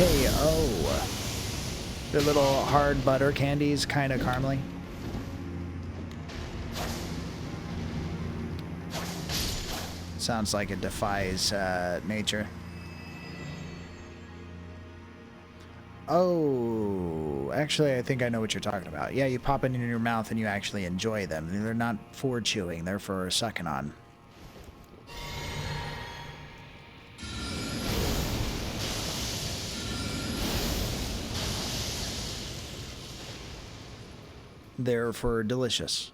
KO. They're little hard butter candies, kind of caramely. Sounds like it defies nature. Oh, actually, I think I know what you're talking about. Yeah, you pop it in your mouth and you actually enjoy them. They're not for chewing, they're for sucking on. They're for delicious.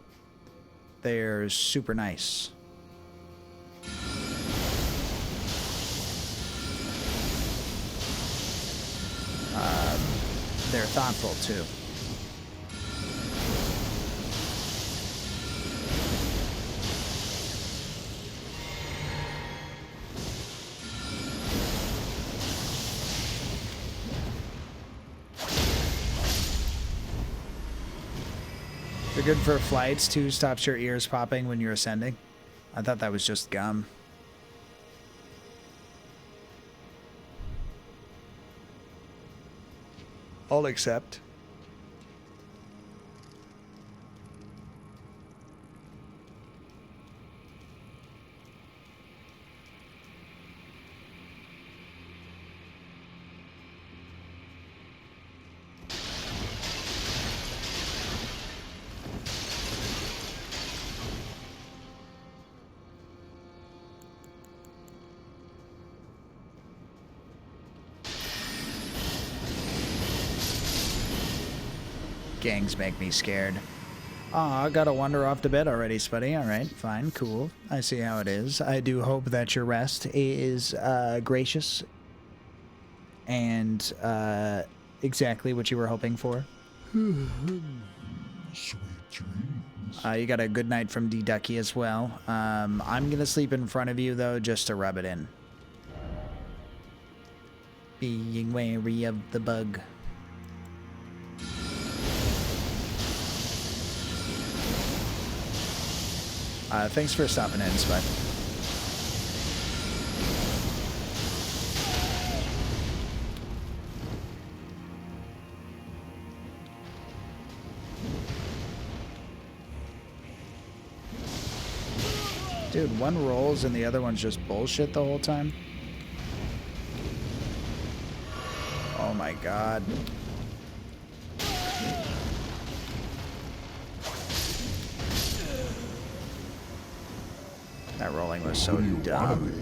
They're super nice. They're thoughtful too. They're good for flights too. Stops your ears popping when you're ascending. I thought that was just gum. I'll accept. Gangs make me scared. Aw, I gotta wander off to bed already, Spuddy. Alright, fine, cool. I see how it is. I do hope that your rest is gracious and exactly what you were hoping for. Sweet dreams. You got a good night from D-Ducky as well. I'm gonna sleep in front of you, though, just to rub it in. Being wary of the bug. Thanks for stopping in, Spud. Dude, one rolls and the other one's just bullshit the whole time. Oh my god. That rolling was so dumb.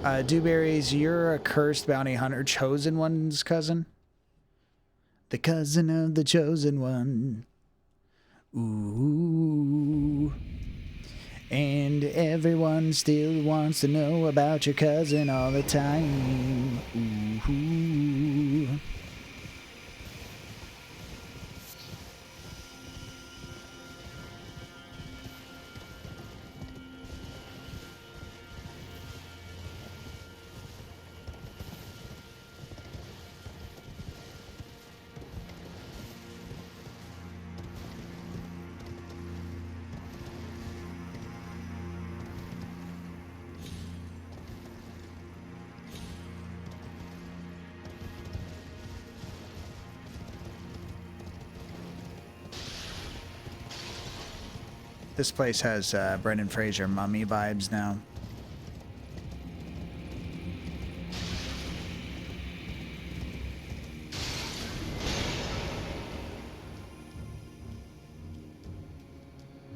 Dewberries, you're a cursed bounty hunter, chosen one's cousin? The cousin of the chosen one. Ooh. And everyone still wants to know about your cousin all the time. Ooh. This place has Brendan Fraser mummy vibes now.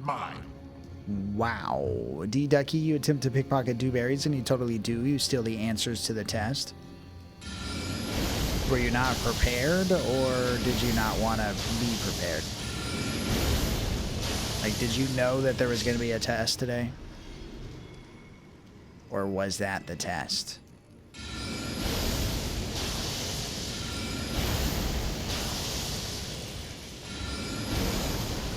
Mine. Wow. D-Ducky, you attempt to pickpocket Dewberries, and you totally do. You steal the answers to the test. Were you not prepared, or did you not want to be prepared? Like, did you know that there was going to be a test today? Or was that the test?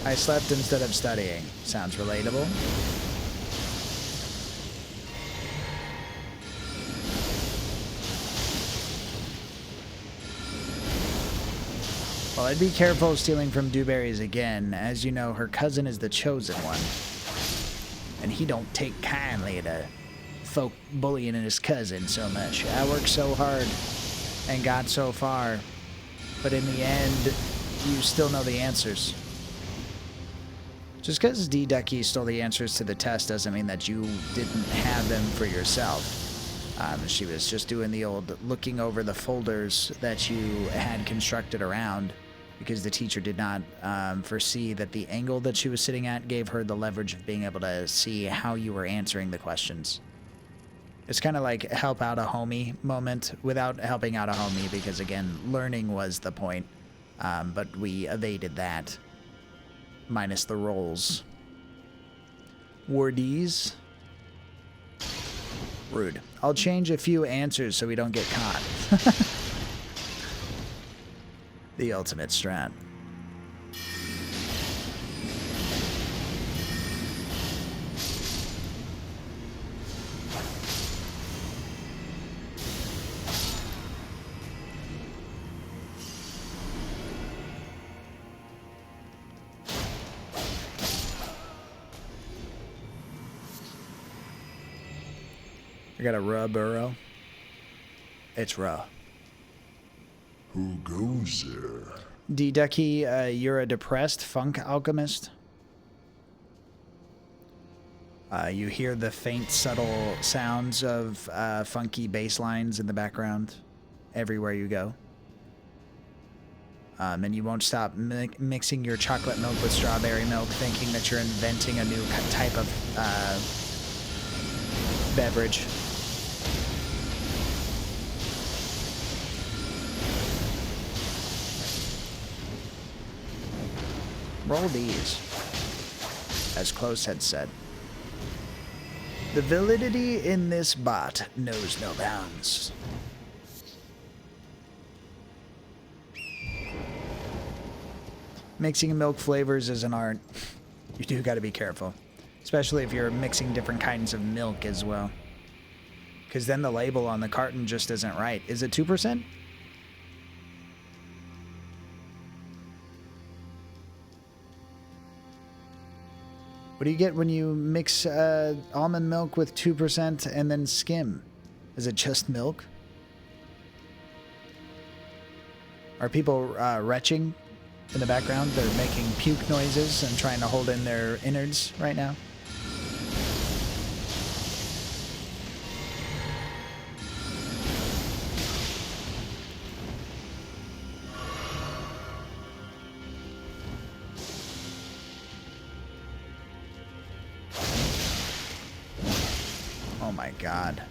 I slept instead of studying. Sounds relatable. Well, I'd be careful stealing from Dewberries again. As you know, her cousin is the chosen one. And he don't take kindly to folk bullying his cousin so much. I worked so hard and got so far. But in the end, you still know the answers. Just because D-Ducky stole the answers to the test doesn't mean that you didn't have them for yourself. She was just doing the old looking over the folders that you had constructed around, because the teacher did not foresee that the angle that she was sitting at gave her the leverage of being able to see how you were answering the questions. It's kind of like help out a homie moment without helping out a homie, because again, learning was the point, but we evaded that. Minus the rolls. Wardies. Rude. I'll change a few answers so we don't get caught. The ultimate strat. I got a raw burrow. It's raw. Who goes there? D-Ducky, you're a depressed funk alchemist. You hear the faint, subtle sounds of funky bass lines in the background everywhere you go. And you won't stop mixing your chocolate milk with strawberry milk, thinking that you're inventing a new type of beverage. Roll these. As Close had said. The validity in this bot knows no bounds. Mixing milk flavors is an art. You do got to be careful. Especially if you're mixing different kinds of milk as well. Because then the label on the carton just isn't right. Is it 2%? What do you get when you mix almond milk with 2% and then skim? Is it just milk? Are people retching in the background? They're making puke noises and trying to hold in their innards right now. Oh my God.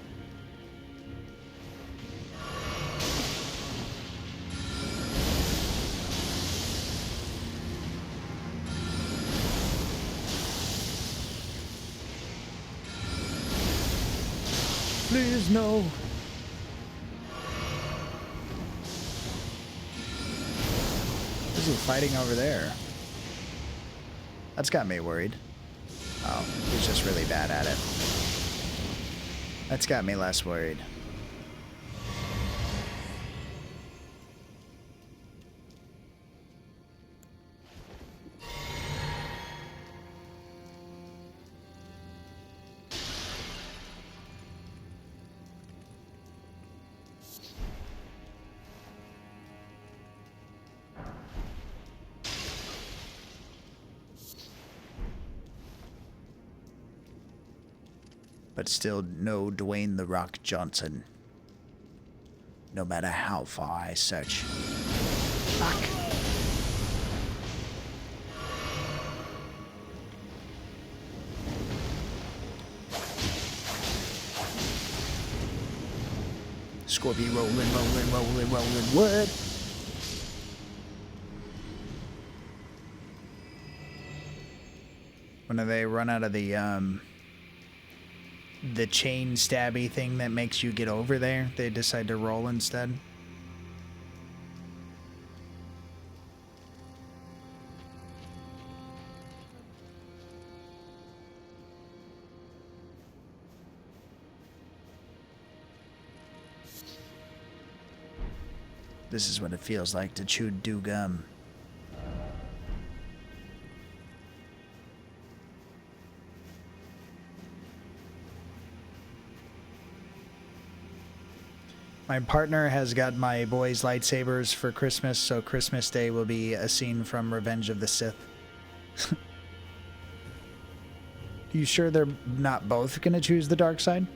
Please no. Who's he fighting over there? That's got me worried. Oh, he's just really bad at it. That's got me less worried. But still no Dwayne "The Rock" Johnson. No matter how far I search. Fuck. Scorpio rolling, rolling, rolling, rolling. What? When they run out of the chain stabby thing that makes you get over there, they decide to roll instead. This is what it feels like to chew dew gum. My partner has got my boys' lightsabers for Christmas, so Christmas Day will be a scene from Revenge of the Sith. You sure they're not both gonna choose the dark side?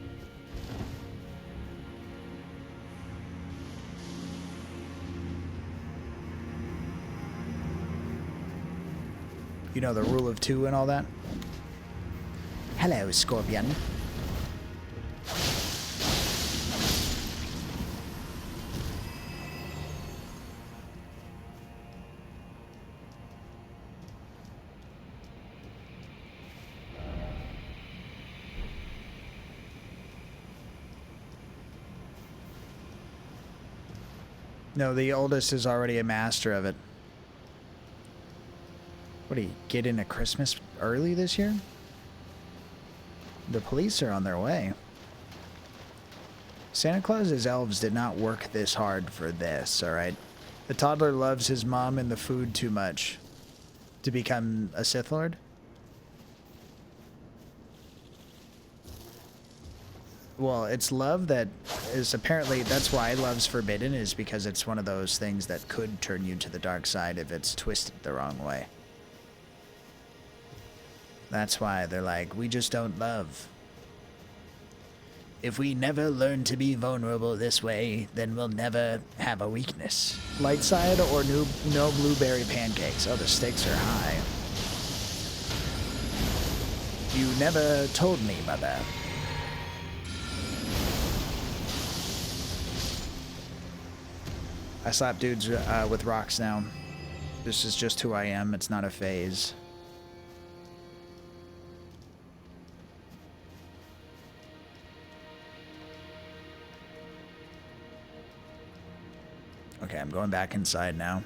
You know the rule of two and all that? Hello, Scorpion. No, the oldest is already a master of it. What do you get into Christmas early this year? The police are on their way. Santa Claus's elves did not work this hard for this, alright? The toddler loves his mom and the food too much to become a Sith Lord. Well, it's love that is apparently, that's why love's forbidden, is because it's one of those things that could turn you to the dark side if it's twisted the wrong way. That's why they're like, we just don't love. If we never learn to be vulnerable this way, then we'll never have a weakness. Light side or no blueberry pancakes? Oh, the stakes are high. You never told me, mother. I slap dudes with rocks now. This is just who I am. It's not a phase. Okay, I'm going back inside now.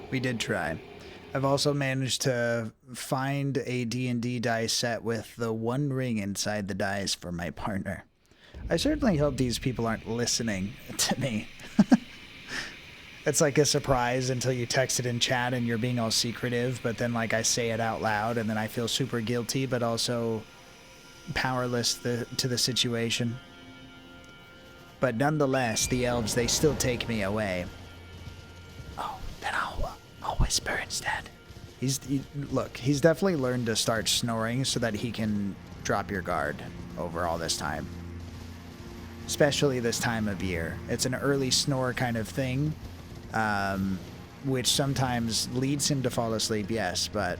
We did try. I've also managed to find a D&D dice set with the one ring inside the dice for my partner. I certainly hope these people aren't listening to me. It's like a surprise until you text it in chat and you're being all secretive, but then like I say it out loud and then I feel super guilty but also powerless to the situation. But nonetheless, the elves, they still take me away. Oh, then I'll whisper instead. Look, he's definitely learned to start snoring so that he can drop your guard over all this time. Especially this time of year. It's an early snore kind of thing, which sometimes leads him to fall asleep, yes, but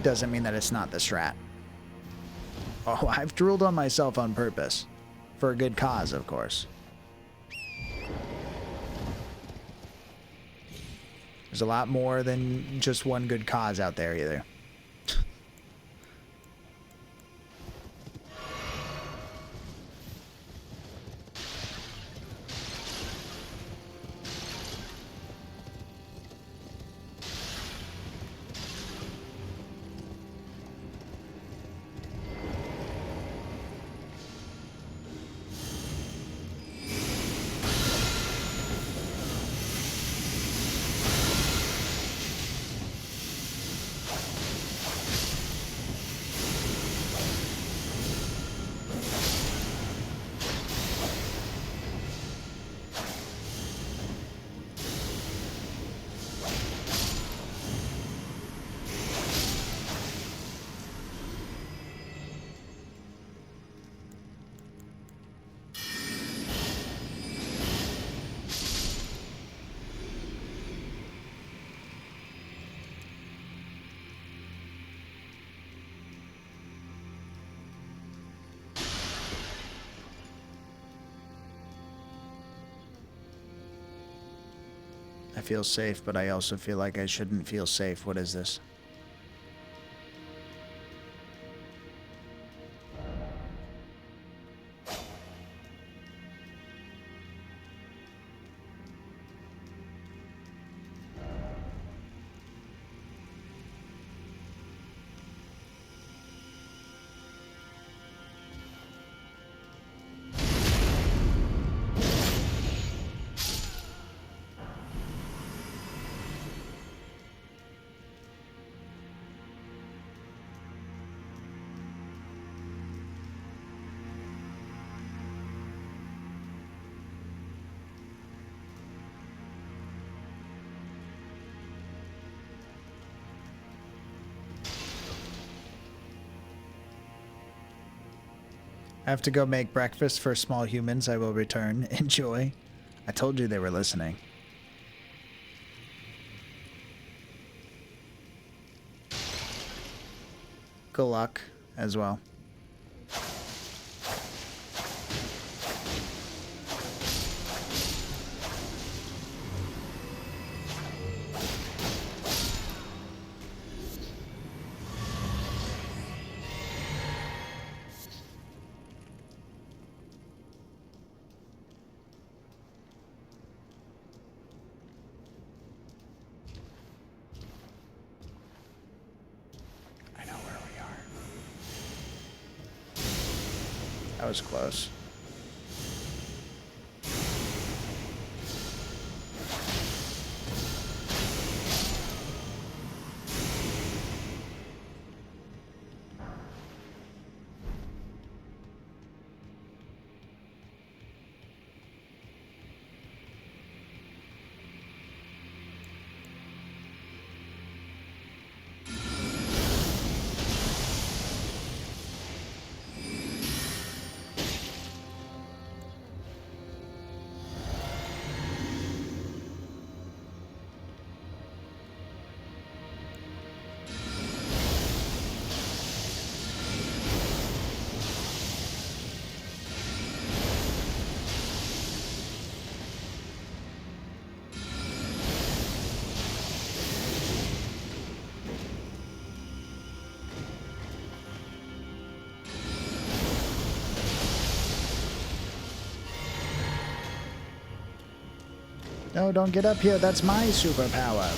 doesn't mean that it's not the strat. Oh, I've drooled on myself on purpose. For a good cause, of course. There's a lot more than just one good cause out there either. I feel safe, but I also feel like I shouldn't feel safe. What is this? I have to go make breakfast for small humans. I will return. Enjoy. I told you they were listening. Good luck as well. That was close. No, don't get up here. That's my superpower.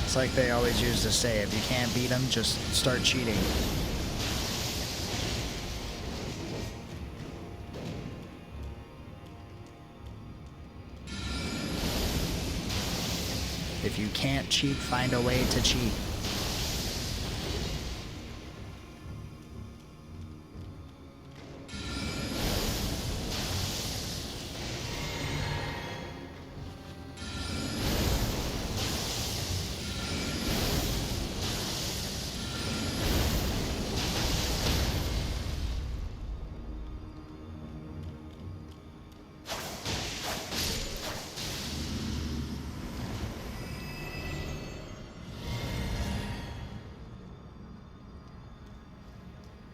It's like they always used to say, if you can't beat them, just start cheating. If you can't cheat, find a way to cheat.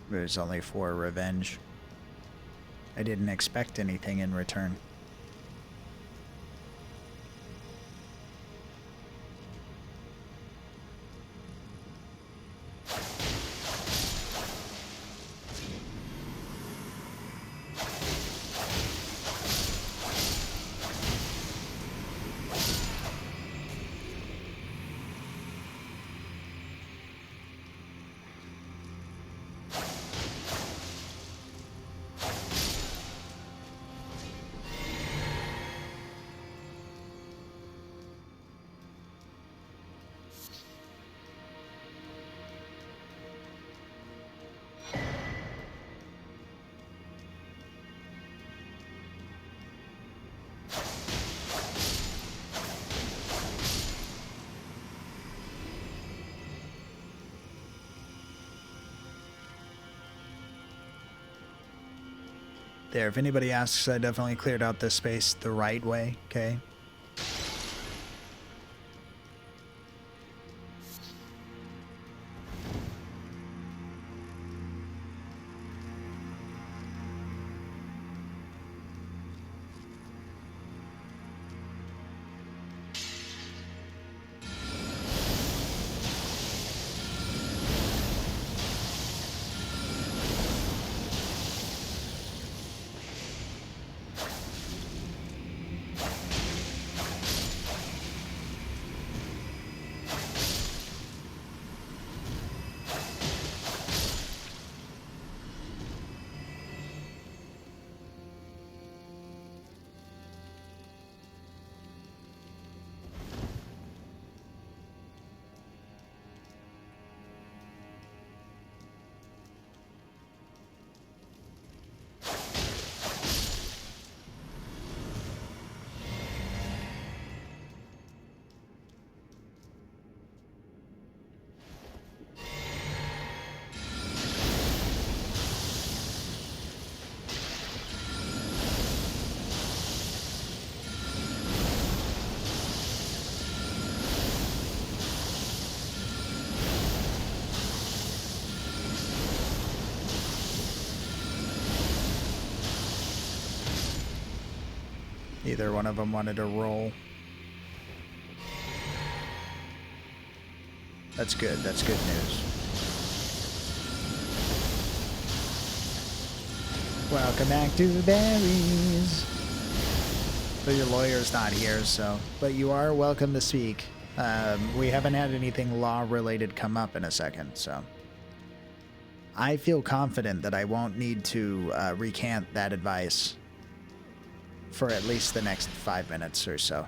There's only 4 revenge. I didn't expect anything in return. There, if anybody asks, I definitely cleared out this space the right way, okay? Either one of them wanted to roll. That's good. That's good news. Welcome back to Berries. So your lawyer's not here, so... But you are welcome to speak. We haven't had anything law-related come up in a second, so... I feel confident that I won't need to recant that advice for at least the next 5 minutes or so.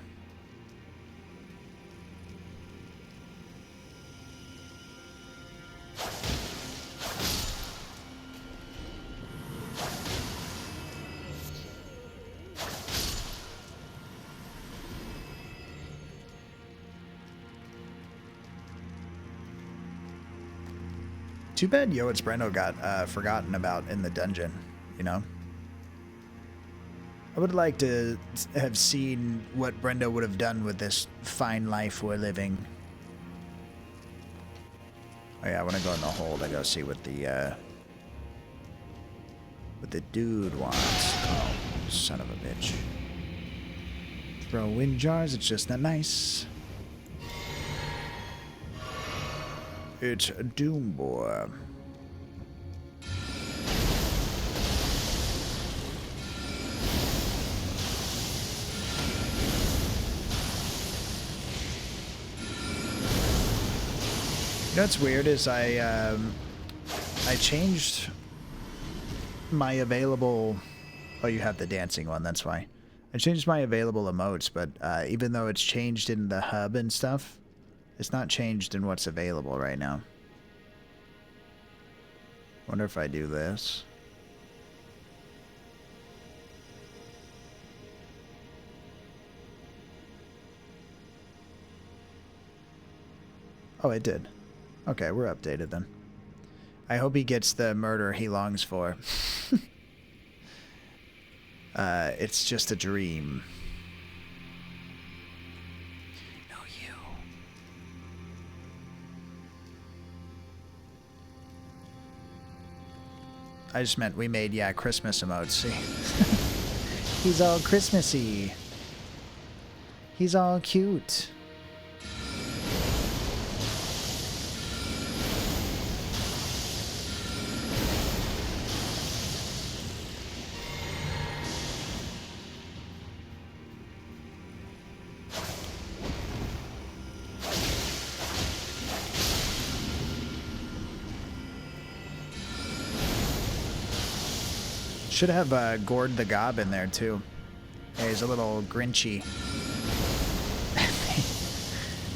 Too bad Yoet's Brendo got forgotten about in the dungeon, you know? I would like to have seen what Brendo would have done with this fine life we're living. Oh yeah, I want to go in the hold. I go see what the dude wants. Oh, son of a bitch. Throw wind jars, it's just not nice. It's a Doom Boy. You know what's weird is I changed my available... Oh, you have the dancing one, that's why. I changed my available emotes, but even though it's changed in the hub and stuff, it's not changed in what's available right now. Wonder if I do this. Oh, it did. Okay, we're updated then. I hope he gets the murder he longs for. It's just a dream. I just meant we made, yeah, Christmas emotes. See? He's all Christmassy. He's all cute. Should have Gord the Gob in there too. Yeah, he's a little grinchy.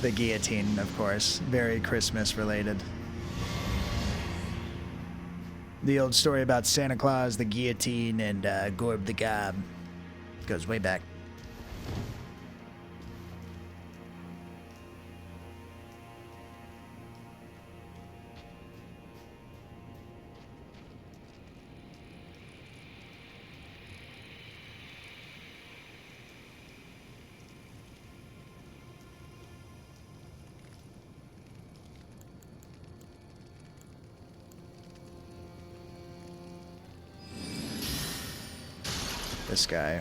The guillotine, of course, very Christmas related. The old story about Santa Claus, the guillotine, and Gorb the Gob goes way back. This guy.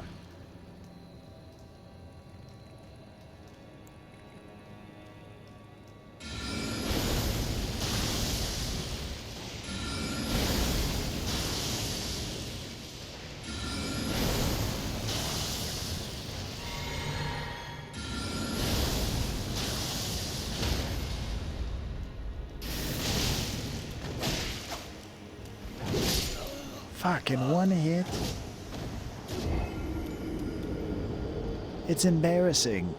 Fucking one hit. It's embarrassing.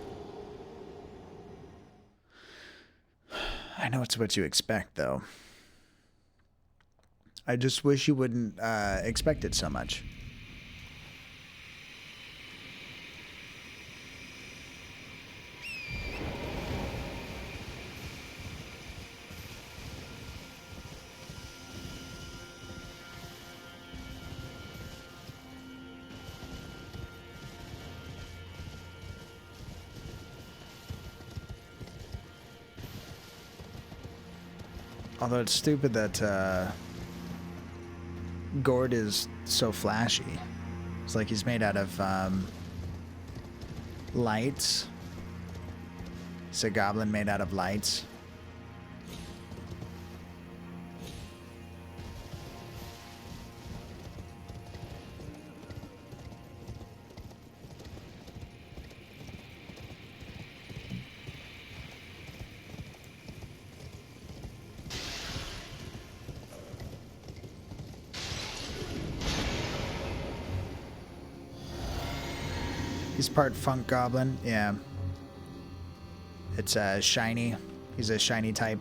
I know it's what you expect, though. I just wish you wouldn't expect it so much. Although it's stupid that Gord is so flashy. It's like he's made out of Lights. It's a goblin made out of lights. He's part funk goblin, yeah. It's shiny. He's a shiny type.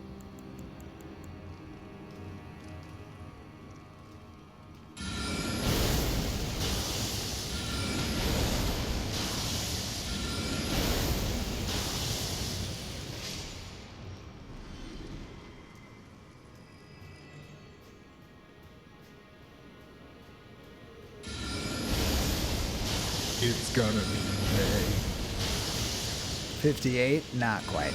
It's gonna be 58, not quite.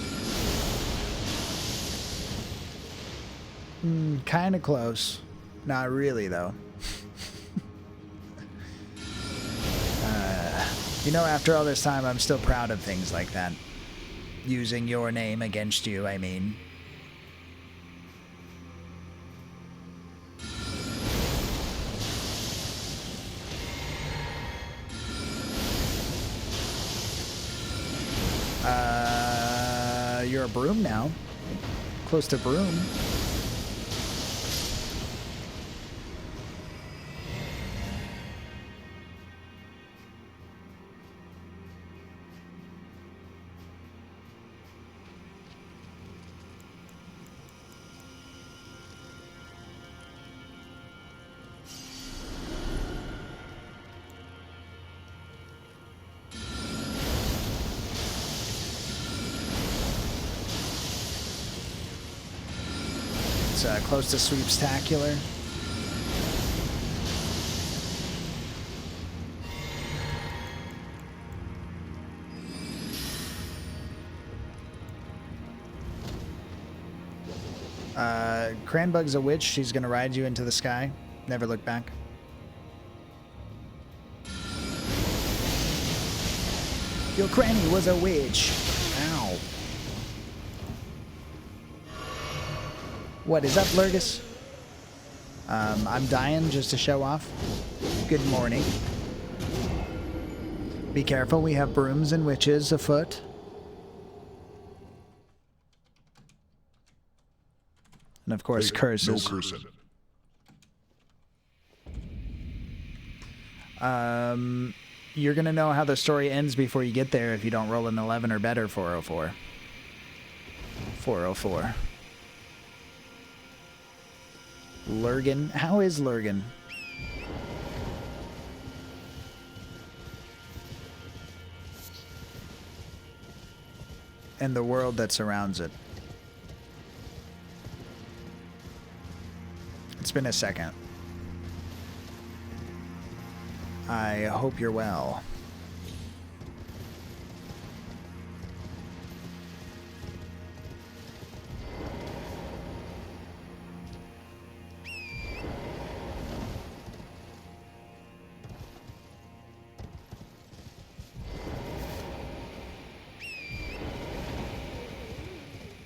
Kind of close. Not really, though. You know, after all this time, I'm still proud of things like that. Using your name against you, I mean. You're a broom now. Close to broom. It's close to sweepstacular. Cranbug's a witch. She's gonna ride you into the sky. Never look back. Your cranny was a witch. Ow. What is up, Lurgus? I'm dying just to show off. Good morning. Be careful, we have brooms and witches afoot. And of course, curses. No cursing. You're gonna know how the story ends before you get there if you don't roll an 11 or better. 404. 404. Lurgan. How is Lurgan? And the world that surrounds it. It's been a second. I hope you're well.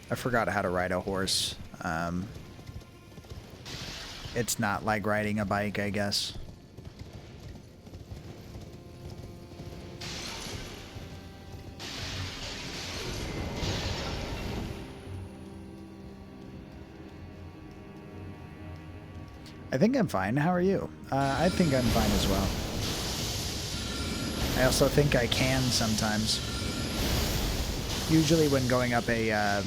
I forgot how to ride a horse. It's not like riding a bike, I guess. I think I'm fine. How are you? I think I'm fine as well. I also think I can sometimes. Usually when going up a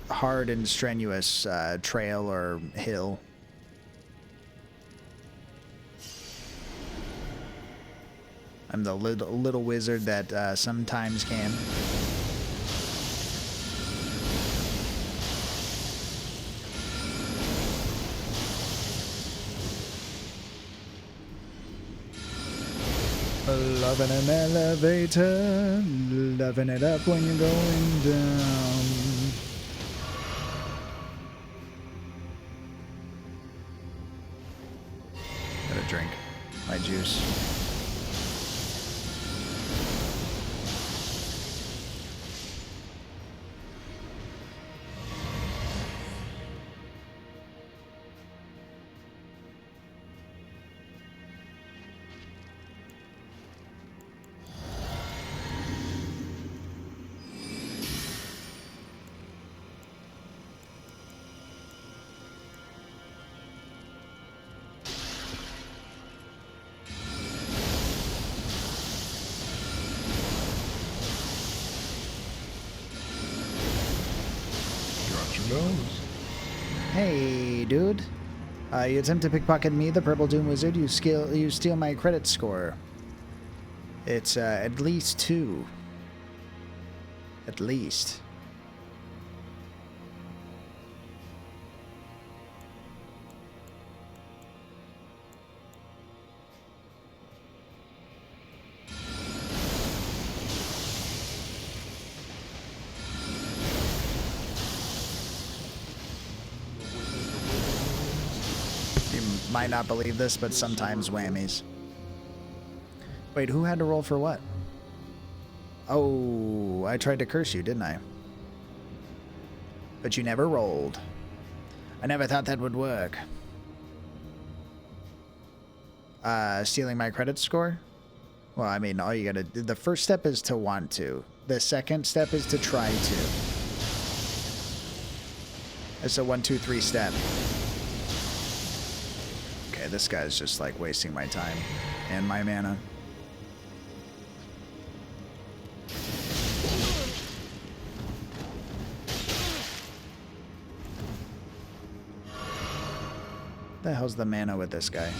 hard and strenuous trail or hill. I'm the little wizard that sometimes can. Loving an elevator, loving it up when you're going down. Gotta drink my juice. your nose. Hey, dude. You attempt to pickpocket me, the Purple Doom Wizard. You steal my credit score. It's at least 2. At least. You might not believe this, but sometimes whammies. Wait, who had to roll for what? Oh, I tried to curse you, didn't I? But you never rolled. I never thought that would work. Stealing my credit score? Well, I mean, all you gotta do... The first step is to want to. The second step is to try to. It's a 1, 2, 3 step. Okay, this guy's just, like, wasting my time and my mana. The hell's the mana with this guy?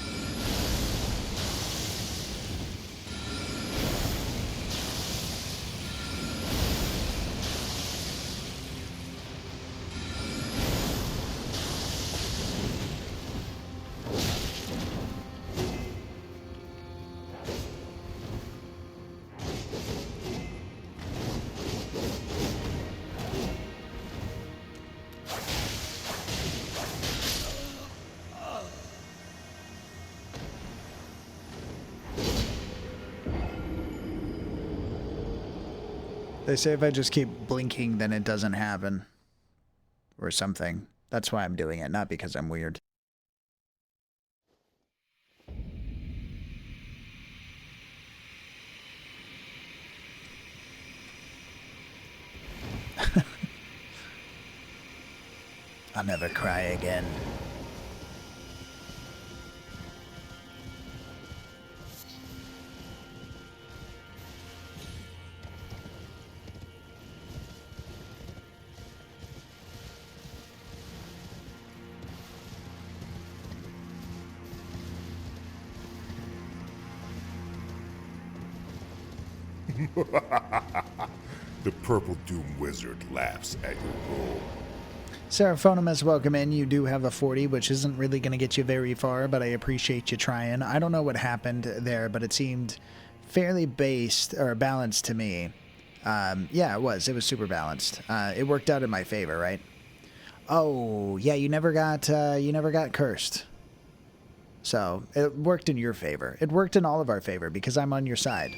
They say if I just keep blinking, then it doesn't happen. Or something. That's why I'm doing it, not because I'm weird. I'll never cry again. The Purple Doom Wizard laughs at your roll. Seraphonimus, welcome in. You do have a 40, which isn't really going to get you very far, but I appreciate you trying. I don't know what happened there, but it seemed fairly balanced to me. Yeah, it was. It was super balanced. It worked out in my favor, right? Oh, yeah, you never got cursed. So, it worked in your favor. It worked in all of our favor because I'm on your side.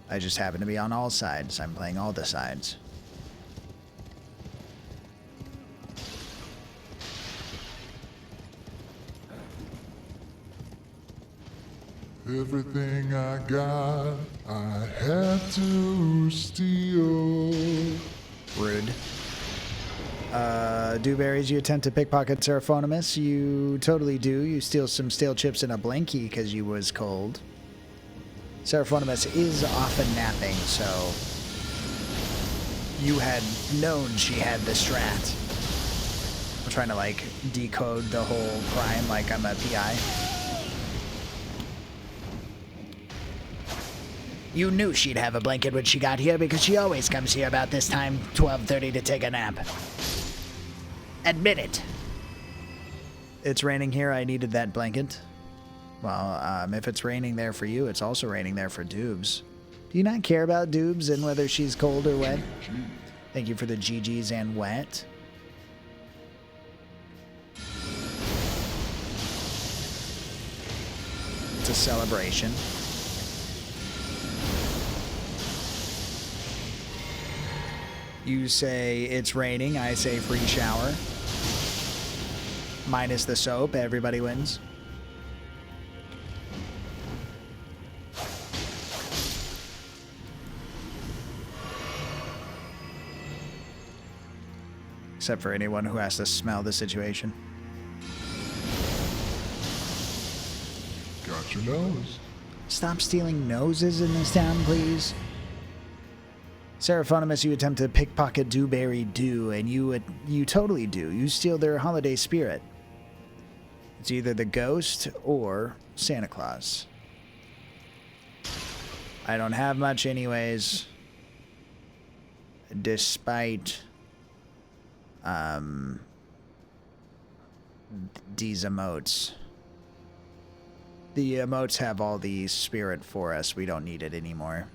I just happen to be on all sides. I'm playing all the sides. Everything I got, I had to steal. Rude. Dewberries, you attempt to pickpocket Seraphonimus. You totally do. You steal some stale chips and a blankie because you was cold. Seraphonimus is often napping, so you had known she had the strat. I'm trying to, like, decode the whole crime like I'm a PI. You knew she'd have a blanket when she got here because she always comes here about this time, 12:30, to take a nap. Admit it. It's raining here. I needed that blanket. Well, if it's raining there for you, it's also raining there for Doobs. Do you not care about Doobs and whether she's cold or wet? Thank you for the GGs and wet. It's a celebration. You say it's raining, I say free shower. Minus the soap, everybody wins. Except for anyone who has to smell the situation. Got your nose. Stop stealing noses in this town, please. Seraphonimus, you attempt to pickpocket Dewberry Dew, and you totally do. You steal their holiday spirit. It's either the ghost or Santa Claus. I don't have much anyways. Despite these emotes. The emotes have all the spirit for us. We don't need it anymore.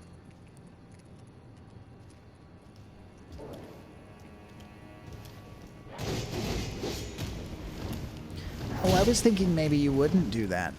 Oh, I was thinking maybe you wouldn't do that.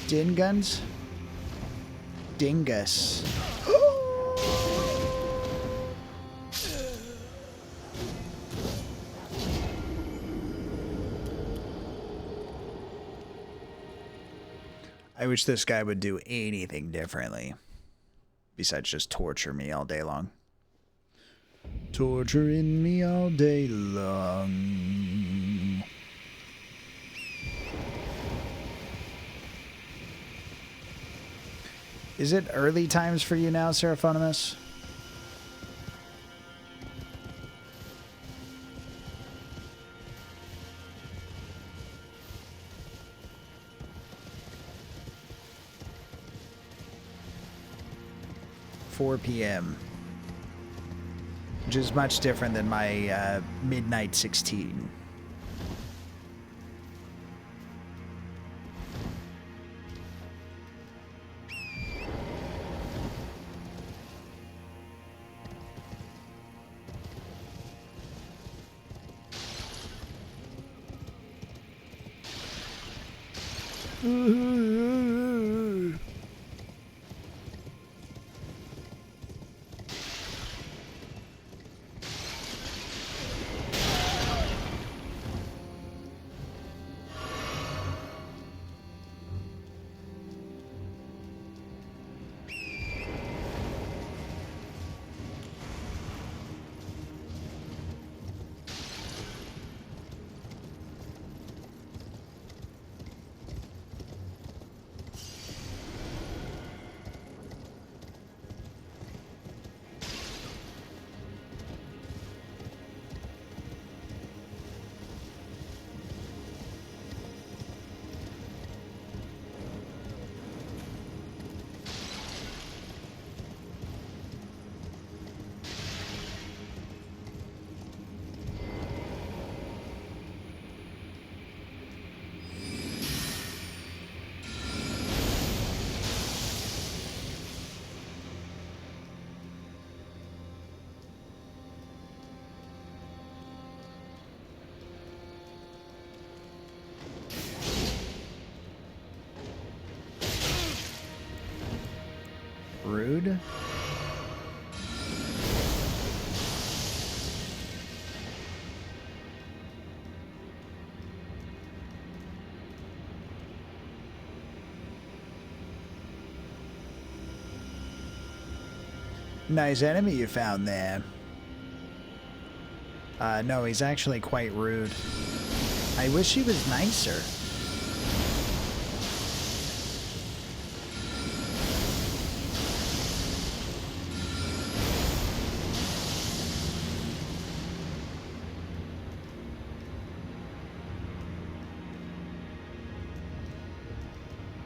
Din guns? Dingus. I wish this guy would do anything differently besides just torture me all day long. Torturing me all day long. Is it early times for you now, Seraphonimus? $4 p.m. Which is much different than my midnight 16. Rude. Nice enemy you found there. No, he's actually quite rude. I wish he was nicer.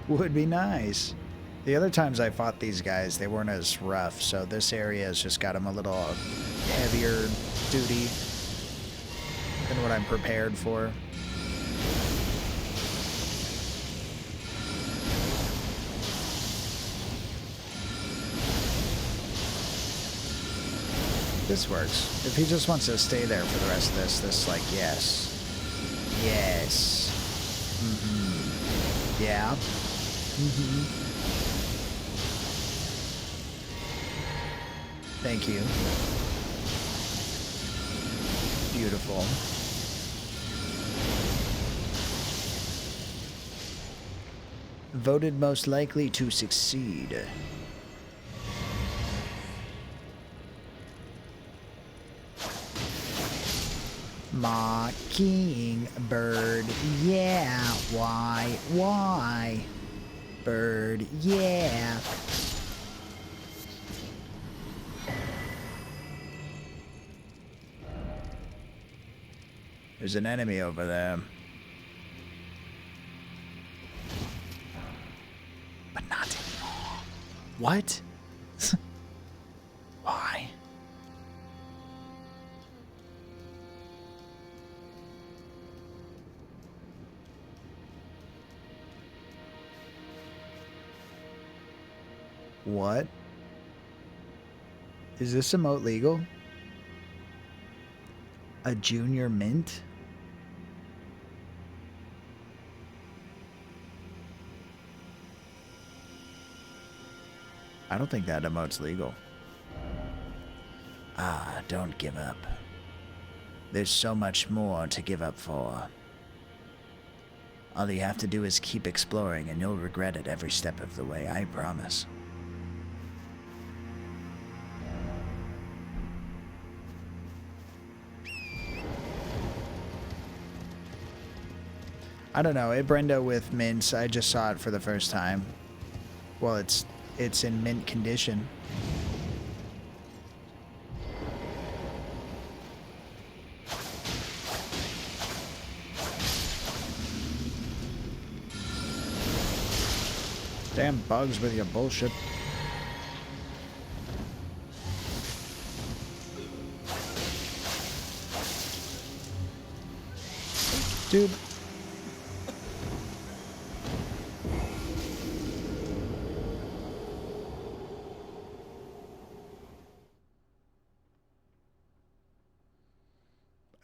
Would be nice. The other times I fought these guys, they weren't as rough, so this area has just got them a little heavier duty than what I'm prepared for. This works. If he just wants to stay there for the rest of this, like, yes. Yes. Yeah. Thank you. Beautiful. Voted most likely to succeed. Mockingbird, yeah. Why? Bird, yeah. There's an enemy over there. But not anymore. What? Why? What? Is this emote legal? A junior mint? I don't think that emote's legal. Ah, don't give up. There's so much more to give up for. All you have to do is keep exploring and you'll regret it every step of the way, I promise. I don't know, Brenda with mints, I just saw it for the first time. Well, it's in mint condition. Damn bugs with your bullshit. Dude.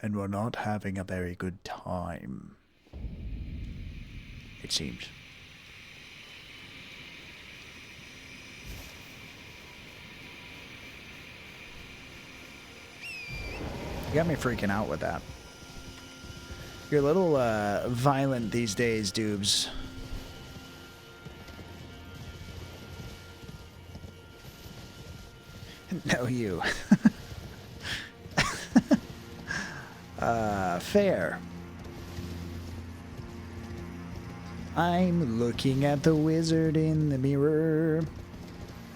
And we're not having a very good time. It seems. You got me freaking out with that. You're a little violent these days, Doobs. No, you. Fair. I'm looking at the wizard in the mirror.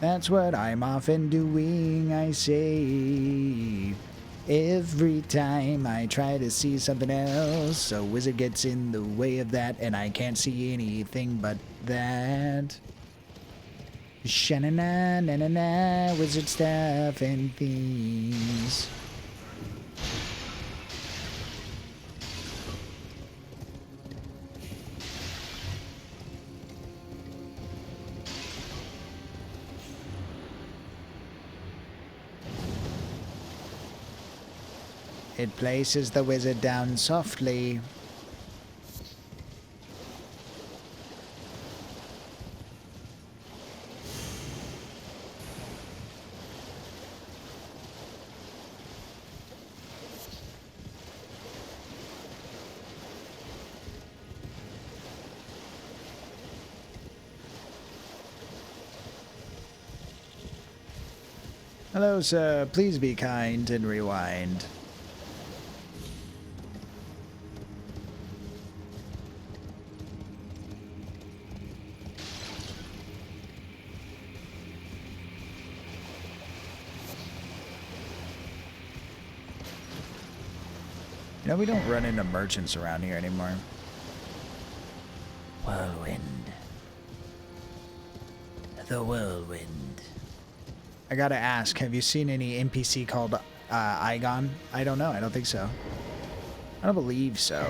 That's what I'm often doing, I say. Every time I try to see something else, a wizard gets in the way of that, and I can't see anything but that. Sha-na-na, na-na-na, wizard stuff and things. It places the wizard down softly. Hello, sir. Please be kind and rewind. You know, we don't run into merchants around here anymore. Whirlwind. The whirlwind. I gotta ask, have you seen any NPC called Igon? I don't know. I don't think so. I don't believe so.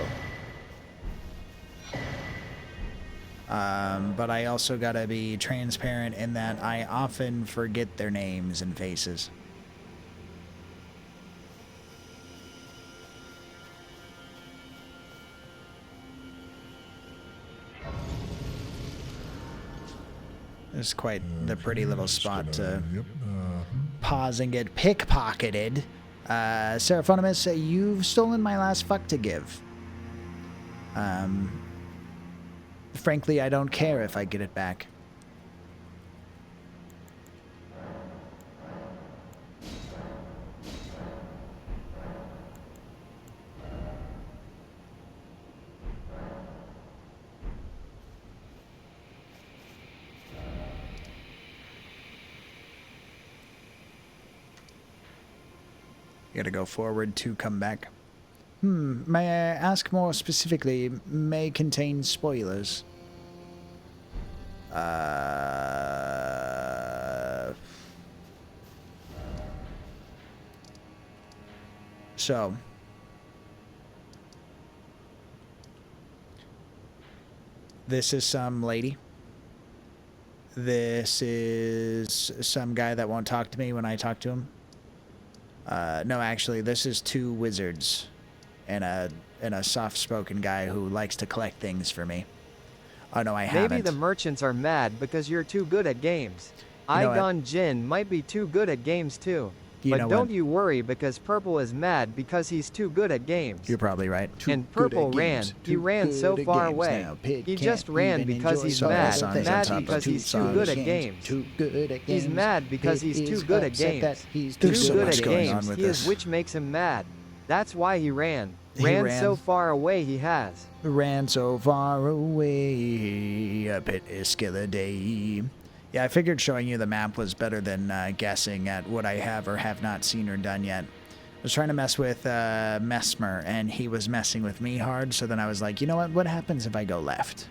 But I also gotta be transparent in that I often forget their names and faces. It's quite the pretty little spot to pause and get pickpocketed. Seraphonimus, you've stolen my last fuck to give. Frankly, I don't care if I get it back. You gotta go forward to come back. May I ask more specifically, may contain spoilers. So. This is some lady. This is some guy that won't talk to me when I talk to him. No, actually, this is two wizards and a soft-spoken guy who likes to collect things for me. Oh, no, I haven't. Maybe the merchants are mad because you're too good at games. Igon Jin might be too good at games too. But don't you worry because Purple is mad because he's too good at games. You're probably right. And Purple ran. He ran so far away. He just ran because he's mad. Mad because he's too good at games. He's mad because he's too good at games. Too good at games. He is, which makes him mad. That's why he ran. Ran so far away he has. Ran so far away, a pit is skill a day. Yeah, I figured showing you the map was better than guessing at what I have or have not seen or done yet. I was trying to mess with Mesmer, and he was messing with me hard, so then I was like, you know what? What happens if I go left?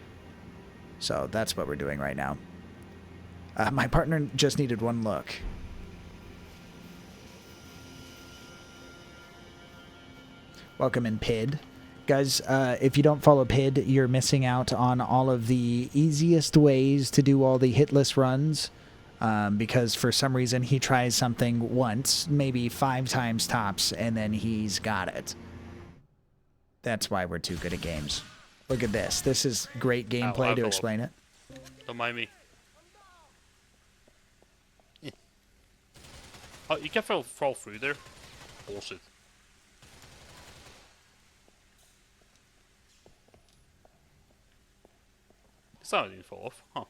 So that's what we're doing right now. My partner just needed one look. Welcome in, Pid. Guys, if you don't follow Pid, you're missing out on all of the easiest ways to do all the hitless runs, because for some reason he tries something once, maybe 5 times tops, and then he's got it. That's why we're too good at games. Look at this. This is great gameplay to explain it. Don't mind me. Oh, you can fall through there. Bullshit. It's not even fall off, huh?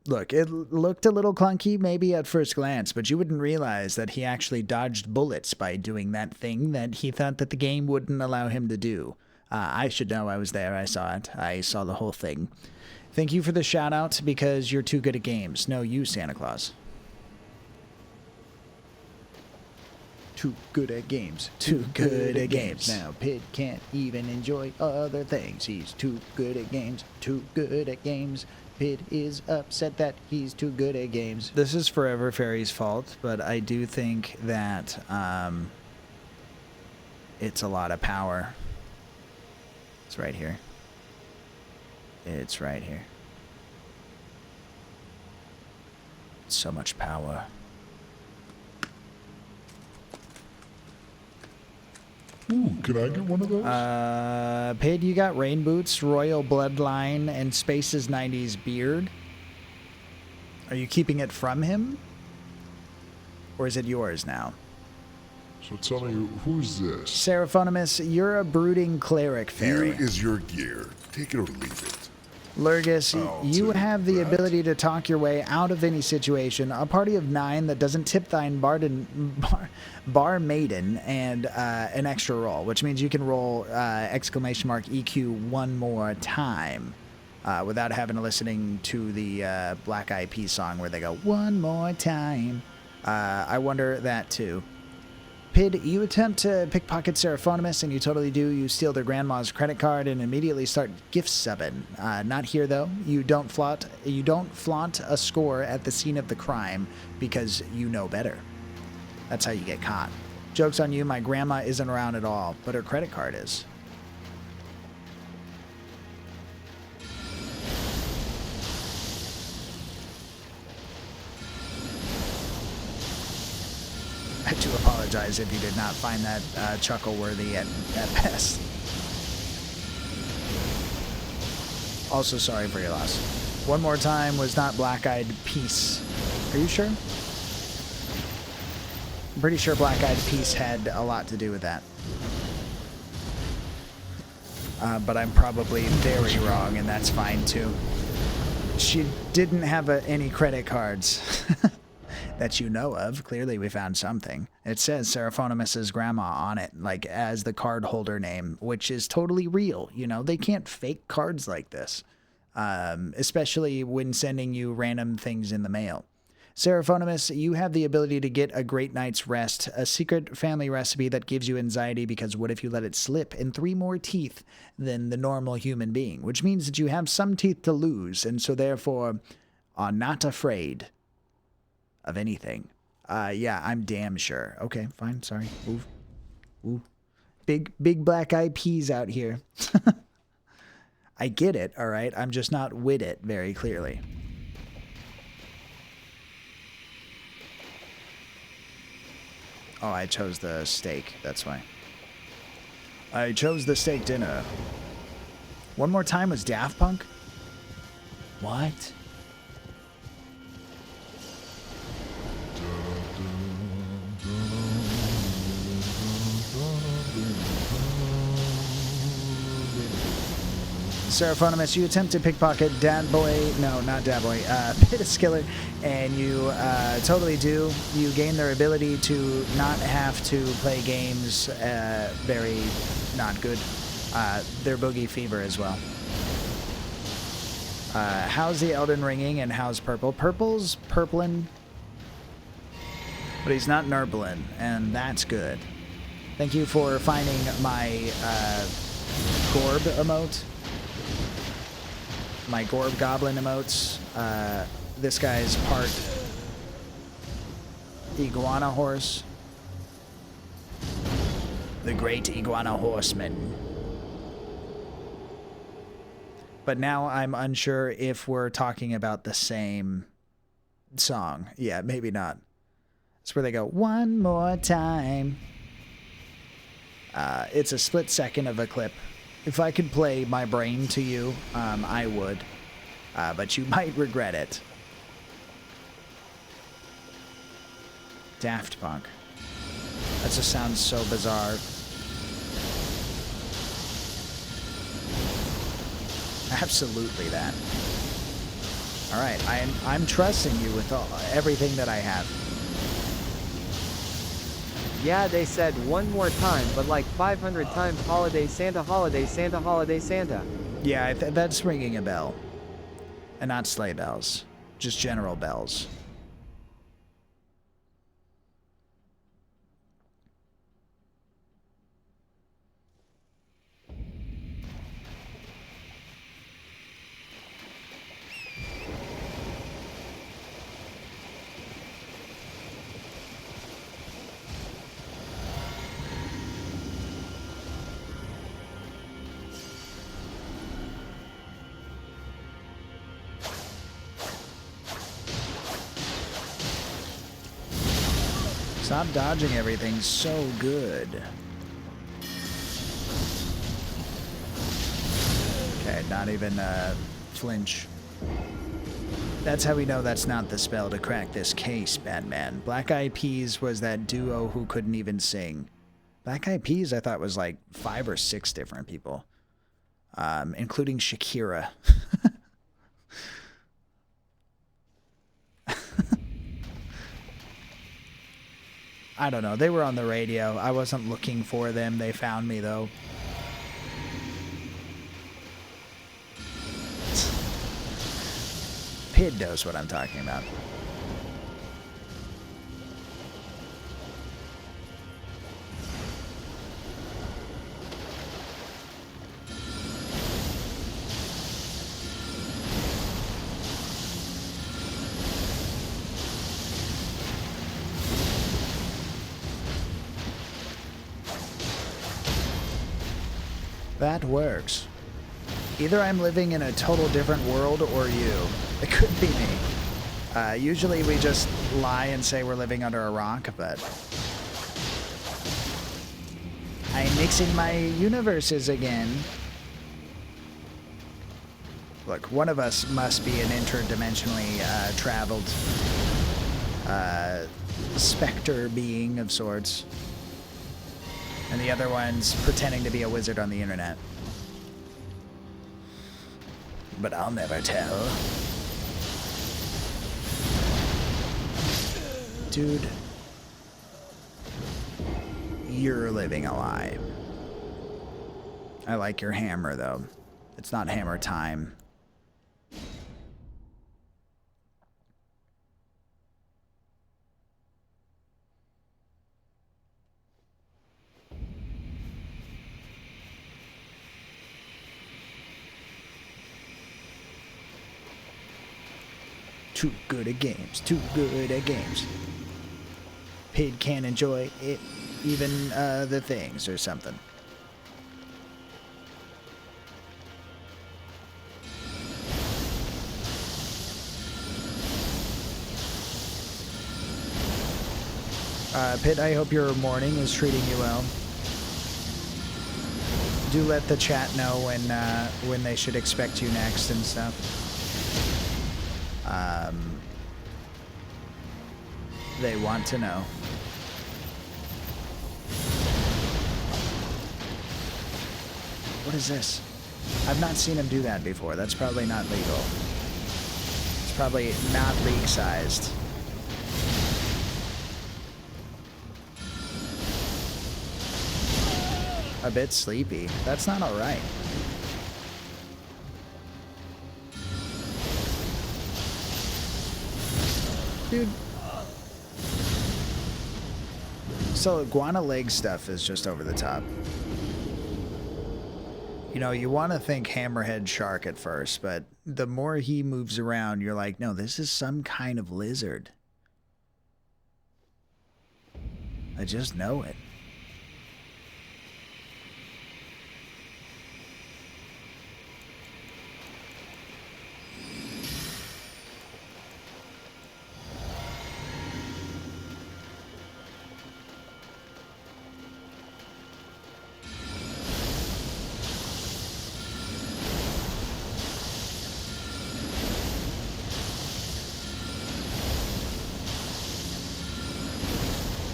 Look, it looked a little clunky maybe at first glance, but you wouldn't realize that he actually dodged bullets by doing that thing that he thought that the game wouldn't allow him to do. I should know. I was there. I saw it. I saw the whole thing. Thank you for the shout out because you're too good at games. No, you, Santa Claus. Too good at games. Too good at games. Now, Pid can't even enjoy other things. He's too good at games. Too good at games. Pid is upset that he's too good at games. This is Forever Fairy's fault, but I do think that it's a lot of power. It's right here. It's right here. So much power. Ooh, can I get one of those? Pid, you got rain boots, royal bloodline, and Space's 90s beard. Are you keeping it from him? Or is it yours now? So tell me, who's this? Seraphonimus, you're a brooding cleric fairy. Here is your gear. Take it or leave it. Lurgus, you have the ability to talk your way out of any situation. A party of 9 that doesn't tip thine bar maiden and an extra roll, which means you can roll EQ one more time without having to listening to the Black Eyed Peas song where they go, one more time. I wonder that too. Pid, you attempt to pickpocket Seraphonimus, and you totally do. You steal their grandma's credit card and immediately start gift subbing. Not here, though. You don't flaunt a score at the scene of the crime because you know better. That's how you get caught. Joke's on you, my grandma isn't around at all, but her credit card is. I do apologize if you did not find that chuckle-worthy at best. Also sorry for your loss. One More Time was not Black Eyed Peas. Are you sure? I'm pretty sure Black Eyed Peas had a lot to do with that. But I'm probably very wrong, and that's fine too. She didn't have any credit cards that you know of. Clearly, we found something. It says Seraphonimus's grandma on it, like as the card holder name, which is totally real. You know, they can't fake cards like this, especially when sending you random things in the mail. Seraphonimus, you have the ability to get a great night's rest, a secret family recipe that gives you anxiety because what if you let it slip, and 3 more teeth than the normal human being, which means that you have some teeth to lose, and so therefore are not afraid of anything. Yeah, I'm damn sure. Okay, fine, sorry. Ooh. Ooh. Big Black Eyed Peas out here. I get it, all right? I'm just not with it very clearly. Oh, I chose the steak. That's why. I chose the steak dinner. One More Time was Daft Punk? What? Seraphonimus, you attempt to pickpocket Dad Boy. No, not Dad Boy. Pit Skiller, and you totally do. You gain their ability to not have to play games. Very not good. Their Boogie Fever as well. How's the Elden Ringing and how's Purple? Purple's purplin', but he's not nurblin', and that's good. Thank you for finding my Gorb emote. My Gorb Goblin emotes. This guy's part Iguana Horse. The Great Iguana Horseman. But now I'm unsure if we're talking about the same song. Yeah, maybe not. It's where they go, one more time. It's a split second of a clip. If I could play my brain to you, I would. But you might regret it. Daft Punk. That just sounds so bizarre. Absolutely that. All right, I'm trusting you with everything that I have. Yeah, they said one more time, but like 500 times Holiday Santa, Holiday Santa, Holiday Santa. Yeah, that's ringing a bell. And not sleigh bells. Just general bells. Stop dodging everything so good. Okay, not even flinch. That's how we know that's not the spell to crack this case, Batman. Black Eyed Peas was that duo who couldn't even sing. Black Eyed Peas I thought was like 5 or 6 different people. Including Shakira. I don't know. They were on the radio. I wasn't looking for them. They found me, though. Pid knows what I'm talking about. That works. Either I'm living in a total different world or you. It could be me. Usually we just lie and say we're living under a rock, but I'm mixing my universes again. Look, one of us must be an interdimensionally traveled specter being of sorts. And the other one's pretending to be a wizard on the internet. But I'll never tell. Dude. You're living a lie. I like your hammer, though. It's not hammer time. Too good at games. Too good at games. Pig can't enjoy it, even the things or something. Pit, I hope your morning is treating you well. Do let the chat know when they should expect you next and stuff. They want to know. What is this? I've not seen him do that before. That's probably not legal. It's probably not league-sized. A bit sleepy. That's not alright. Dude. So iguana leg stuff is just over the top. You know, you want to think hammerhead shark at first, but the more he moves around, you're like, no, this is some kind of lizard. I just know it.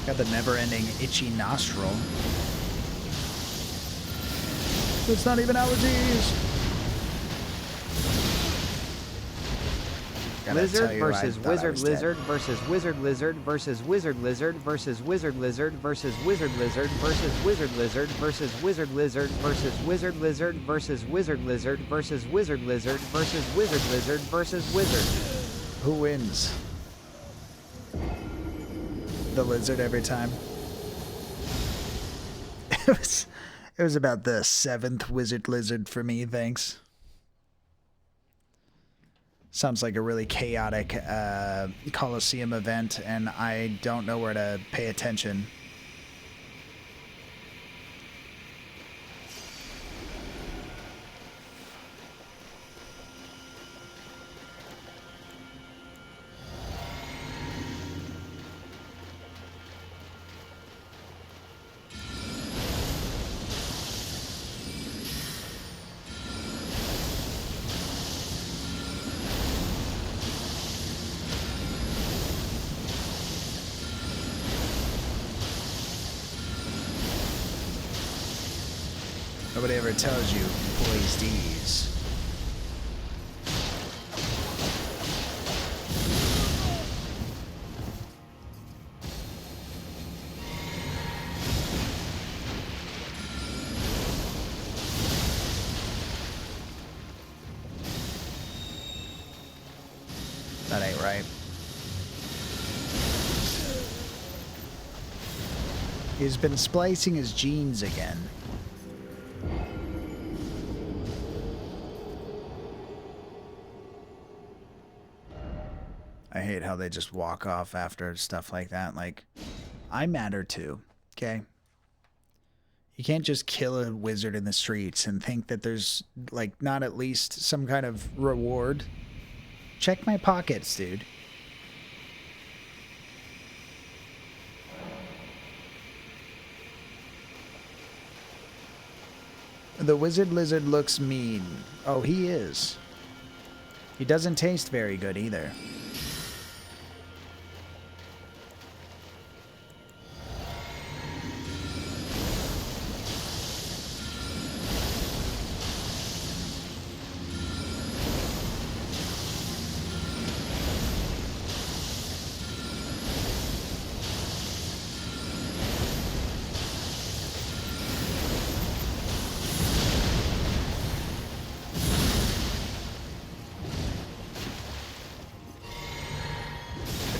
Got the never-ending itchy nostril. It's not even allergies. Lizard versus wizard lizard versus wizard lizard versus wizard lizard versus wizard lizard versus wizard lizard versus wizard lizard versus wizard lizard versus wizard lizard versus wizard lizard versus wizard lizard versus wizard lizard versus wizard. Who wins? The lizard every time. It was about the 7th wizard lizard for me, thanks. Sounds like a really chaotic Coliseum event, and I don't know where to pay attention. Nobody ever tells you, poise these. That ain't right. He's been splicing his genes again. I hate how they just walk off after stuff like that. Like, I matter too, okay? You can't just kill a wizard in the streets and think that there's, like, not at least some kind of reward. Check my pockets, dude. The wizard lizard looks mean. Oh, he is. He doesn't taste very good either.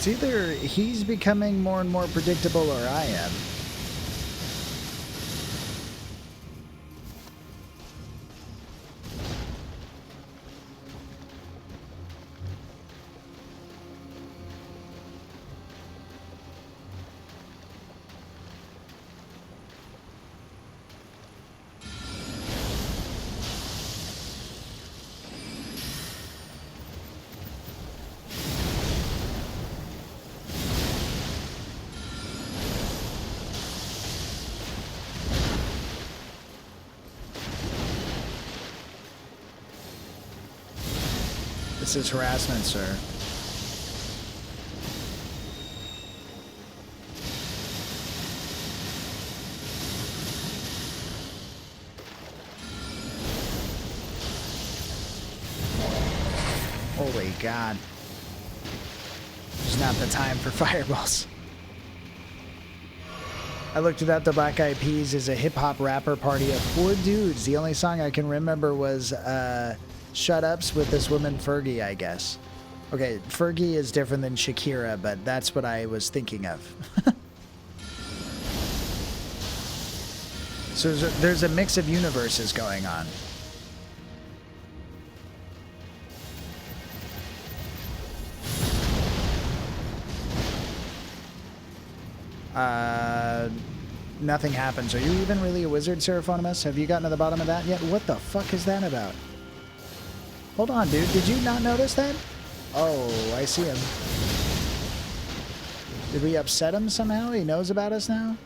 It's either he's becoming more and more predictable or I am. This is harassment, sir. Holy God. It's not the time for fireballs. I looked it up. The Black Eyed Peas is a hip-hop rapper party of 4 dudes. The only song I can remember was Shut Ups with this woman Fergie, I guess. Okay, Fergie is different than Shakira, but that's what I was thinking of. So there's a mix of universes going on. Nothing happens. Are you even really a wizard, Seraphonimus? Have you gotten to the bottom of that yet? What the fuck is that about? Hold on, dude. Did you not notice that? Oh, I see him. Did we upset him somehow? He knows about us now?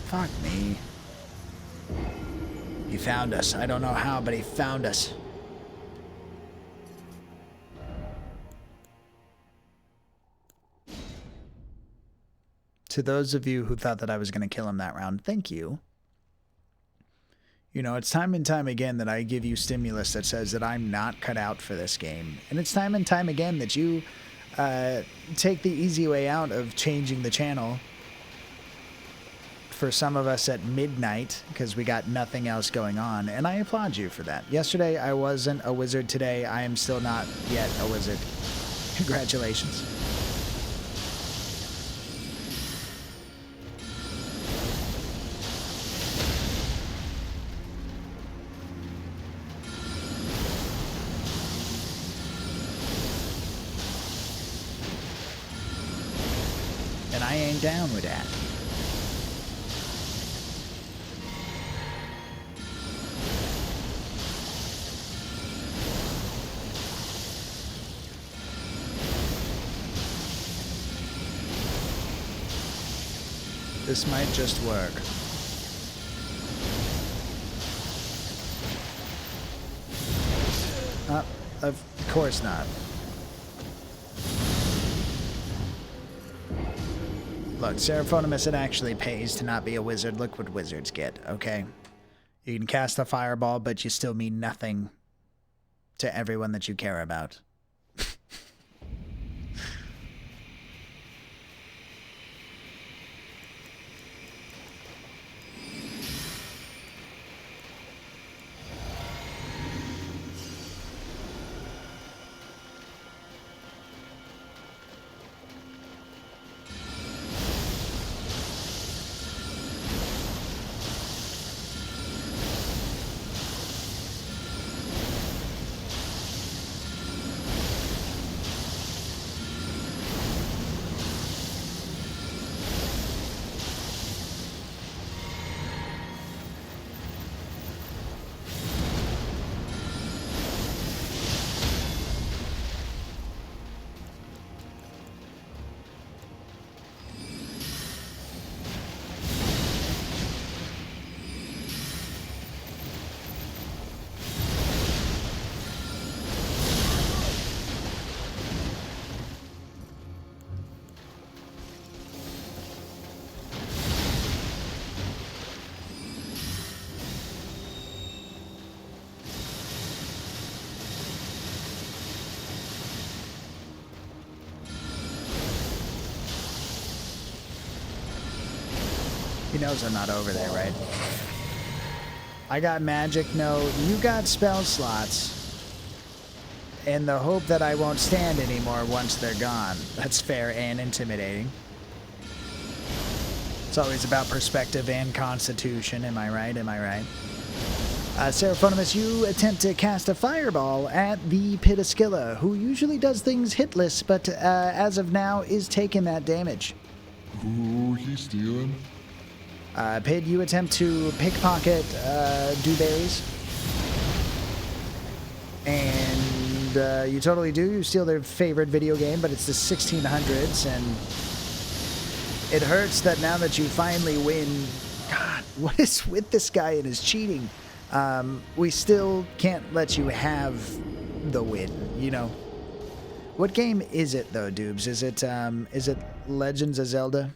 Fuck me. He found us. I don't know how, but he found us. To those of you who thought that I was going to kill him that round, thank you. You know, it's time and time again that I give you stimulus that says that I'm not cut out for this game. And it's time and time again that you take the easy way out of changing the channel. For some of us at midnight, because we got nothing else going on. And I applaud you for that. Yesterday, I wasn't a wizard. Today, I am still not yet a wizard. Congratulations. And I ain't down with that. This might just work. Of course not. Look, Seraphonimus, it actually pays to not be a wizard. Look what wizards get, okay? You can cast a fireball, but you still mean nothing to everyone that you care about. He knows I'm not over there, right? I got magic node. You got spell slots. In the hope that I won't stand anymore once they're gone. That's fair and intimidating. It's always about perspective and constitution. Am I right? Am I right? Seraphonimus, you attempt to cast a fireball at the Pitaskilla, who usually does things hitless, but as of now is taking that damage. Ooh, he's stealing. Pid, you attempt to pickpocket dewberries. And you totally do. You steal their favorite video game, but it's the 1600s, and it hurts that now that you finally win. God, what is with this guy and his cheating? We still can't let you have the win, you know. What game is it though, Doobs? Is it Legends of Zelda?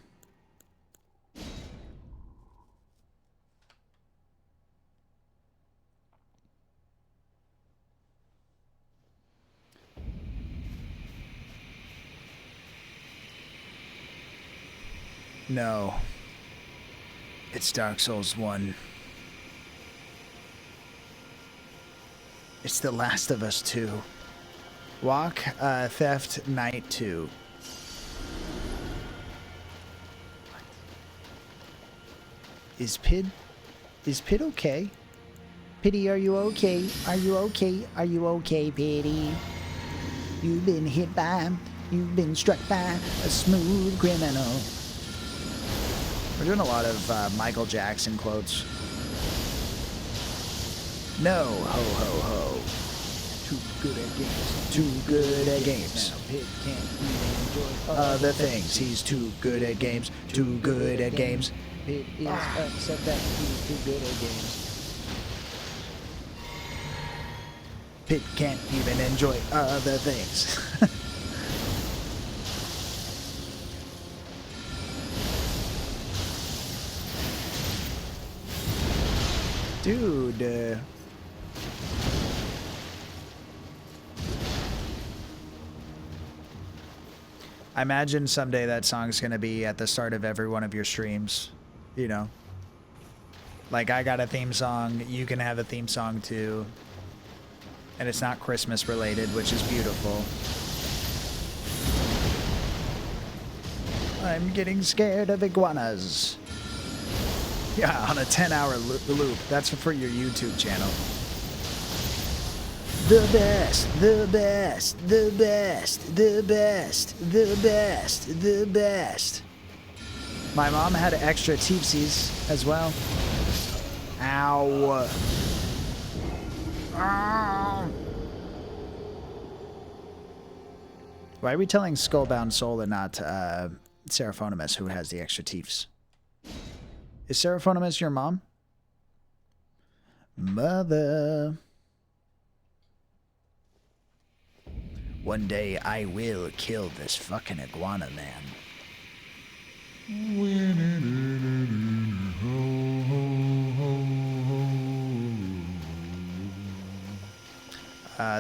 No. It's Dark Souls 1. It's The Last of Us 2. Walk, Theft, Night 2. Is Pid okay? Pity, are you okay? Are you okay? Are you okay, Pity? You've been struck by a smooth criminal. We're doing a lot of Michael Jackson quotes. No, ho, ho, ho. Too good at games. Too good at games. Now, Pit can't even enjoy other things. He's too good at games. Too good at games. Pit is upset that he's too good at games. Pit can't even enjoy other things. Dude, I imagine someday that song's gonna be at the start of every one of your streams, you know? Like, I got a theme song, you can have a theme song too. And it's not Christmas related, which is beautiful. I'm getting scared of iguanas. Yeah, on a 10-hour loop. That's for your YouTube channel. The best, the best, the best, the best, the best, the best. My mom had extra teepsies as well. Ow. Ow. Why are we telling Skullbound Soul and not Seraphonimus who has the extra teeths? Is Seraphonimus your mom? Mother. One day I will kill this fucking iguana man.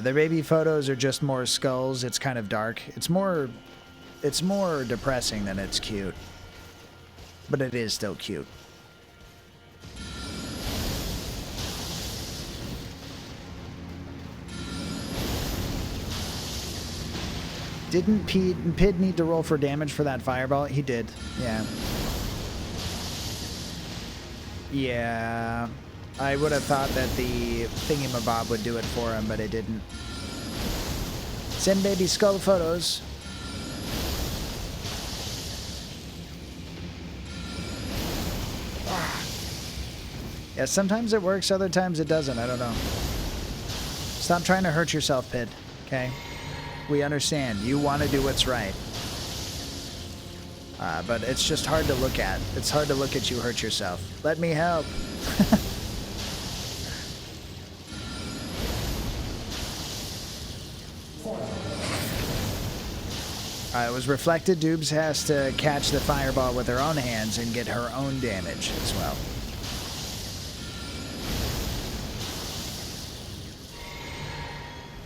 The baby photos are just more skulls. It's kind of dark. It's more depressing than it's cute. But it is still cute. Didn't Pid need to roll for damage for that fireball? He did. Yeah. Yeah. I would have thought that the thingamabob would do it for him, but it didn't. Send baby skull photos. Yeah, sometimes it works, other times it doesn't. I don't know. Stop trying to hurt yourself, Pid. Okay? We understand. You want to do what's right. But it's just hard to look at. It's hard to look at you hurt yourself. Let me help. It was reflected. Doobs has to catch the fireball with her own hands and get her own damage as well.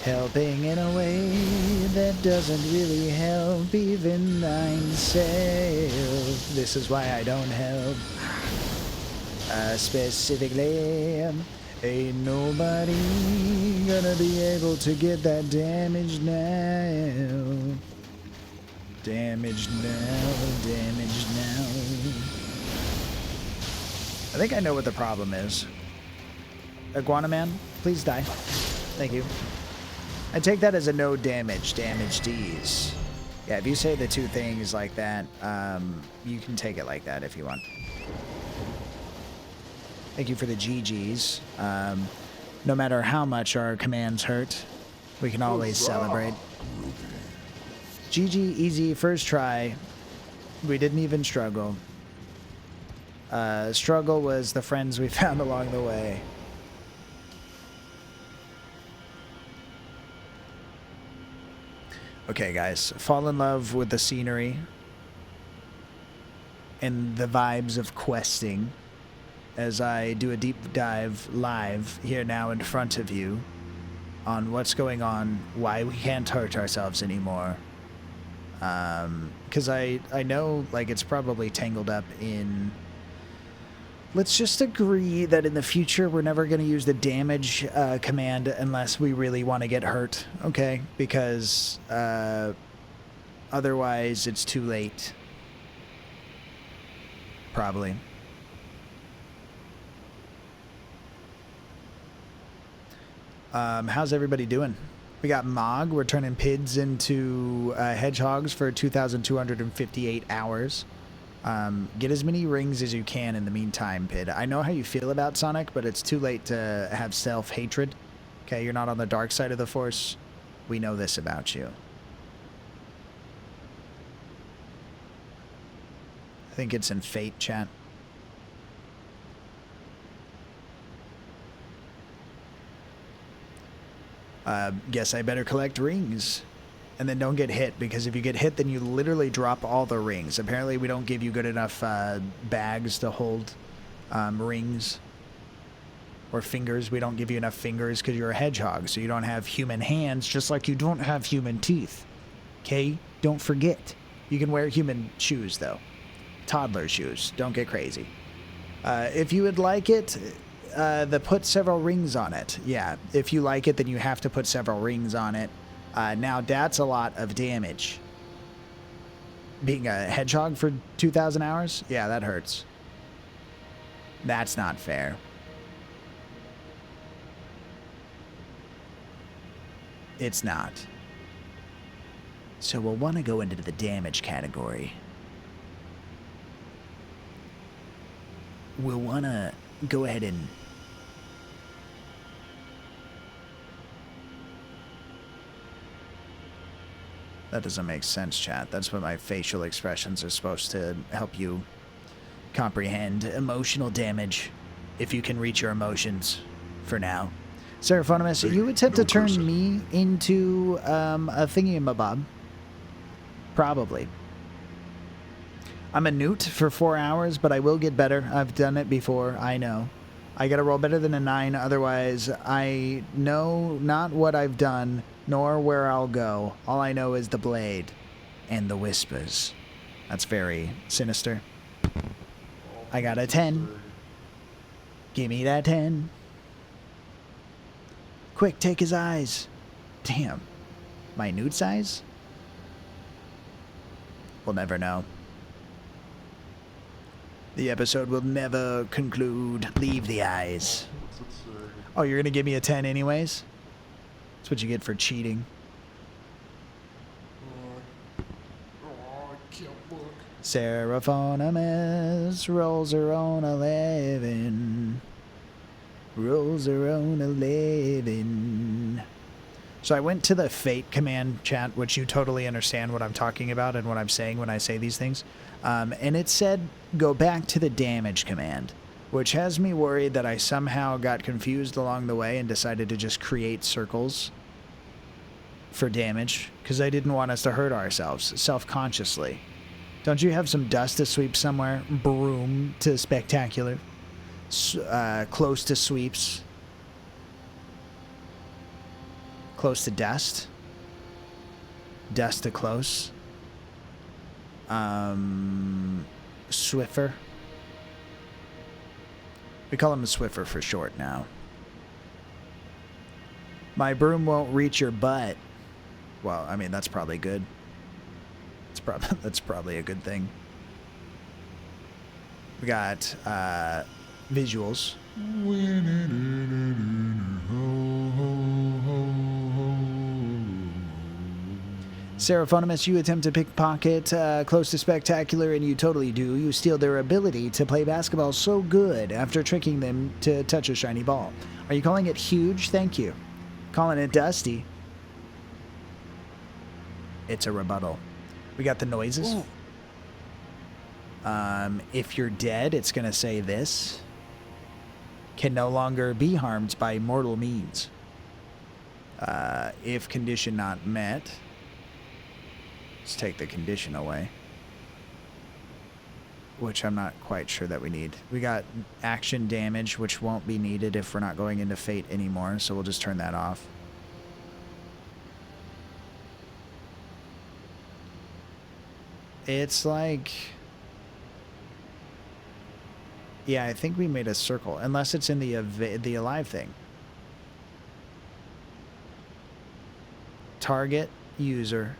Helping in a way that doesn't really help even myself. This is why I don't help. Specifically, ain't nobody gonna be able to get that damage now. Damage now, damage now. I think I know what the problem is. Iguana Man, please die. Thank you. I take that as a no damage, damage D's. Yeah, if you say the two things like that, you can take it like that if you want. Thank you for the GGs. No matter how much our commands hurt, we can always celebrate. GG, easy, first try. We didn't even struggle. Struggle was the friends we found along the way. Okay, guys, fall in love with the scenery and the vibes of questing as I do a deep dive live here now in front of you on what's going on, why we can't hurt ourselves anymore. Because I know, like, it's probably tangled up in... Let's just agree that in the future we're never going to use the damage command unless we really want to get hurt, okay? Because otherwise it's too late. Probably. How's everybody doing? We got Mog. We're turning PIDs into hedgehogs for 2,258 hours. Get as many rings as you can in the meantime, Pid. I know how you feel about Sonic, but it's too late to have self-hatred. Okay, you're not on the dark side of the Force. We know this about you. I think it's in Fate, chat. Guess I better collect rings. And then don't get hit, because if you get hit, then you literally drop all the rings. Apparently, we don't give you good enough bags to hold rings. Or fingers. We don't give you enough fingers because you're a hedgehog, so you don't have human hands, just like you don't have human teeth. Okay? Don't forget. You can wear human shoes, though. Toddler shoes. Don't get crazy. If you would like it, put several rings on it. Yeah, if you like it, then you have to put several rings on it. Now, that's a lot of damage. Being a hedgehog for 2,000 hours? Yeah, that hurts. That's not fair. It's not. So we'll want to go into the damage category. We'll want to go ahead and... That doesn't make sense, chat. That's what my facial expressions are supposed to help you comprehend. Emotional damage, if you can reach your emotions for now. Seraphonimus, you attempt to turn me into a thingy-mabob. Probably. I'm a newt for 4 hours, but I will get better. I've done it before, I know. I gotta roll better than a 9, otherwise I know not what I've done, nor where I'll go. All I know is the blade and the whispers. That's very sinister. I got a 10. Give me that 10. Quick, take his eyes. Damn. My newt's eyes? We'll never know. The episode will never conclude. Leave the eyes. Oh, you're gonna give me a 10 anyways? That's what you get for cheating. Seraphonimus rolls her own 11. Rolls her own 11. So I went to the Fate command chat, which you totally understand what I'm talking about and what I'm saying when I say these things. And it said, go back to the damage command, which has me worried that I somehow got confused along the way and decided to just create circles for damage, because I didn't want us to hurt ourselves self-consciously. Don't you have some dust to sweep somewhere? Broom to spectacular. Close to sweeps. Close to dust. Dust to close. Swiffer. We call him a Swiffer for short now. My broom won't reach your butt. Well, I mean, that's probably good. That's probably a good thing. We got visuals. Seraphonimus, you attempt to pickpocket close to spectacular, and you totally do. You steal their ability to play basketball so good after tricking them to touch a shiny ball. Are you calling it huge? Thank you. Calling it dusty. It's a rebuttal. We got the noises. If you're dead, it's going to say this. Can no longer be harmed by mortal means. If condition not met... Let's take the condition away. Which I'm not quite sure that we need. We got action damage, which won't be needed if we're not going into fate anymore, so we'll just turn that off. It's like... Yeah, I think we made a circle, unless it's in the alive thing. Target user.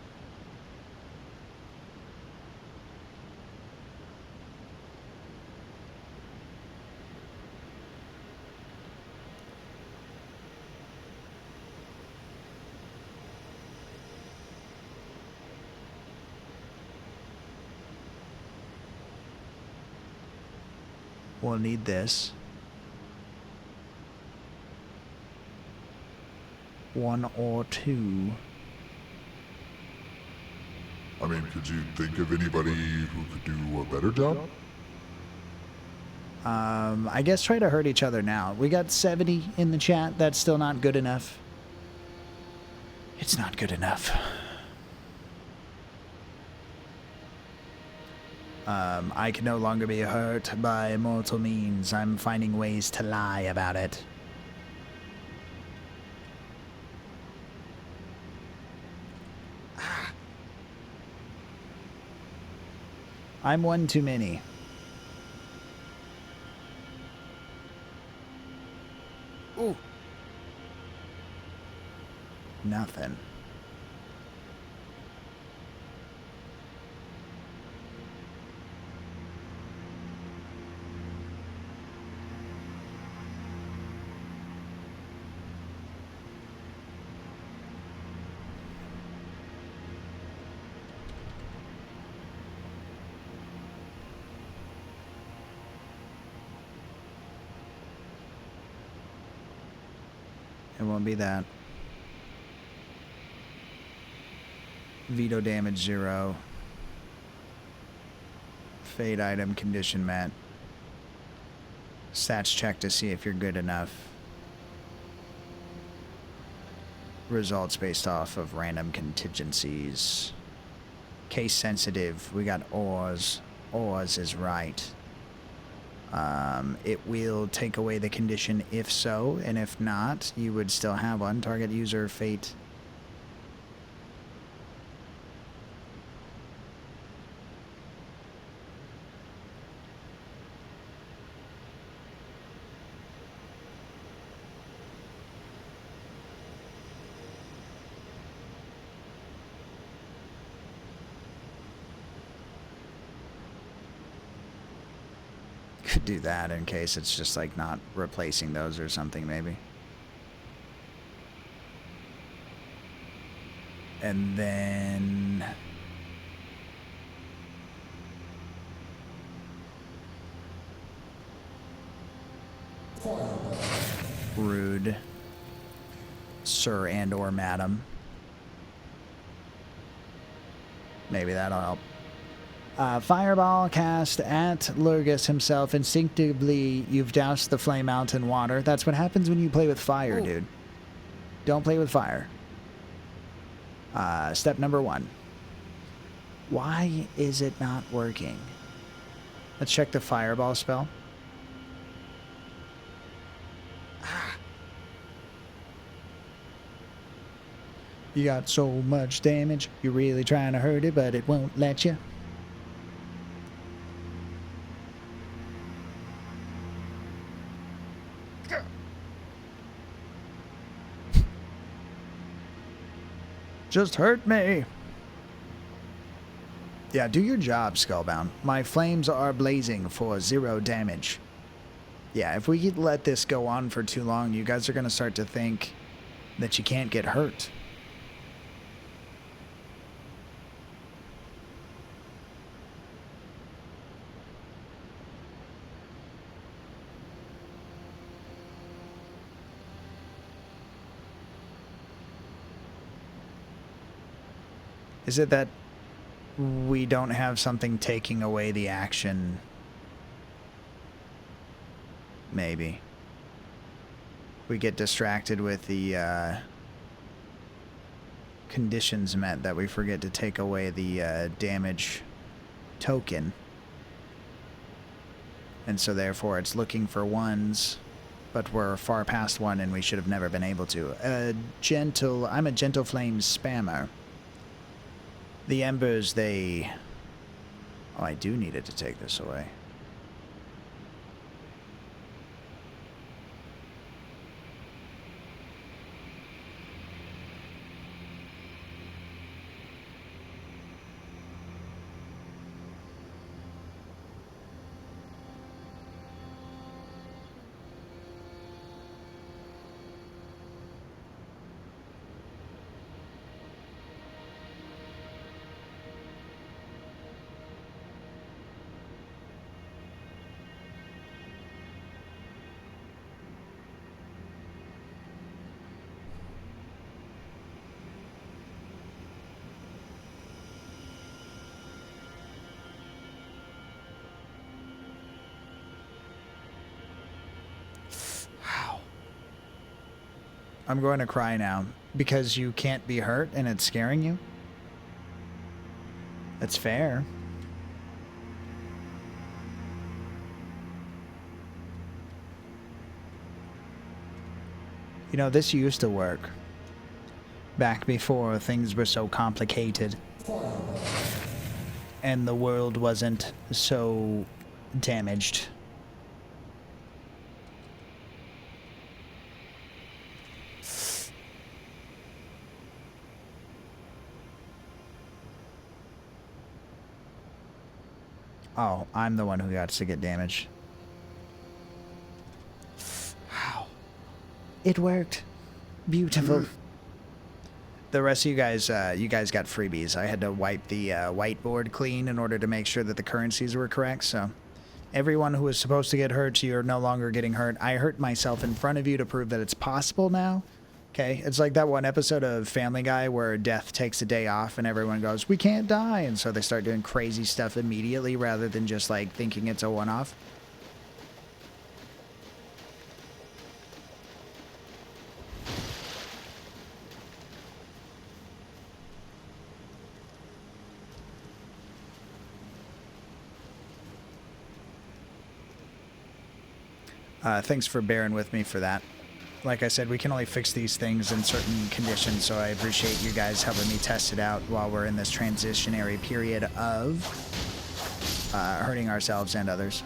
We'll need this. 1 or 2. I mean, could you think of anybody who could do a better job? I guess try to hurt each other now. We got 70 in the chat. That's still not good enough. It's not good enough. I can no longer be hurt by mortal means. I'm finding ways to lie about it. I'm one too many. Ooh. Nothing. It won't be that. Veto damage 0. Fade item condition met. Stats check to see if you're good enough. Results based off of random contingencies. Case sensitive. We got ores. Ores is right. It will take away the condition if so, and if not, you would still have one. Target user fate. Could do that in case it's just like not replacing those or something maybe. And then rude sir and or madam. Maybe that'll help. Fireball cast at Lurgus himself. Instinctively, you've doused the flame out in water. That's what happens when you play with fire, dude. Don't play with fire. Step number 1. Why is it not working? Let's check the fireball spell. You got so much damage. You're really trying to hurt it, but it won't let you. Just hurt me. Yeah, do your job, Skullbound. My flames are blazing for 0 damage. Yeah, if we let this go on for too long, you guys are going to start to think that you can't get hurt. Is it that we don't have something taking away the action? Maybe. We get distracted with the conditions met that we forget to take away the damage token. And so therefore it's looking for ones, but we're far past one and we should have never been able to. I'm a gentle flame spammer. The embers, they... Oh, I do need it to take this away. I'm going to cry now because you can't be hurt and it's scaring you. That's fair. You know, this used to work back before things were so complicated and the world wasn't so damaged. Oh, I'm the one who got to get damaged. Wow. It worked. Beautiful. The rest of you guys got freebies. I had to wipe the whiteboard clean in order to make sure that the currencies were correct, so everyone who was supposed to get hurt, you're no longer getting hurt. I hurt myself in front of you to prove that it's possible now. Okay, it's like that one episode of Family Guy where Death takes a day off and everyone goes, we can't die, and so they start doing crazy stuff immediately rather than just like thinking it's a one-off. Thanks for bearing with me for that. Like I said, we can only fix these things in certain conditions, so I appreciate you guys helping me test it out while we're in this transitionary period of hurting ourselves and others.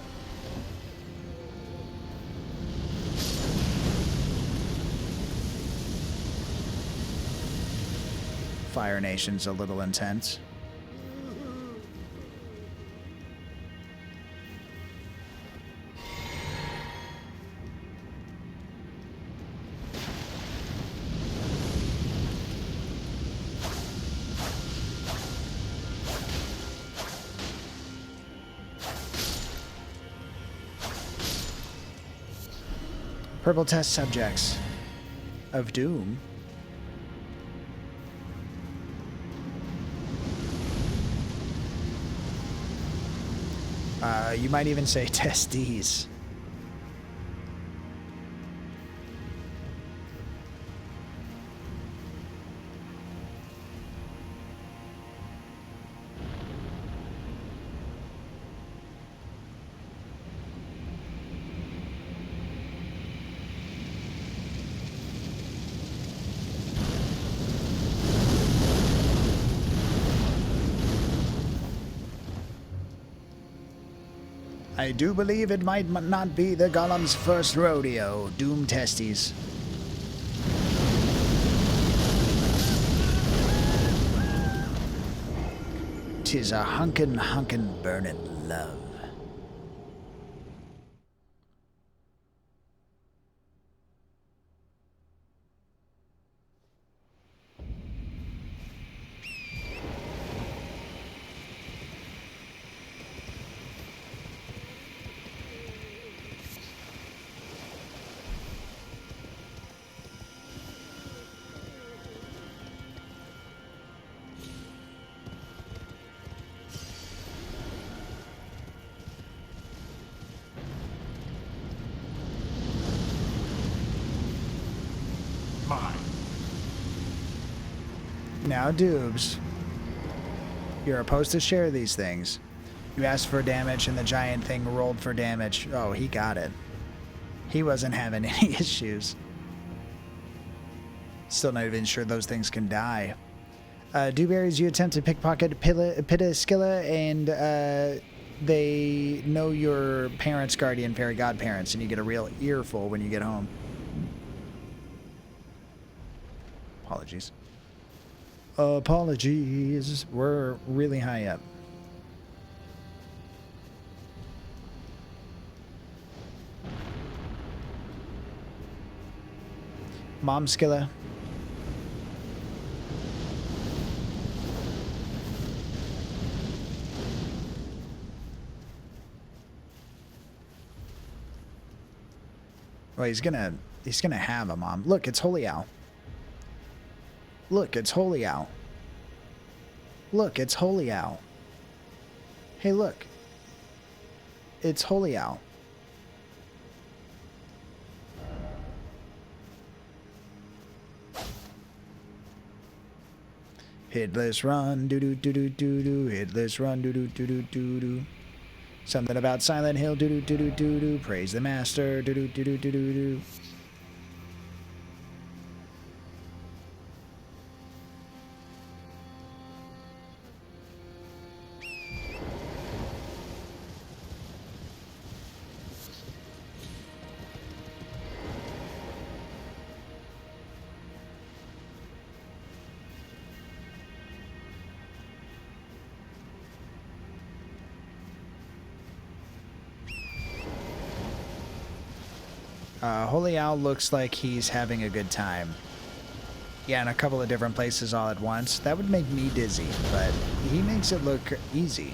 Fire Nation's a little intense. Purple test subjects of Doom. You might even say testees. I do believe it might not be the Golem's first rodeo. Doom testes. Tis a hunkin' burnin' love. Now, Doobs, you're supposed to share these things. You asked for damage and the giant thing rolled for damage. Oh, he got it. He wasn't having any issues. Still not even sure those things can die. Dewberries, you attempt to pickpocket Pitaskilla, and they know your parents' guardian fairy godparents, and you get a real earful when you get home. Apologies. Apologies. We're really high up. Momskilla. Well, he's gonna have a mom. Look, it's Holy Owl. Look, it's Holy Owl. Look, it's Holy Owl. Hey, look. It's Holy Owl. Headless run, doo doo doo doo doo doo. Headless run, doo doo doo doo doo doo. Something about Silent Hill, doo doo doo doo doo doo. Praise the Master, doo doo doo doo doo doo doo. Holy Owl looks like he's having a good time. Yeah, in a couple of different places all at once. That would make me dizzy, but he makes it look easy.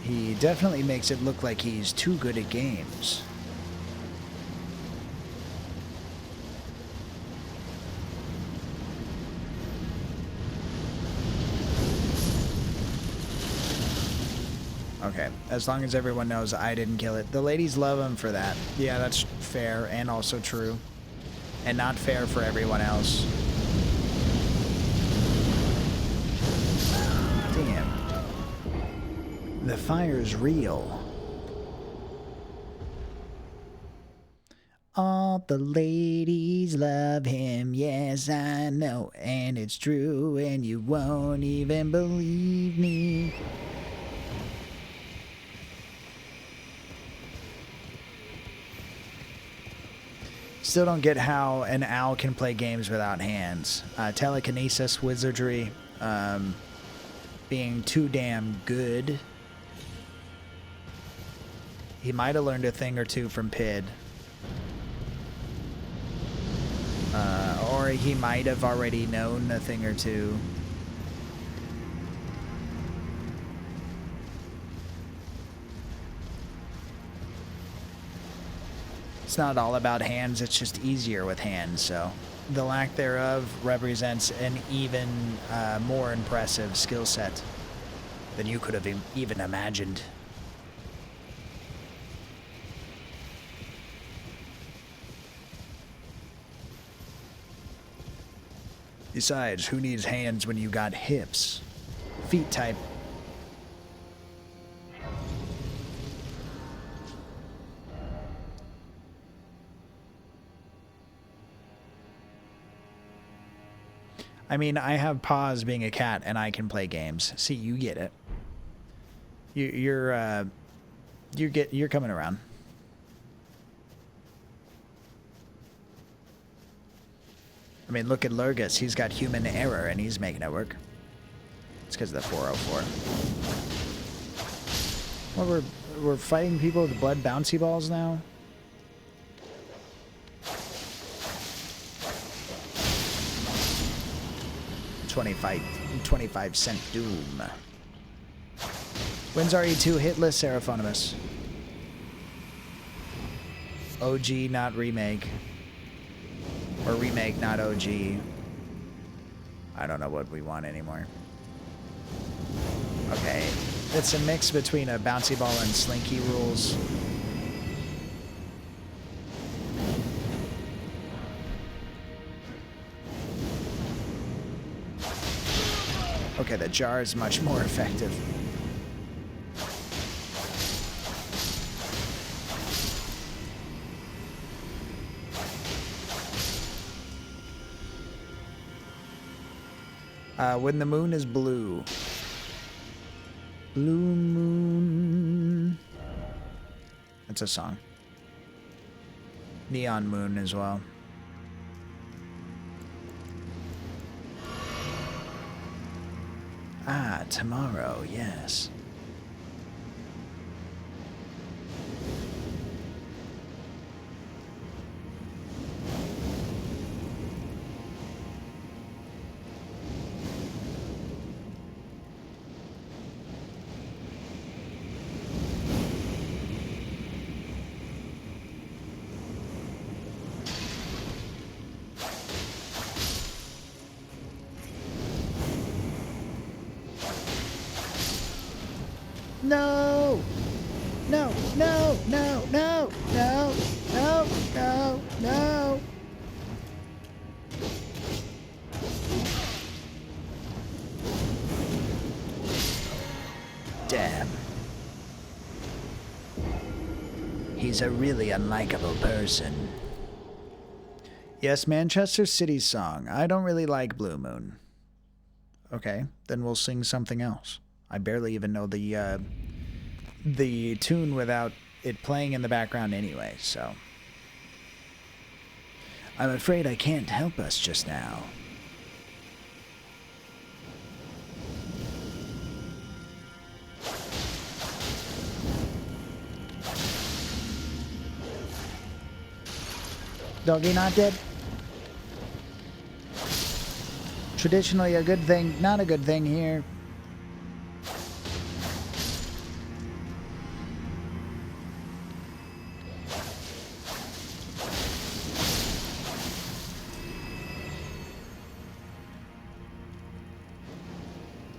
He definitely makes it look like he's too good at games. Okay, as long as everyone knows I didn't kill it. The ladies love him for that. Yeah, that's fair and also true. And not fair for everyone else. Damn. The fire's real. All the ladies love him, yes I know, and it's true, and you won't even believe me. Still don't get how an owl can play games without hands. Telekinesis, wizardry, being too damn good. He might have learned a thing or two from Pid. Or he might have already known a thing or two. It's not all about hands, it's just easier with hands, so the lack thereof represents an even more impressive skill set than you could have even imagined. Besides, who needs hands when you got hips? Feet type. I mean, I have paws being a cat, and I can play games. See, you get it. You're coming around. I mean, look at Lurgus. He's got human error, and he's making it work. It's because of the 404. Well, we're fighting people with blood bouncy balls now. $25 doom. When's RE2 hitless, Seraphonimus? OG, not remake. Or remake, not OG. I don't know what we want anymore. Okay. It's a mix between a bouncy ball and slinky rules. Okay, the jar is much more effective. When the moon is blue. Blue moon. That's a song. Neon moon as well. Ah, tomorrow, yes. No! No, no, no, no, no, no, no, no. Damn. He's a really unlikable person. Yes, Manchester City's song. I don't really like Blue Moon. Okay, then we'll sing something else. I barely even know the tune without it playing in the background anyway, so. I'm afraid I can't help us just now. Doggy not dead? Traditionally a good thing, not a good thing here.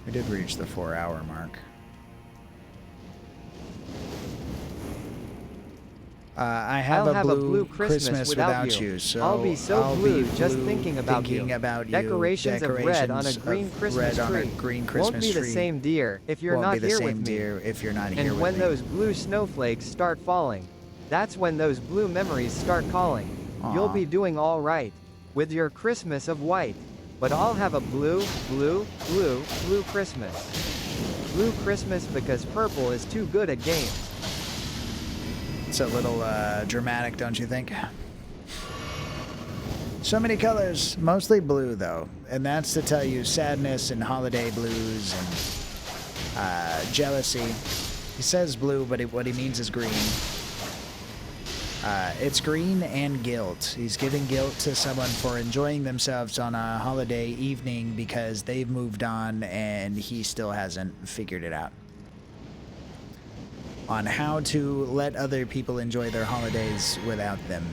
We did reach the 4-hour mark. I have I'll a blue Christmas without you, so I'll be so blue just thinking about you. Decorations of red on a green Christmas tree. Won't be the same, dear, if you're not here with me. And when those blue snowflakes start falling, that's when those blue memories start calling. You'll be doing all right with your Christmas of white. But I'll have a blue Christmas. Blue Christmas because purple is too good at games. It's a little dramatic, don't you think? So many colors, mostly blue though. And that's to tell you sadness and holiday blues and jealousy. He says blue, but what he means is green. It's green and guilt. He's giving guilt to someone for enjoying themselves on a holiday evening because they've moved on and he still hasn't figured it out on how to let other people enjoy their holidays without them.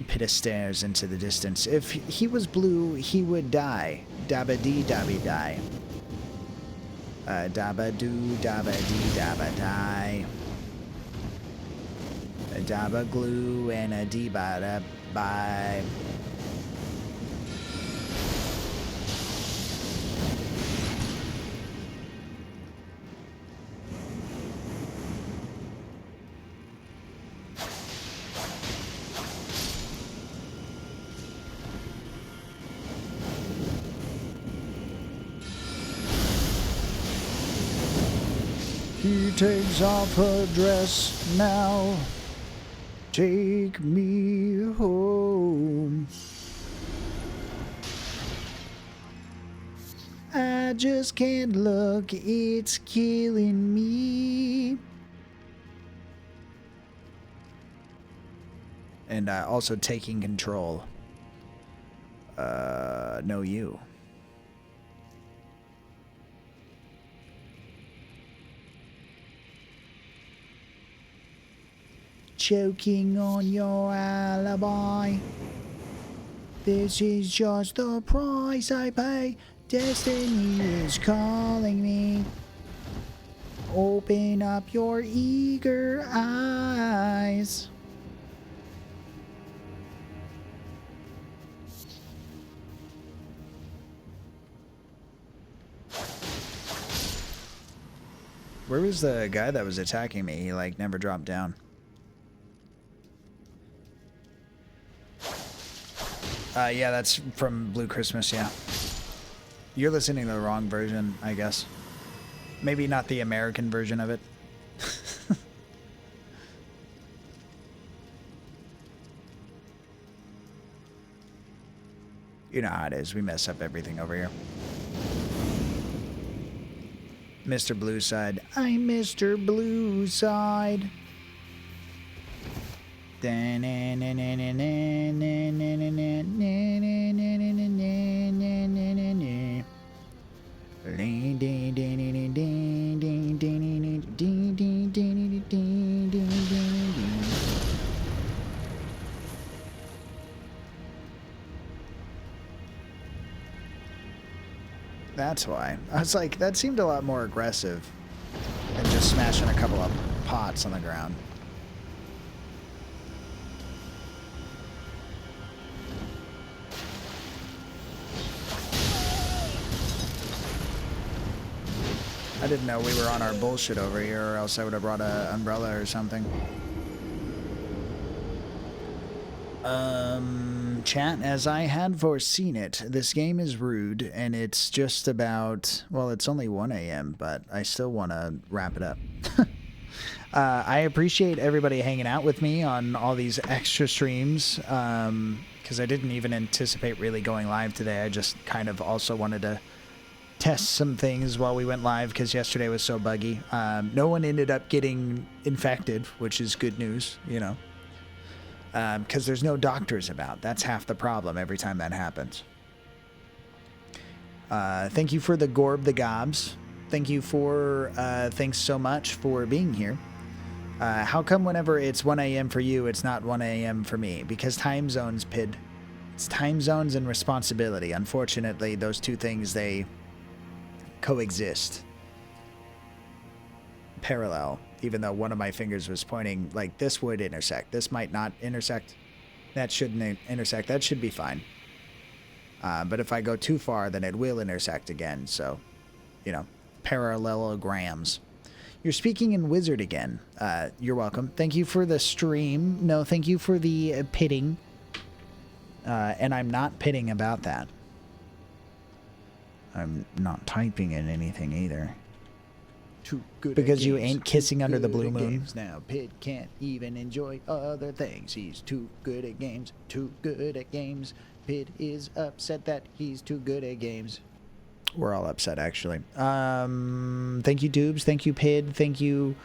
Pitta stares into the distance. If he was blue, he would die. Dabba dee dabby die. Dabba doo dabba dee dabba die. A dabba glue and a dee bada bye. He takes off her dress now. Take me home. I just can't look, it's killing me. And also taking control. No, you. Choking on your alibi. This is just the price I pay. Destiny is calling me. Open up your eager eyes. Where was the guy that was attacking me? He like never dropped down. Yeah, that's from Blue Christmas, yeah. You're listening to the wrong version, I guess. Maybe not the American version of it. You know how it is. We mess up everything over here. Mr. Blueside. I'm Mr. Blueside. That's why. I was like, that seemed a lot more aggressive than just smashing a couple of pots on the ground. I didn't know we were on our bullshit over here, or else I would have brought an umbrella or something. Chat, as I had foreseen it, this game is rude, and it's just about, well, it's only 1 a.m., but I still want to wrap it up. I appreciate everybody hanging out with me on all these extra streams, because I didn't even anticipate really going live today. I just kind of also wanted to test some things while we went live, because yesterday was so buggy. No one ended up getting infected, which is good news, you know. Because there's no doctors about. That's half the problem every time that happens. Thank you for the Gorb the Gobs. Thank you for, thanks so much for being here. How come whenever it's 1 a.m. for you, it's not 1 a.m. for me? Because time zones, Pid. It's time zones and responsibility. Unfortunately, those two things, they coexist. Parallel. Even though one of my fingers was pointing, like, this would intersect. This might not intersect. That shouldn't intersect. That should be fine. But if I go too far, then it will intersect again. So, you know, parallelograms. You're speaking in Wizard again. You're welcome. Thank you for the stream. No, thank you for the pitting. And I'm not pitting about that. I'm not typing in anything either. Too good because you ain't kissing under the blue moon. Games. Now Pit can't even enjoy other things. He's too good at games. Too good at games. Pit is upset that he's too good at games. We're all upset, actually. Thank you, Doobs. Thank you, Pid. Thank you,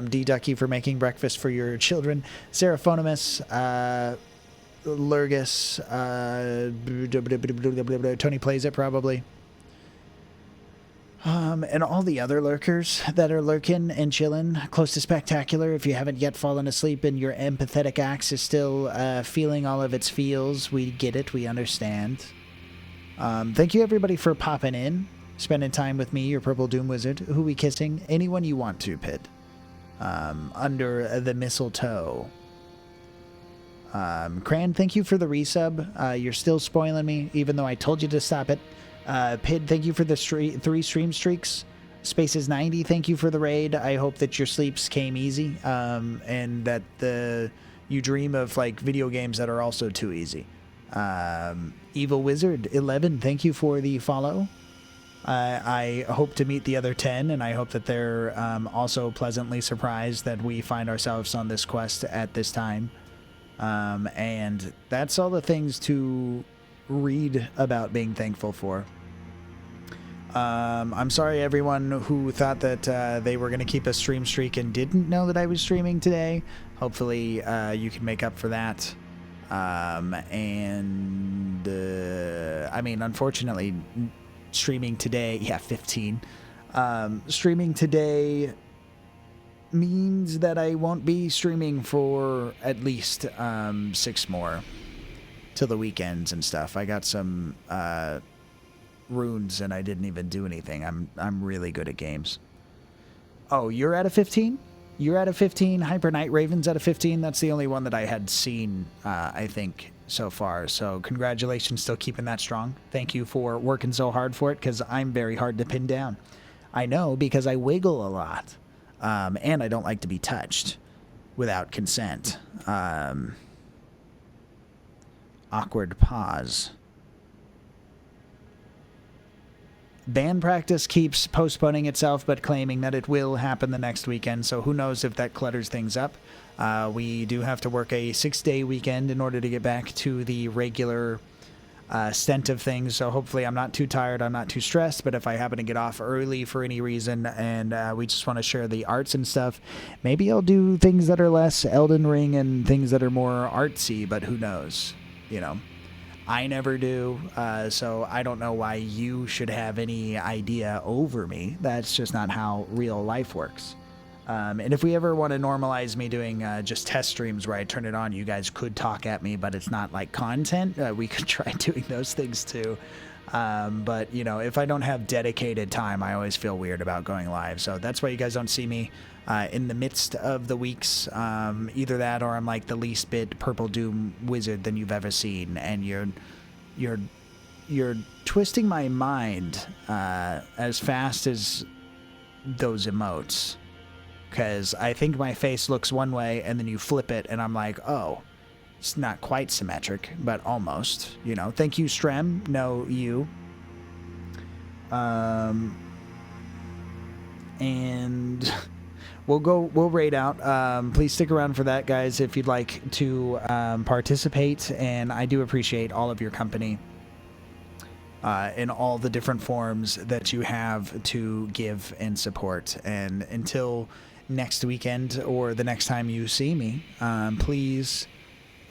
D Ducky, for making breakfast for your children. Seraphonimus, Lurgus, Tony Plays It, probably. And all the other lurkers that are lurking and chilling close to Spectacular. If you haven't yet fallen asleep and your empathetic axe is still feeling all of its feels, we get it, we understand. Thank you everybody for popping in, spending time with me, your Purple Doom Wizard. Who we kissing? Anyone you want to, Pit. Under the mistletoe. Cran, thank you for the resub. You're still spoiling me, even though I told you to stop it. Pid, thank you for the 3 stream streaks. Spaces 90, thank you for the raid. I hope that your sleeps came easy, and that you dream of like video games that are also too easy. Evil Wizard 11, thank you for the follow. I hope to meet the other 10, and I hope that they're also pleasantly surprised that we find ourselves on this quest at this time. And that's all the things to read about being thankful for. I'm sorry everyone who thought that they were going to keep a stream streak and didn't know that I was streaming today. Hopefully you can make up for that. I mean, unfortunately, streaming today, 15. Streaming today means that I won't be streaming for at least 6 more till the weekends and stuff. I got some runes and I didn't even do anything. I'm really good at games. Oh, you're at a 15? You're at a 15. Hyper Night Raven's at a 15. That's the only one that I had seen, I think, so far. So congratulations, still keeping that strong. Thank you for working so hard for it, because I'm very hard to pin down. I know, because I wiggle a lot. And I don't like to be touched without consent. Awkward pause. Band practice keeps postponing itself, but claiming that it will happen the next weekend, so who knows if that clutters things up. We do have to work a 6-day weekend in order to get back to the regular stent of things, so hopefully I'm not too tired, I'm not too stressed, but if I happen to get off early for any reason and we just want to share the arts and stuff, maybe I'll do things that are less Elden Ring and things that are more artsy, but who knows, you know. I never do, so I don't know why you should have any idea over me. That's just not how real life works. And if we ever want to normalize me doing just test streams where I turn it on, you guys could talk at me, but it's not like content. We could try doing those things too. But, you know, if I don't have dedicated time, I always feel weird about going live. So that's why you guys don't see me in the midst of the weeks. Either that or I'm like the least bit Purple Doom wizard than you've ever seen. And you're twisting my mind as fast as those emotes. Because I think my face looks one way and then you flip it and I'm like, oh, it's not quite symmetric, but almost, you know. Thank you, Strem. No, you. And we'll raid out. Please stick around for that, guys, if you'd like to participate. And I do appreciate all of your company in all the different forms that you have to give and support. And until next weekend or the next time you see me, please,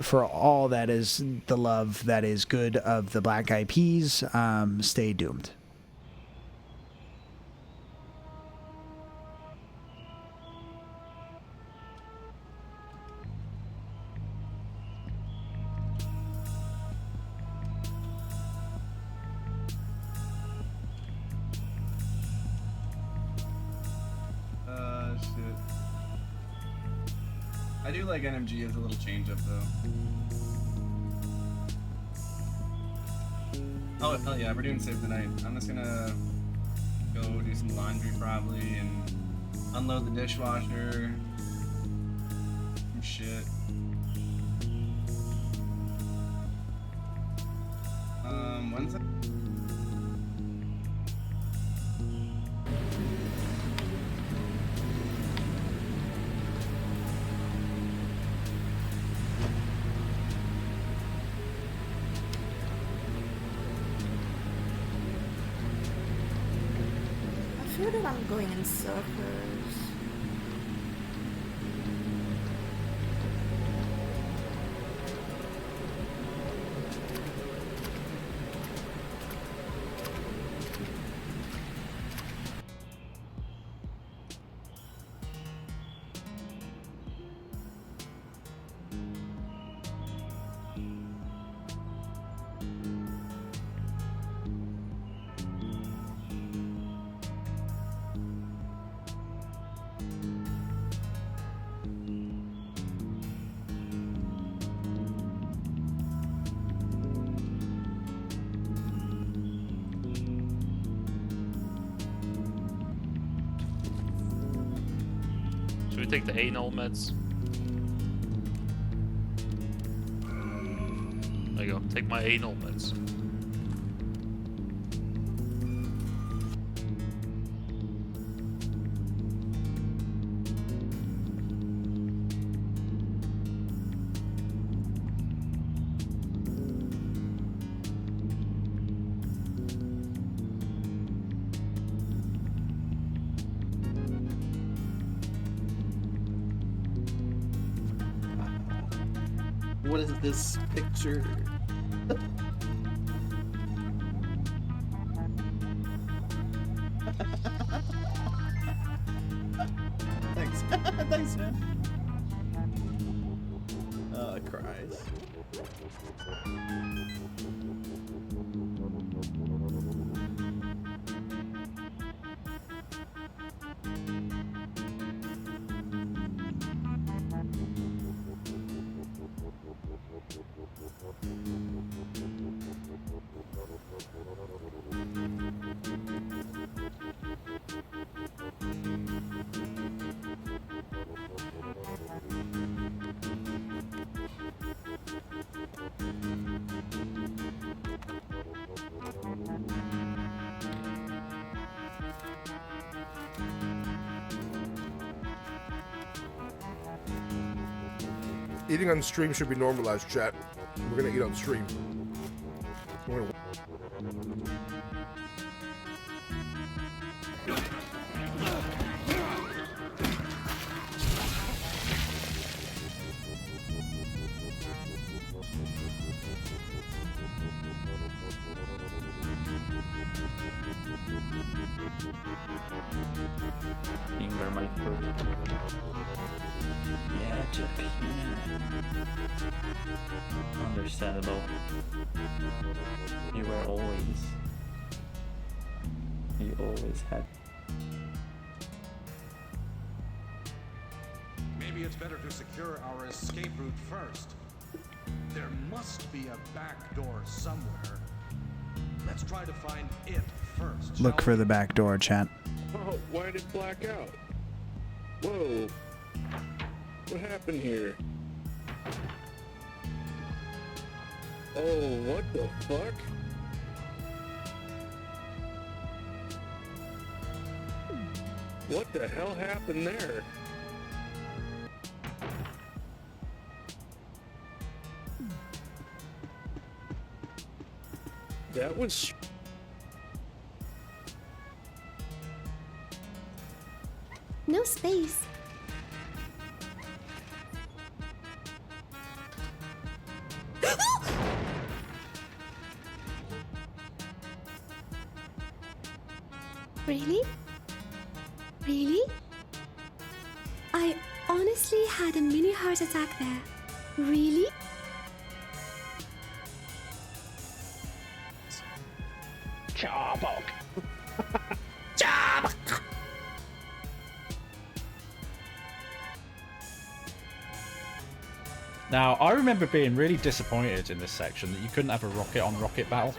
for all that is the love that is good of the Black Eyed Peas, stay doomed. Shit. I do like NMG as a little change up though. Oh hell yeah, we're doing save the night. I'm just gonna go do some laundry probably and unload the dishwasher. Some shit. When's it? I feel that I'm going in circles. Should we take the anal meds? There you go. Take my anal meds. What is this picture? Thanks. Thanks, man. Oh, Christ. Eating on stream should be normalized, chat. We're gonna eat on stream. We're gonna... Finger my food. Yeah, Japan. Understandable. You were always. You always had. Maybe it's better to secure our escape route first. There must be a back door somewhere. Let's try to find it first. Look for the back door, chat. Oh, why did it black out? Whoa. What happened here? Oh, what the fuck? What the hell happened there? That was... No space. Really? Really? I honestly had a mini heart attack there. Really? Charbok. Charbok. Now, I remember being really disappointed in this section that you couldn't have a rocket on rocket battle.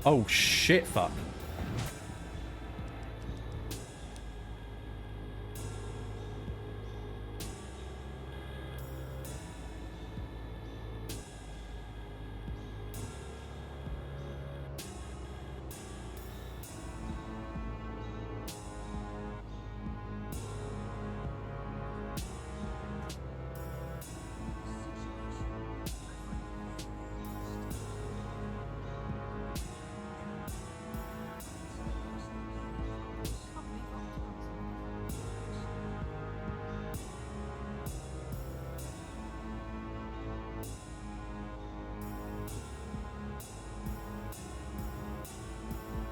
Oh shit, fuck.